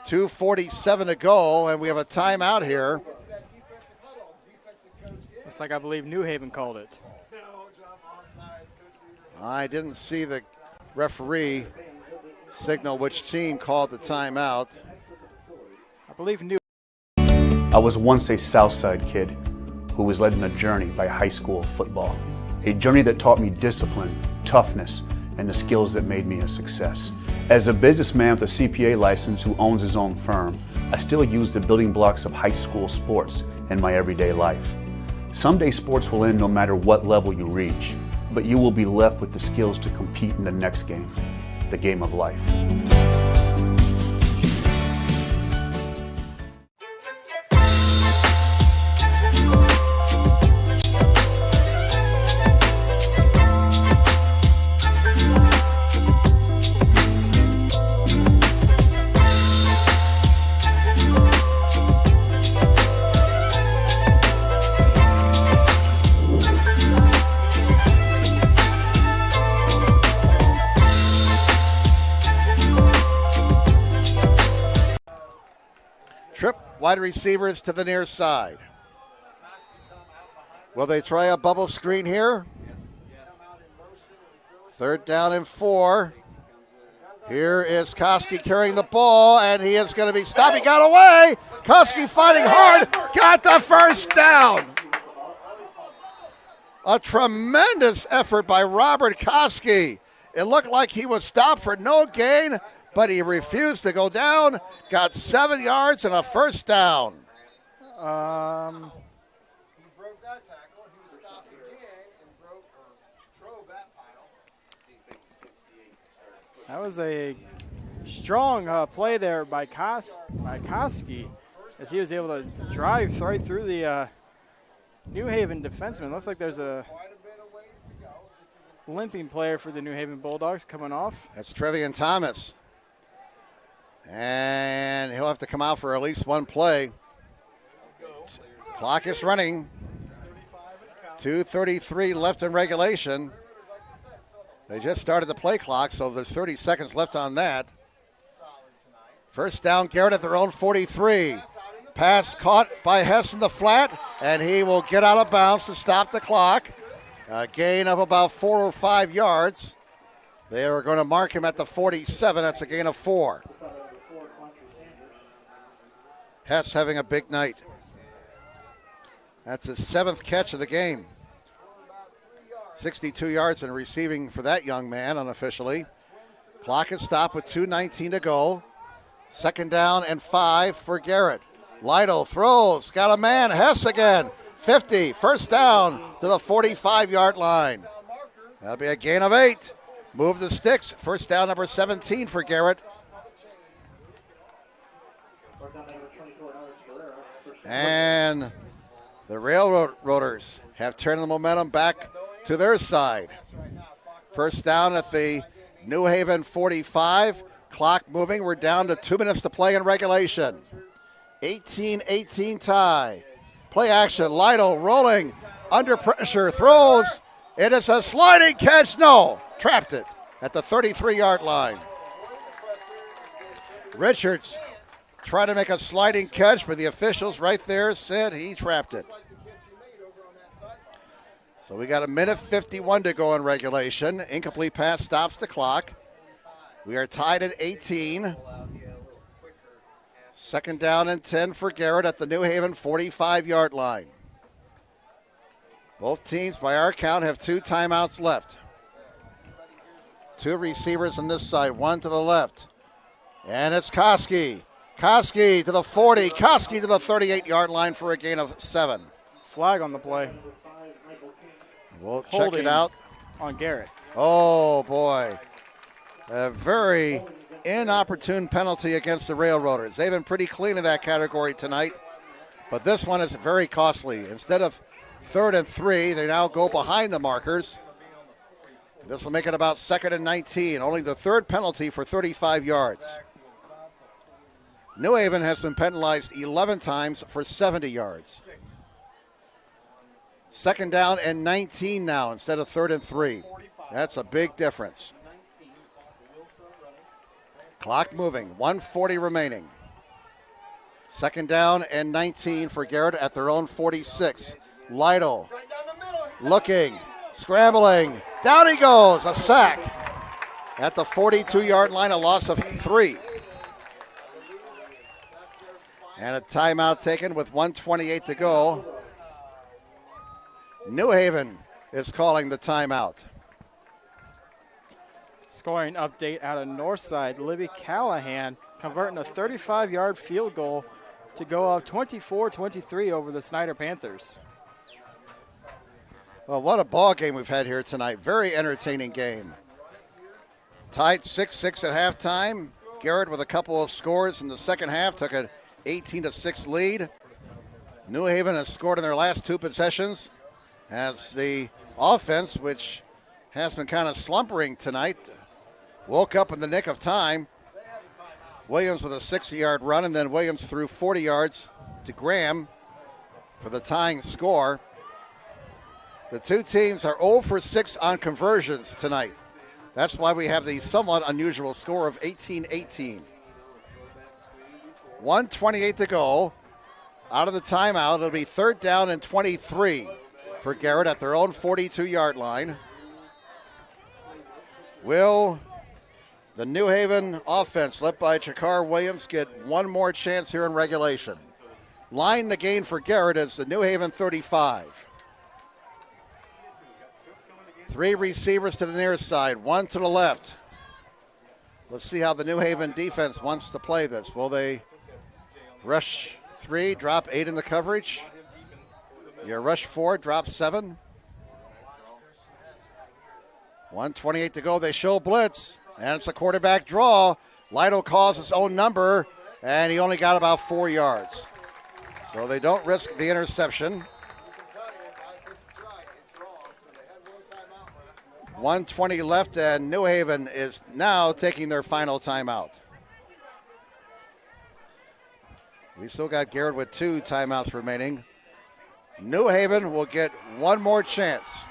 2:47 to go, and we have a timeout here. Looks like I believe New Haven called it. I didn't see the referee signal which team called the timeout. I believe New. I was once a Southside kid who was led on a journey by high school football. A journey that taught me discipline, toughness, and the skills that made me a success. As a businessman with a CPA license who owns his own firm, I still use the building blocks of high school sports in my everyday life. Someday sports will end no matter what level you reach, but you will be left with the skills to compete in the next game, the game of life. Wide receivers to the near side. Will they try a bubble screen here? Third down and 4. Here is Koski carrying the ball, and he is going to be stopped. He got away. Koski fighting hard. Got the first down. A tremendous effort by Robert Koski. It looked like he was stopped for no gain, but he refused to go down. Got 7 yards and a first down. He broke that tackle. He was stopped again and drove that pile. That was a strong play there by Koski, as he was able to drive right through the New Haven defenseman. Looks like there's a limping player for the New Haven Bulldogs coming off. That's Trevian Thomas. And he'll have to come out for at least one play. Clock is running. 2:33 left in regulation. They just started the play clock, so there's 30 seconds left on that. First down, Garrett at their own 43. Pass caught by Hess in the flat, and he will get out of bounds to stop the clock. A gain of about 4 or 5 yards. They are going to mark him at the 47. That's a gain of 4. Hess having a big night. That's his 7th catch of the game. 62 yards in receiving for that young man unofficially. Clock is stopped with 2:19 to go. Second down and 5 for Garrett. Lytle throws, got a man, Hess again. 50, first down to the 45-yard line. That'll be a gain of 8. Move the sticks, first down number 17 for Garrett. And the Railroaders have turned the momentum back to their side. First down at the New Haven 45. Clock moving. We're down to 2 minutes to play in regulation. 18-18 tie. Play action. Lytle rolling under pressure. Throws. It is a sliding catch. No. Trapped it at the 33-yard line. Richards tried to make a sliding catch, but the officials right there said he trapped it. So we got 1:51 to go in regulation. Incomplete pass stops the clock. We are tied at 18. Second down and 10 for Garrett at the New Haven 45-yard line. Both teams, by our count, have 2 timeouts left. 2 receivers on this side, 1 to the left. And it's Koski. Koski to the 40. Koski to the 38-yard line for a gain of 7. Flag on the play. We'll check it out. On Garrett. Oh, boy. A very inopportune penalty against the Railroaders. They've been pretty clean in that category tonight, but this one is very costly. Instead of 3rd and 3, they now go behind the markers. This will make it about 2nd and 19. Only the 3rd penalty for 35 yards. New Haven has been penalized 11 times for 70 yards. Second down and 19 now instead of 3rd and 3. That's a big difference. Clock moving, 1:40 remaining. Second down and 19 for Garrett at their own 46. Lytle looking, scrambling, down he goes, a sack at the 42-yard line, a loss of 3. And a timeout taken with 1:28 to go. New Haven is calling the timeout. Scoring update out of Northside. Libby Callahan converting a 35-yard field goal to go up 24-23 over the Snyder Panthers. Well, what a ball game we've had here tonight. Very entertaining game. Tied 6-6 at halftime. Garrett with a couple of scores in the second half took an 18-6 lead. New Haven has scored in their last 2 possessions as the offense, which has been kind of slumbering tonight, woke up in the nick of time. Williams with a 60-yard run, and then Williams threw 40 yards to Graham for the tying score. The 2 teams are 0 for 6 on conversions tonight. That's why we have the somewhat unusual score of 18-18. 1:28 to go. Out of the timeout, it'll be 3rd down and 23 for Garrett at their own 42-yard line. Will the New Haven offense, led by Chakar Williams, get one more chance here in regulation? Line the gain for Garrett is the New Haven 35. 3 receivers to the near side, 1 to the left. Let's see how the New Haven defense wants to play this. Will they rush 3, drop 8 in the coverage? Your rush 4, drop 7. 1:28 to go. They show blitz, and it's a quarterback draw. Lytle calls his own number, and he only got about 4 yards. So they don't risk the interception. 1:20 left, and New Haven is now taking their final timeout. We still got Garrett with 2 timeouts remaining. New Haven will get one more chance.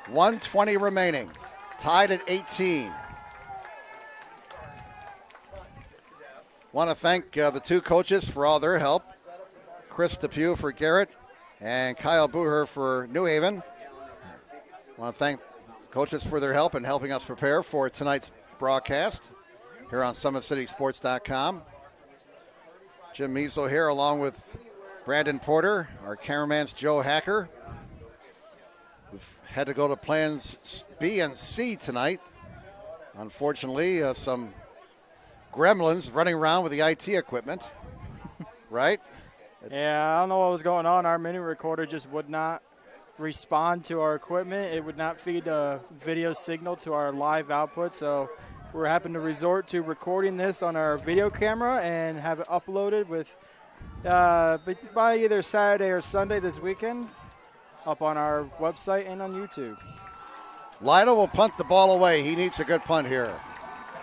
1:20 remaining, tied at 18. Want to thank the 2 coaches for all their help. Chris Depew for Garrett and Kyle Booher for New Haven. Want to thank coaches for their help in helping us prepare for tonight's broadcast here on SummitCitySports.com. Jim Measle here along with Brandon Porter. Our cameraman's Joe Hacker. We've had to go to plans B and C tonight. Unfortunately, some gremlins running around with the IT equipment, right? Yeah, I don't know what was going on. Our mini recorder just would not respond to our equipment. It would not feed a video signal to our live output, so we're having to resort to recording this on our video camera and have it uploaded with by either Saturday or Sunday this weekend up on our website and on YouTube. Lytle will punt the ball away. He needs a good punt here.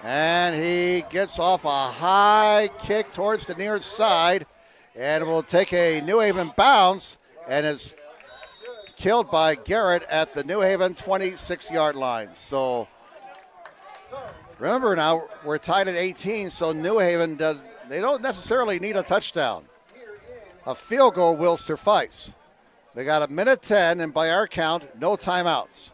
And he gets off a high kick towards the near side and will take a New Haven bounce and is killed by Garrett at the New Haven 26-yard line. So remember now, we're tied at 18, so New Haven they don't necessarily need a touchdown. A field goal will suffice. They got 1:10, and by our count, no timeouts.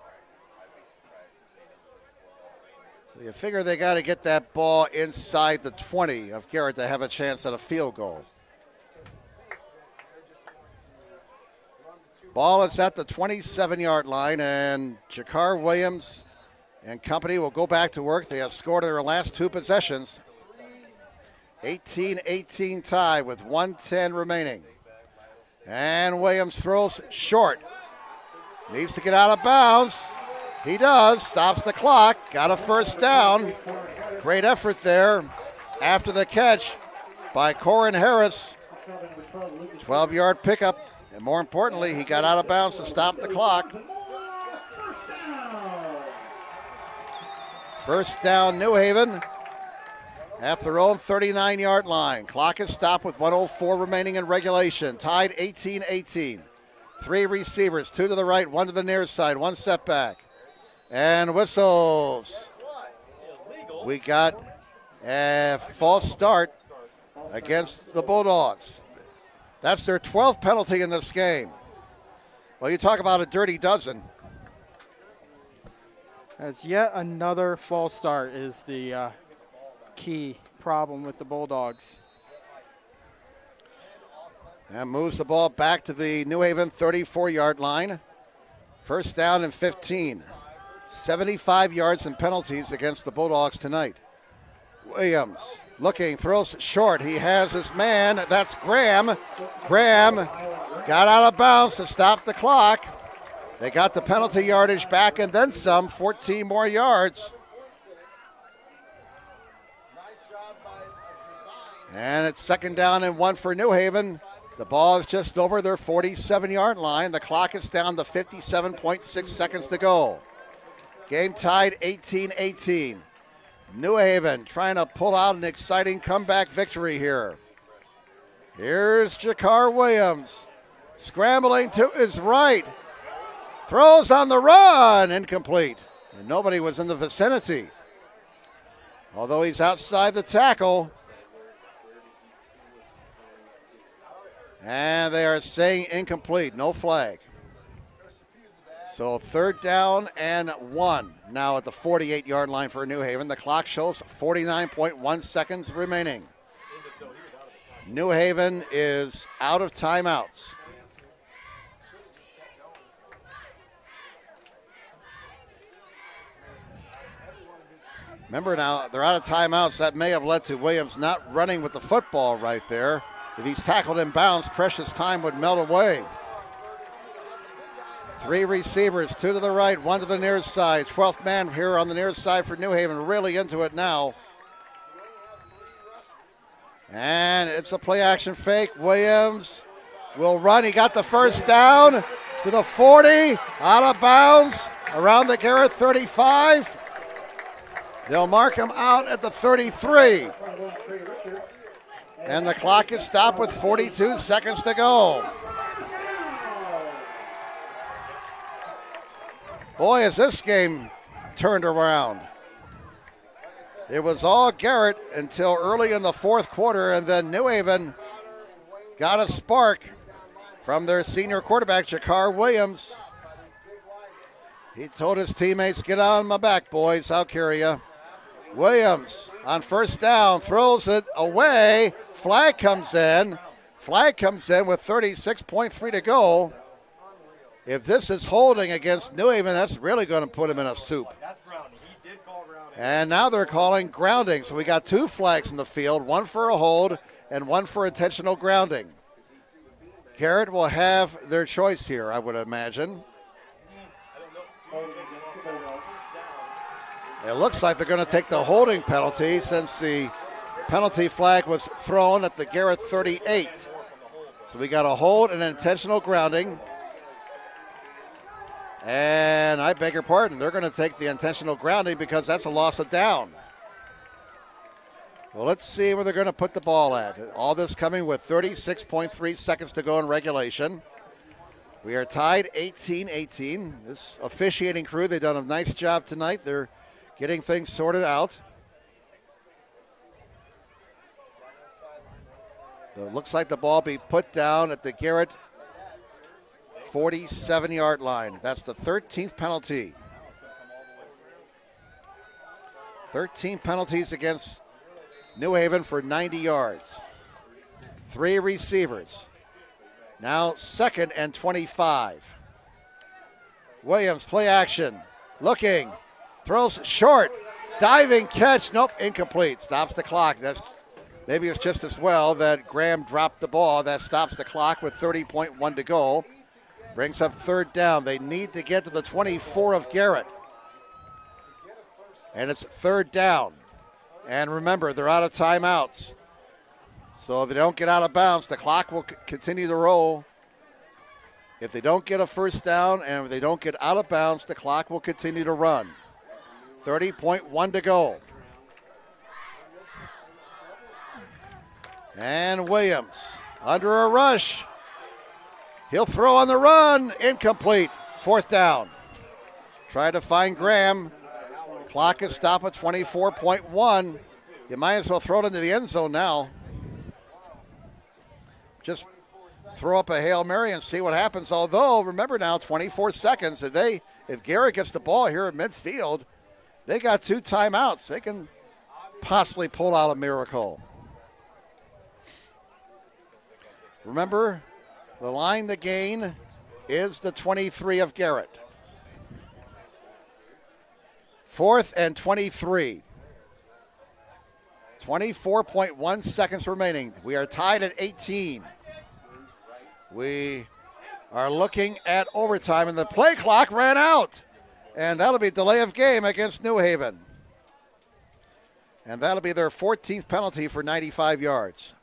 So you figure they got to get that ball inside the 20 of Garrett to have a chance at a field goal. Ball is at the 27-yard line, and Jakar Williams and company will go back to work. They have scored in their last 2 possessions. 18-18 tie with 1:10 remaining. And Williams throws short. Needs to get out of bounds. He does. Stops the clock. Got a first down. Great effort there after the catch by Corin Harris. 12-yard pickup. And more importantly, he got out of bounds to stop the clock. First down, New Haven at their own 39-yard line. Clock is stopped with 1:04 remaining in regulation. Tied 18-18. 3 receivers, 2 to the right, 1 to the near side, 1 step back. And whistles. We got a false start against the Bulldogs. That's their 12th penalty in this game. Well, you talk about a dirty dozen. That's yet another false start is the key problem with the Bulldogs. And moves the ball back to the New Haven 34-yard line. First down and 15. 75 yards in penalties against the Bulldogs tonight. Williams looking, throws short. He has his man. That's Graham. Graham got out of bounds to stop the clock. They got the penalty yardage back and then some, 14 more yards. And it's 2nd down and 1 for New Haven. The ball is just over their 47-yard line. The clock is down to 57.6 seconds to go. Game tied 18-18. New Haven trying to pull out an exciting comeback victory here. Here's Jakar Williams. Scrambling to his right. Throws on the run. Incomplete. And nobody was in the vicinity. Although he's outside the tackle. And they are saying incomplete. No flag. So 3rd down and 1 now at the 48-yard line for New Haven. The clock shows 49.1 seconds remaining. New Haven is out of timeouts. Remember now, they're out of timeouts. That may have led to Williams not running with the football right there. If he's tackled in bounds, precious time would melt away. 3 receivers, 2 to the right, 1 to the near side. 12th man here on the near side for New Haven, really into it now. And it's a play action fake. Williams will run. He got the first down to the 40, out of bounds, around the Garrett 35. They'll mark him out at the 33. And the clock is stopped with 42 seconds to go. Boy, has this game turned around. It was all Garrett until early in the fourth quarter, and then New Haven got a spark from their senior quarterback, Jakar Williams. He told his teammates, get on my back, boys, I'll carry you. Williams on first down, throws it away. Flag comes in. Flag comes in with 36.3 to go. If this is holding against New Haven, that's really going to put him in a soup. And now they're calling grounding. So we got two flags in the field, one for a hold and one for intentional grounding. Garrett will have their choice here, I would imagine. It looks like they're going to take the holding penalty since the penalty flag was thrown at the Garrett 38. So we got a hold and an intentional grounding. And I beg your pardon, they're going to take the intentional grounding because that's a loss of down. Well, let's see where they're going to put the ball at. All this coming with 36.3 seconds to go in regulation. We are tied 18-18. This officiating crew, they've done a nice job tonight. They're getting things sorted out. So it looks like the ball be put down at the Garrett 47-yard line. That's the 13th penalty. 13 penalties against New Haven for 90 yards. 3 receivers. Now 2nd and 25. Williams, play action. Looking. Throws short. Diving catch. Nope, incomplete. Stops the clock. Maybe it's just as well that Graham dropped the ball. That stops the clock with 30.1 to go. Brings up third down. They need to get to the 24 of Garrett. And it's third down. And remember, they're out of timeouts. So if they don't get out of bounds, the clock will continue to roll. If they don't get a first down and if they don't get out of bounds, the clock will continue to run. 30.1 to go. And Williams under a rush. He'll throw on the run. Incomplete. Fourth down. Try to find Graham. Clock is stopped at 24.1. You might as well throw it into the end zone now. Just throw up a Hail Mary and see what happens. Although, remember now, 24 seconds. If Garrett gets the ball here at midfield, they got 2 timeouts. They can possibly pull out a miracle. Remember, the line to gain is the 23 of Garrett. 4th and 23. 24.1 seconds remaining. We are tied at 18. We are looking at overtime, and the play clock ran out. And that'll be delay of game against New Haven. And that'll be their 14th penalty for 95 yards.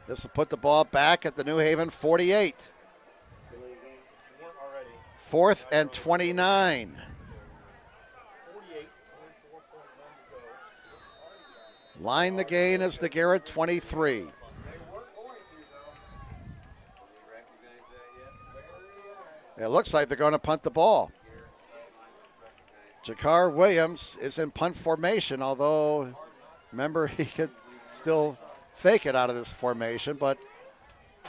This will put the ball back at the New Haven 48. 4th and 29. Line the gain is the Garrett 23. It looks like they're going to punt the ball. Jakar Williams is in punt formation, although, remember, he could still fake it out of this formation, but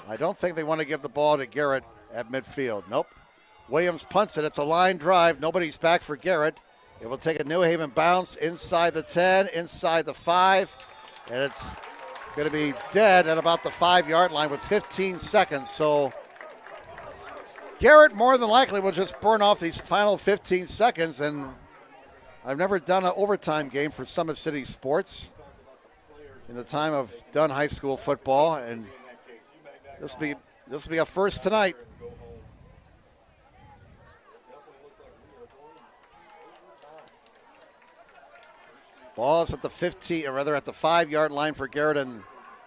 I don't think they want to give the ball to Garrett at midfield. Nope. Williams punts it. It's a line drive. Nobody's back for Garrett. It will take a New Haven bounce inside the 10, inside the 5, and it's going to be dead at about the 5-yard line with 15 seconds. So Garrett more than likely will just burn off these final 15 seconds, and I've never done an overtime game for Summit City Sports in the time I've done high school football, and this will be a first tonight. Ball's at the 15, or rather at the 5-yard line for Garrett, and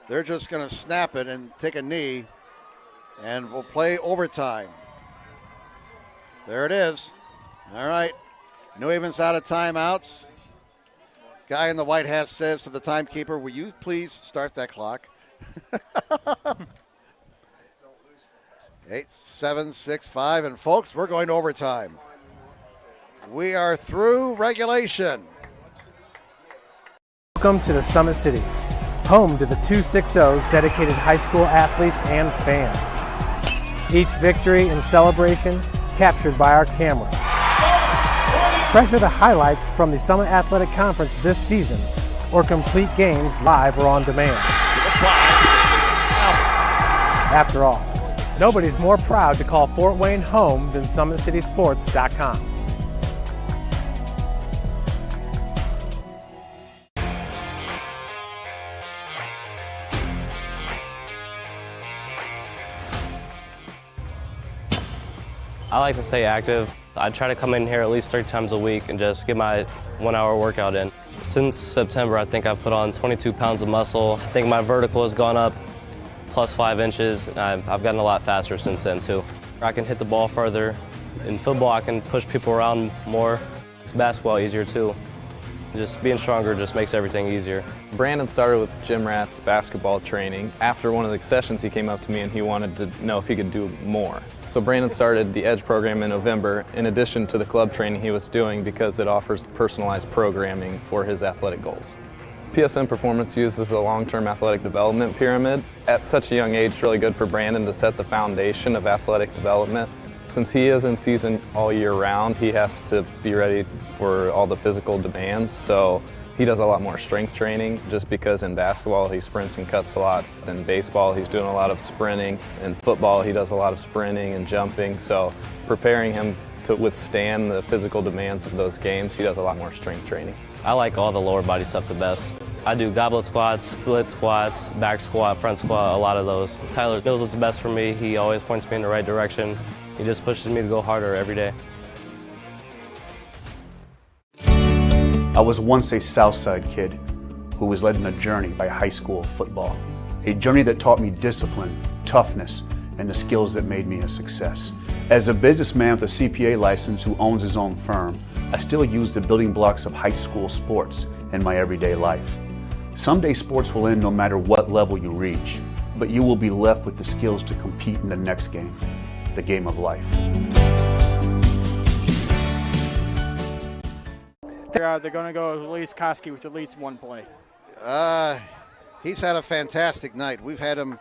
they're just going to snap it and take a knee. And we'll play overtime. There it is. All right. New Haven's out of timeouts. Guy in the white hat says to the timekeeper, will you please start that clock? 8, 7, 6, 5. And folks, we're going to overtime. We are through regulation. Welcome to the Summit City, home to the 260s dedicated high school athletes and fans. Each victory and celebration captured by our cameras. Treasure the highlights from the Summit Athletic Conference this season, or complete games live or on demand. After all, nobody's more proud to call Fort Wayne home than SummitCitySports.com. I like to stay active. I try to come in here at least 3 times a week and just get my 1-hour workout in. Since September, I think I've put on 22 pounds of muscle. I think my vertical has gone up plus 5 inches. I've gotten a lot faster since then too. I can hit the ball further. In football, I can push people around more. It's basketball easier too. Just being stronger just makes everything easier. Brandon started with gym rats basketball training. After one of the sessions, he came up to me and he wanted to know if he could do more. So Brandon started the EDGE program in November in addition to the club training he was doing because it offers personalized programming for his athletic goals. PSM Performance uses a long-term athletic development pyramid. At such a young age, it's really good for Brandon to set the foundation of athletic development. Since he is in season all year round, he has to be ready for all the physical demands. So he does a lot more strength training just because in basketball he sprints and cuts a lot. In baseball he's doing a lot of sprinting. In football he does a lot of sprinting and jumping. So preparing him to withstand the physical demands of those games, he does a lot more strength training. I like all the lower body stuff the best. I do goblet squats, split squats, back squat, front squat, a lot of those. Tyler knows what's best for me. He always points me in the right direction. He just pushes me to go harder every day. I was once a Southside kid who was led on a journey by high school football. A journey that taught me discipline, toughness, and the skills that made me a success. As a businessman with a CPA license who owns his own firm, I still use the building blocks of high school sports in my everyday life. Someday sports will end no matter what level you reach, but you will be left with the skills to compete in the next game, the game of life. They're going to go with Elise Koski with at least one play. He's had a fantastic night. We've had him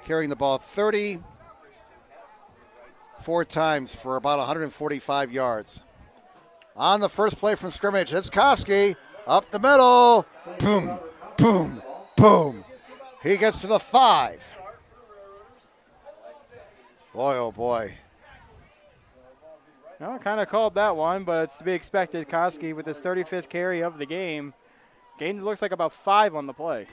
carrying the ball 34 times for about 145 yards. On the first play from scrimmage, it's Koski up the middle. Boom, boom, boom. He gets to the 5. Boy, oh boy. No, kind of called that one, but it's to be expected. Koski with his 35th carry of the game. Gaines looks like about 5 on the play.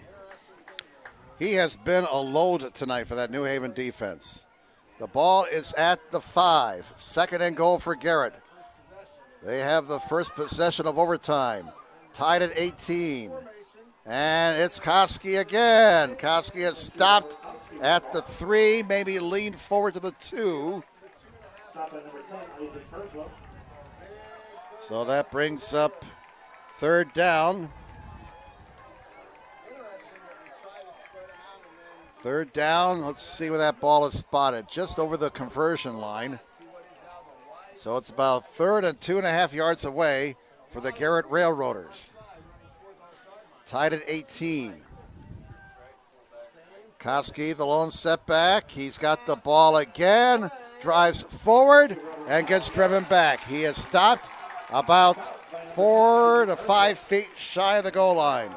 He has been a load tonight for that New Haven defense. The ball is at the 5. 2nd and goal for Garrett. They have the first possession of overtime. Tied at 18. And it's Koski again. Koski has stopped at the 3, maybe leaned forward to the 2. So that brings up 3rd down. 3rd down. Let's see where that ball is spotted. Just over the conversion line. So it's about 3rd and 2.5 yards away for the Garrett Railroaders. Tied at 18. Koski, the lone setback. He's got the ball again. Drives forward and gets driven back. He has stopped about 4 to 5 feet shy of the goal line.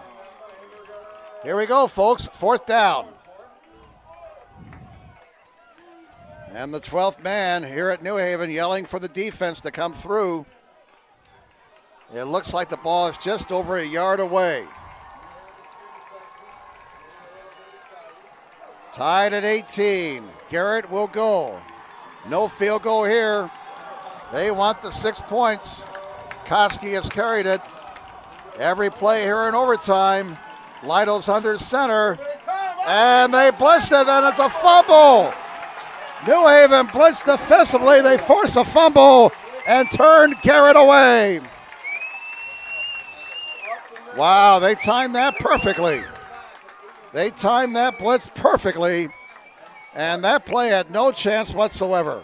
Here we go, folks. 4th down. And the 12th man here at New Haven yelling for the defense to come through. It looks like the ball is just over a yard away. Tied at 18. Garrett will go. No field goal here. They want the 6 points. Koski has carried it. Every play here in overtime. Lido's under center. And they blitzed it, and it's a fumble. New Haven blitzed defensively. They force a fumble and turn Garrett away. Wow, they timed that perfectly. They timed that blitz perfectly, and that play had no chance whatsoever.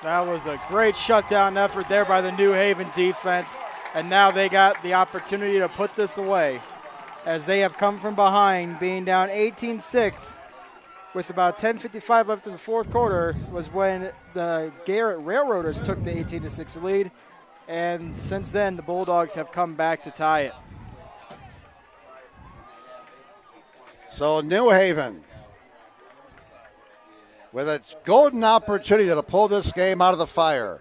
That was a great shutdown effort there by the New Haven defense, and now they got the opportunity to put this away as they have come from behind, being down 18-6 with about 10:55 left in the fourth quarter was when the Garrett Railroaders took the 18-6 lead, and since then the Bulldogs have come back to tie it. So New Haven with a golden opportunity to pull this game out of the fire.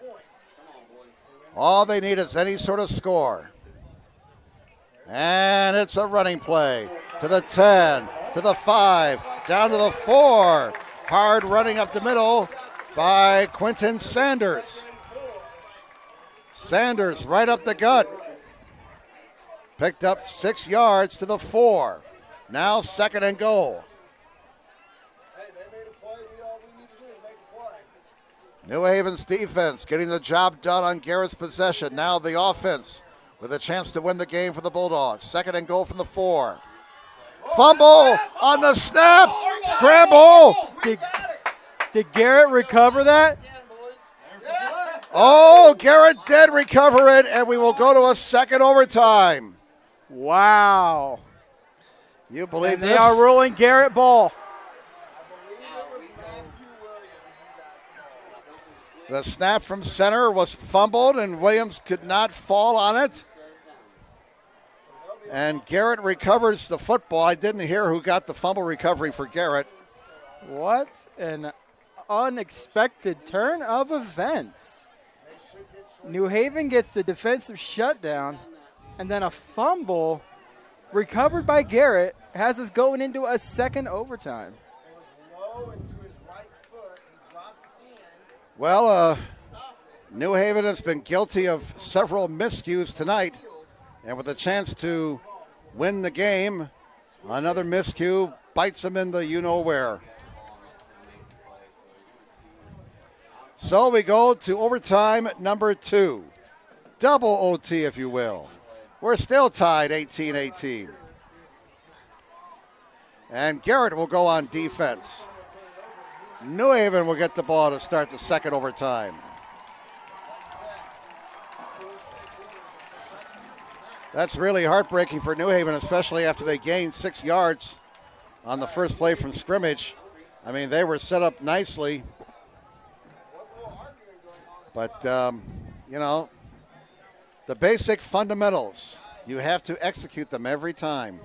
All they need is any sort of score. And it's a running play to the 10, to the 5, down to the 4. Hard running up the middle by Quentin Sanders. Sanders right up the gut. Picked up 6 yards to the 4. Now 2nd and goal. New Haven's defense getting the job done on Garrett's possession. Now the offense with a chance to win the game for the Bulldogs. 2nd and goal from the 4. Fumble on the snap. Scramble. Did Garrett recover that? Oh, Garrett did recover it, and we will go to a 2nd overtime. Wow. You believe and this? They are ruling Garrett ball. The snap from center was fumbled, and Williams could not fall on it. And Garrett recovers the football. I didn't hear who got the fumble recovery for Garrett. What an unexpected turn of events. New Haven gets the defensive shutdown, and then a fumble recovered by Garrett has us going into a 2nd overtime. Well, New Haven has been guilty of several miscues tonight, and with a chance to win the game, another miscue bites them in the you-know-where. So we go to overtime number 2. Double OT, if you will. We're still tied 18-18. And Garrett will go on defense. New Haven will get the ball to start the 2nd overtime. That's really heartbreaking for New Haven, especially after they gained 6 yards on the first play from scrimmage. I mean, they were set up nicely. But, you know, the basic fundamentals, you have to execute them every time.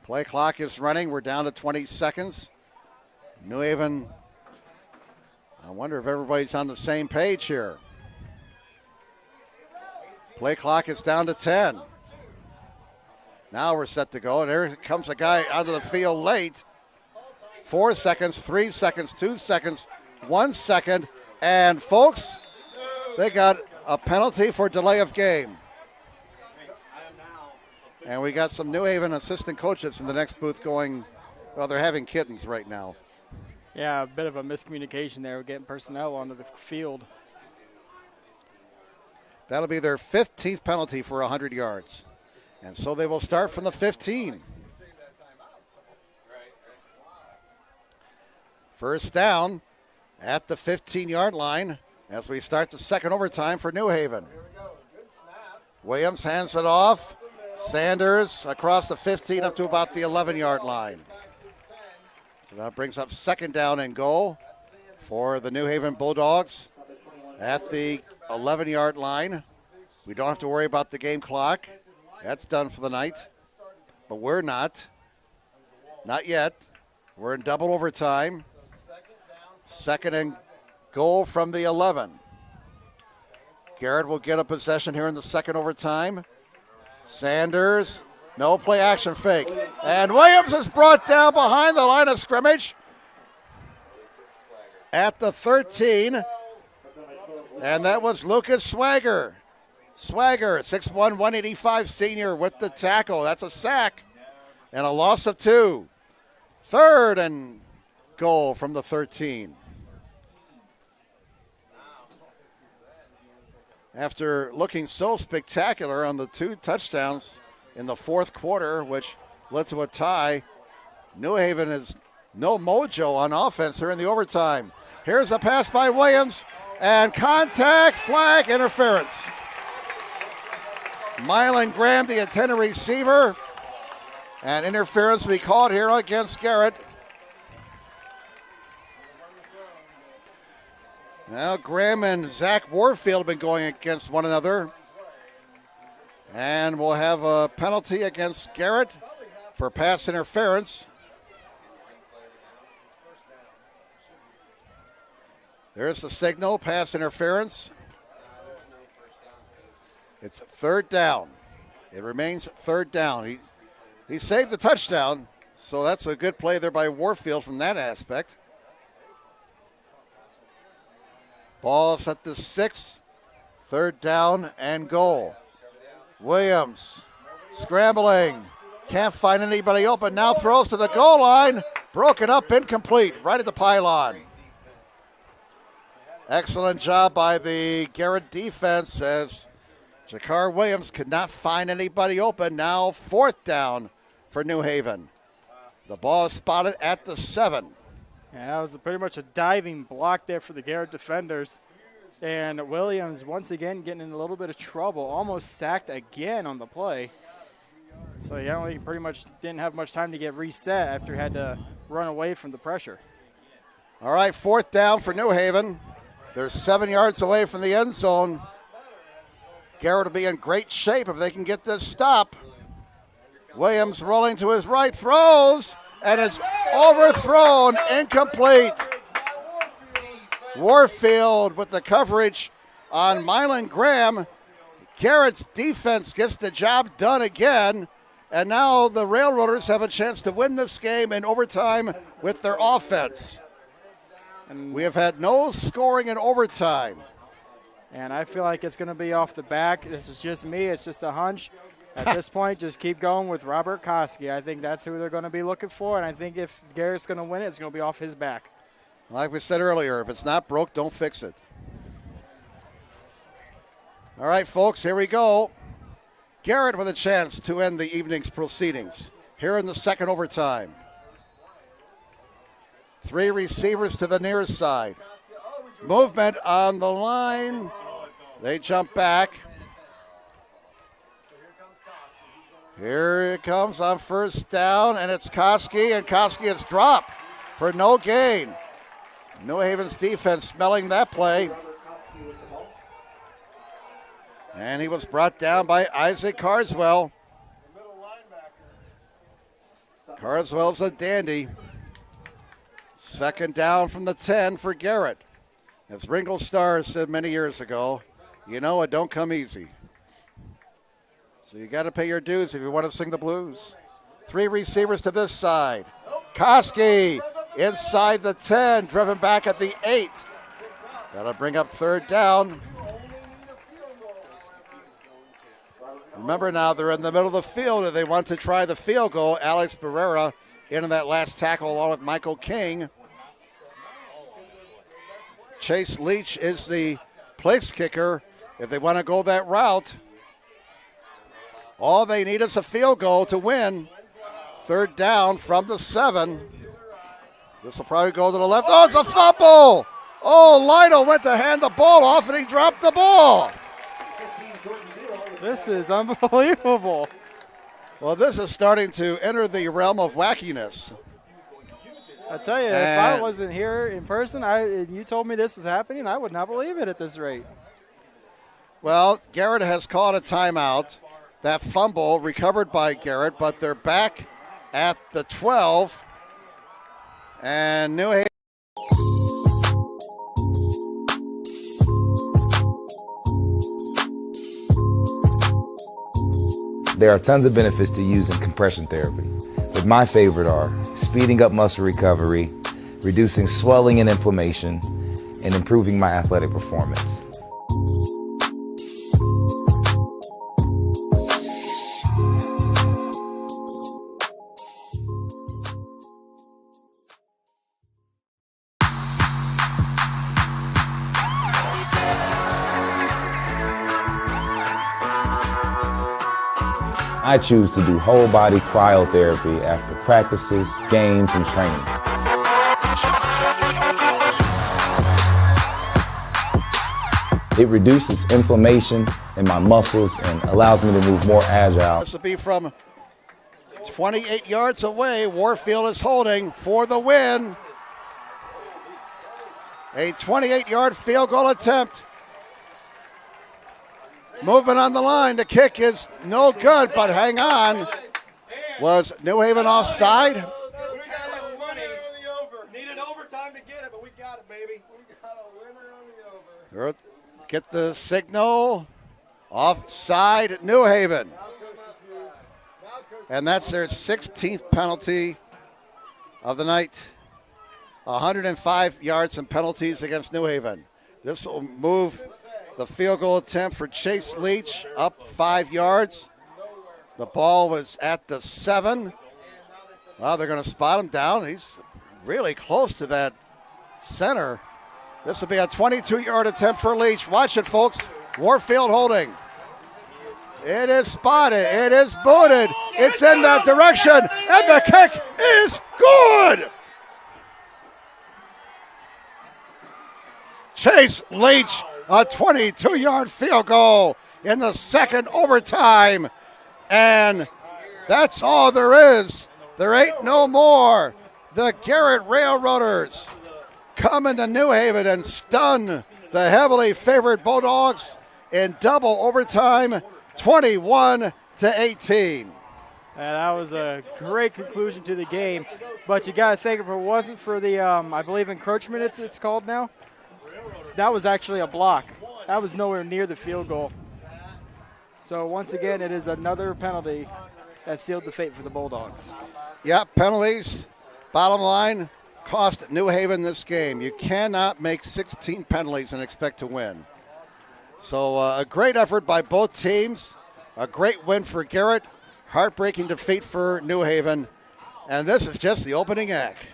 Play clock is running. We're down to 20 seconds. New Haven, I wonder if everybody's on the same page here. Play clock is down to 10. Now we're set to go, and there comes a guy out of the field late. 4 seconds, 3 seconds, 2 seconds, 1 second, and folks, they got a penalty for delay of game. And we got some New Haven assistant coaches in the next booth going, well, they're having kittens right now. Yeah, a bit of a miscommunication there. We're getting personnel onto the field. That'll be their 15th penalty for 100 yards. And so they will start from the 15. First down at the 15-yard line as we start the 2nd overtime for New Haven. Williams hands it off. Sanders across the 15 up to about the 11-yard line. So that brings up 2nd down and goal for the New Haven Bulldogs at the 11-yard line. We don't have to worry about the game clock. That's done for the night. But we're not. Not yet. We're in double overtime. 2nd and goal from the 11. Garrett will get a possession here in the 2nd overtime. Sanders, no play action fake. And Williams is brought down behind the line of scrimmage at the 13. And that was Lucas Swagger. Swagger, 6'1", 185 senior with the tackle. That's a sack and a loss of 2. 3rd and goal from the 13. After looking so spectacular on the 2 touchdowns in the 4th quarter, which led to a tie, New Haven has no mojo on offense here in the overtime. Here's a pass by Williams, and contact, flag, interference. Mylan Graham, the intended receiver, and interference will be called here against Garrett. Now Graham and Zach Warfield have been going against one another. And we'll have a penalty against Garrett for pass interference. There's the signal, pass interference. It's 3rd down. It remains 3rd down. He saved the touchdown, so that's a good play there by Warfield from that aspect. Ball is at the 6, 3rd down and goal. Williams scrambling, can't find anybody open, now throws to the goal line, broken up, incomplete, right at the pylon. Excellent job by the Garrett defense as Jakar Williams could not find anybody open. Now 4th down for New Haven. The ball is spotted at the 7. Yeah, that was pretty much a diving block there for the Garrett defenders. And Williams once again getting in a little bit of trouble, almost sacked again on the play. So yeah, he pretty much didn't have much time to get reset after he had to run away from the pressure. All right, 4th down for New Haven. They're 7 yards away from the end zone. Garrett will be in great shape if they can get this stop. Williams rolling to his right, throws, and it's overthrown, incomplete. Warfield with the coverage on Mylan Graham. Garrett's defense gets the job done again, and now the Railroaders have a chance to win this game in overtime with their offense. And we have had no scoring in overtime. And I feel like it's going to be off the back. This is just me. It's just a hunch. At this point, just keep going with Robert Koski. I think that's who they're going to be looking for, and I think if Garrett's going to win it, it's going to be off his back. Like we said earlier, if it's not broke, don't fix it. All right, folks, here we go. Garrett with a chance to end the evening's proceedings here in the 2nd overtime. 3 receivers to the near side. Movement on the line. They jump back. Here it comes on 1st down, and it's Koski, and Koski is dropped for no gain. New Haven's defense smelling that play. And he was brought down by Isaac Carswell. Carswell's a dandy. 2nd down from the 10 for Garrett. As Ringo Starr said many years ago, you know it don't come easy. So you got to pay your dues if you want to sing the blues. 3 receivers to this side. Koski inside the 10, driven back at the 8. That'll bring up 3rd down. Remember now, they're in the middle of the field and they want to try the field goal. Alex Barrera into that last tackle along with Michael King. Chase Leach is the place kicker if they want to go that route. All they need is a field goal to win. 3rd down from the 7. This will probably go to the left. Oh, it's a fumble! Oh, Lytle went to hand the ball off and he dropped the ball. This is unbelievable. Well, this is starting to enter the realm of wackiness. I tell you, if I wasn't here in person, and you told me this was happening, I would not believe it at this rate. Well, Garrett has called a timeout. That fumble recovered by Garrett, but they're back at the 12. And New Haven. There are tons of benefits to using compression therapy, but my favorite are speeding up muscle recovery, reducing swelling and inflammation, and improving my athletic performance. I choose to do whole body cryotherapy after practices, games, and training. It reduces inflammation in my muscles and allows me to move more agile. This will be from 28 yards away. Warfield is holding for the win. A 28-yard field goal attempt. Movement on the line. The kick is no good, but hang on. Was New Haven offside? Needed overtime to get it, but we got it, baby. We got a winner on the over. Get the signal. Offside, New Haven. And that's their 16th penalty of the night. 105 yards and penalties against New Haven. This will move the field goal attempt for Chase Leach up 5 yards. The ball was at the 7. Well, they're going to spot him down. He's really close to that center. This will be a 22-yard attempt for Leach. Watch it, folks. Warfield holding. It is spotted. It is booted. It's in that direction. And the kick is good. Chase Leach, a 22-yard field goal in the second overtime. And that's all there is. There ain't no more. The Garrett Railroaders come into New Haven and stun the heavily favored Bulldogs in double overtime, 21-18. That was a great conclusion to the game. But you got to think, if it wasn't for the, I believe, encroachment it's called now, that was actually a block. That was nowhere near the field goal. So once again, it is another penalty that sealed the fate for the Bulldogs. Yep, penalties. Bottom line, cost New Haven this game. You cannot make 16 penalties and expect to win. So a great effort by both teams. A great win for Garrett. Heartbreaking defeat for New Haven. And this is just the opening act.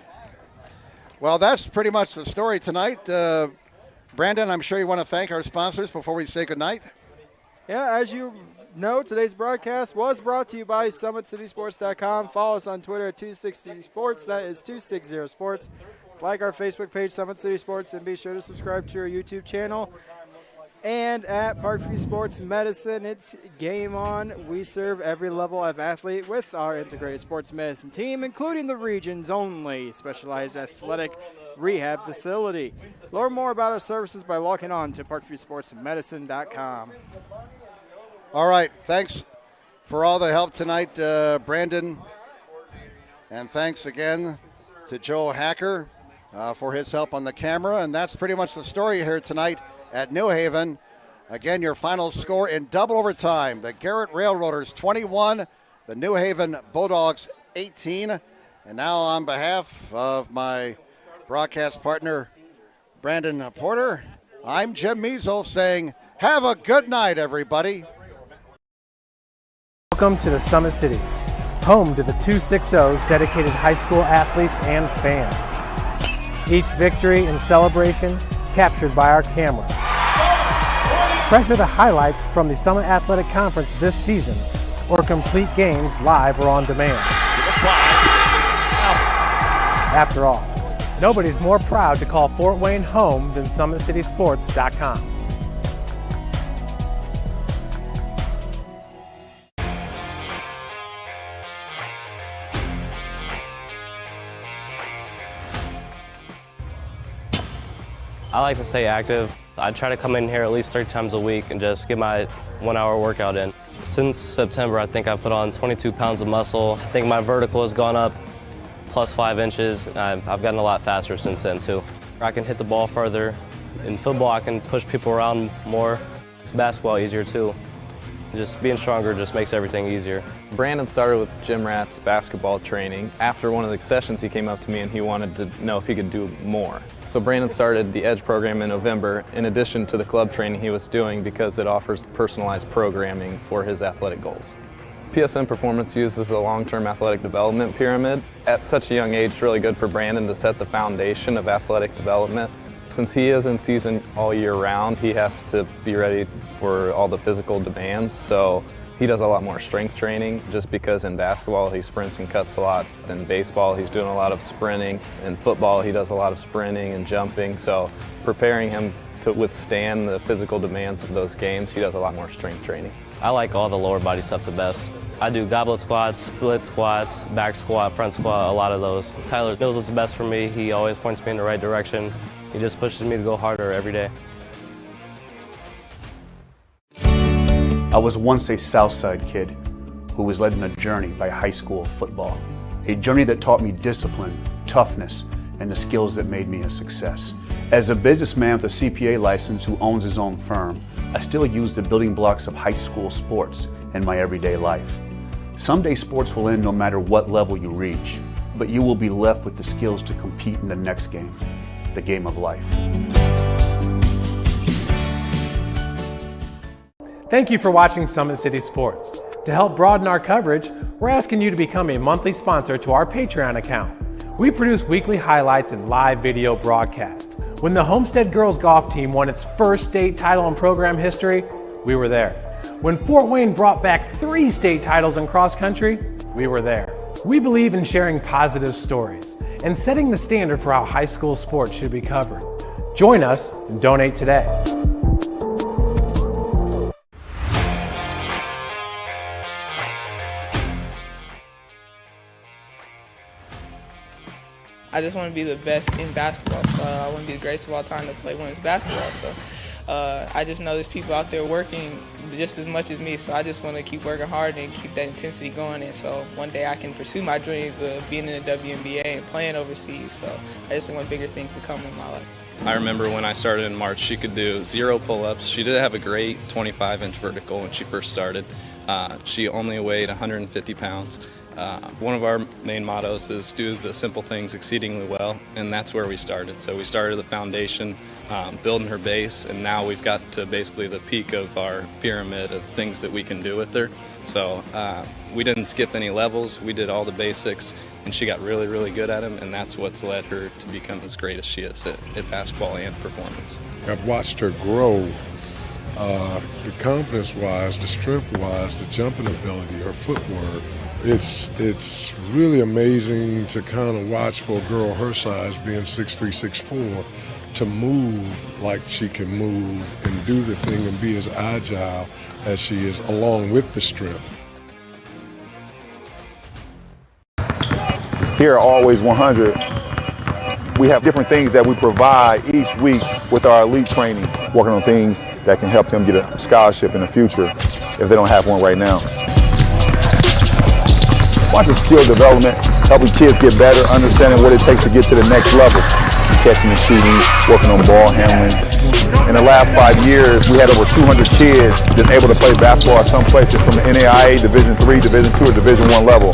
Well, that's pretty much the story tonight. Brandon, I'm sure you want to thank our sponsors before we say goodnight. Yeah, as you know, today's broadcast was brought to you by SummitCitySports.com. Follow us on Twitter at 260sports. That is 260sports. Like our Facebook page, Summit City Sports, and be sure to subscribe to our YouTube channel. And at Parkview Sports Medicine, it's game on. We serve every level of athlete with our integrated sports medicine team, including the region's only specialized athletic rehab facility. Learn more about our services by logging on to parkviewsportsmedicine.com. All right, thanks for all the help tonight, Brandon. And thanks again to Joe Hacker for his help on the camera. And that's pretty much the story here tonight at New Haven. Again, your final score in double overtime. The Garrett Railroaders 21, the New Haven Bulldogs 18. And now on behalf of my broadcast partner, Brandon Porter, I'm Jim Measle saying, have a good night, everybody. Welcome to the Summit City, home to the 260's dedicated high school athletes and fans. Each victory and celebration captured by our cameras. Treasure the highlights from the Summit Athletic Conference this season, or complete games live or on demand. After all, nobody's more proud to call Fort Wayne home than SummitCitySports.com. I like to stay active. I try to come in here at least 3 times a week and just get my 1-hour workout in. Since September, I think I've put on 22 pounds of muscle. I think my vertical has gone up plus 5 inches. I've gotten a lot faster since then too. I can hit the ball further. In football, I can push people around more. It's basketball easier too. Just being stronger just makes everything easier. Brandon started with gym rats basketball training. After one of the sessions, he came up to me and he wanted to know if he could do more. So Brandon started the EDGE program in November, in addition to the club training he was doing, because it offers personalized programming for his athletic goals. PSM Performance uses a long-term athletic development pyramid. At such a young age, it's really good for Brandon to set the foundation of athletic development. Since he is in season all year round, he has to be ready for all the physical demands. So He does a lot more strength training just because in basketball he sprints and cuts a lot. In baseball he's doing a lot of sprinting. In football he does a lot of sprinting and jumping. So preparing him to withstand the physical demands of those games, he does a lot more strength training. I like all the lower body stuff the best. I do goblet squats, split squats, back squat, front squat, a lot of those. Tyler knows what's best for me. He always points me in the right direction. He just pushes me to go harder every day. I was once a Southside kid who was led on a journey by high school football. A journey that taught me discipline, toughness, and the skills that made me a success. As a businessman with a CPA license who owns his own firm, I still use the building blocks of high school sports in my everyday life. Someday sports will end no matter what level you reach, but you will be left with the skills to compete in the next game, the game of life. Thank you for watching Summit City Sports. To help broaden our coverage, we're asking you to become a monthly sponsor to our Patreon account. We produce weekly highlights and live video broadcasts. When the Homestead girls golf team won its first state title in program history, we were there. When Fort Wayne brought back 3 state titles in cross country, we were there. We believe in sharing positive stories and setting the standard for how high school sports should be covered. Join us and donate today. I just want to be the best in basketball. So I want to be the greatest of all time to play women's basketball. So I just know there's people out there working just as much as me. So I just want to keep working hard and keep that intensity going. And so one day I can pursue my dreams of being in the WNBA and playing overseas. So I just want bigger things to come in my life. I remember when I started in March, she could do 0 pull-ups. She did have a great 25-inch vertical when she first started. She only weighed 150 pounds. One of our main mottos is do the simple things exceedingly well, and that's where we started. So we started the foundation, building her base, and now we've got to basically the peak of our pyramid of things that we can do with her. So we didn't skip any levels, we did all the basics, and she got really, really good at them, and that's what's led her to become as great as she is at basketball and performance. I've watched her grow, the confidence-wise, the strength-wise, the jumping ability, her footwork. It's really amazing to kind of watch for a girl her size, being 6'3", 6'4", to move like she can move and do the thing and be as agile as she is, along with the strength. Here at Always 100, we have different things that we provide each week with our elite training, working on things that can help them get a scholarship in the future if they don't have one right now. Watching skill development, helping kids get better, understanding what it takes to get to the next level. Catching and shooting, working on ball handling. In the last 5 years, we had over 200 kids just able to play basketball at some places from the NAIA, Division III, Division II, or Division I level.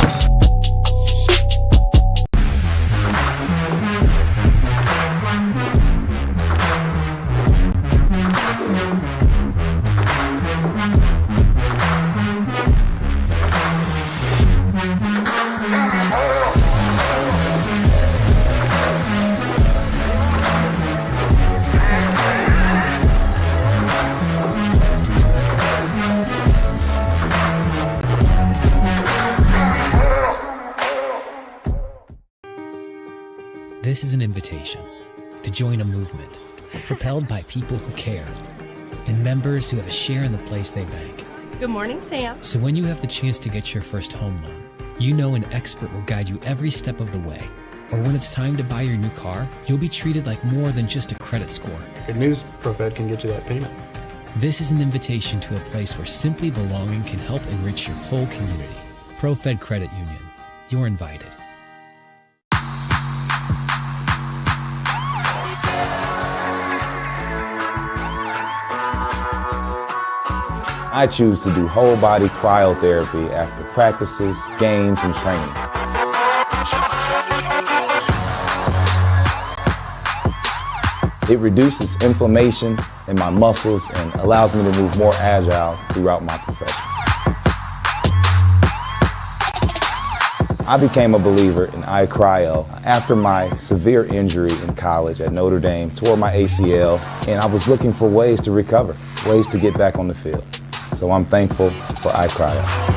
This is an invitation to join a movement propelled by people who care and members who have a share in the place they bank. Good morning, Sam. So when you have the chance to get your first home loan, you know an expert will guide you every step of the way. Or when it's time to buy your new car, you'll be treated like more than just a credit score. Good news, ProFed can get you that payment. This is an invitation to a place where simply belonging can help enrich your whole community. ProFed Credit Union. You're invited. I choose to do whole body cryotherapy after practices, games, and training. It reduces inflammation in my muscles and allows me to move more agile throughout my profession. I became a believer in iCryo after my severe injury in college at Notre Dame, tore my ACL, and I was looking for ways to recover, ways to get back on the field. So I'm thankful for iCryo.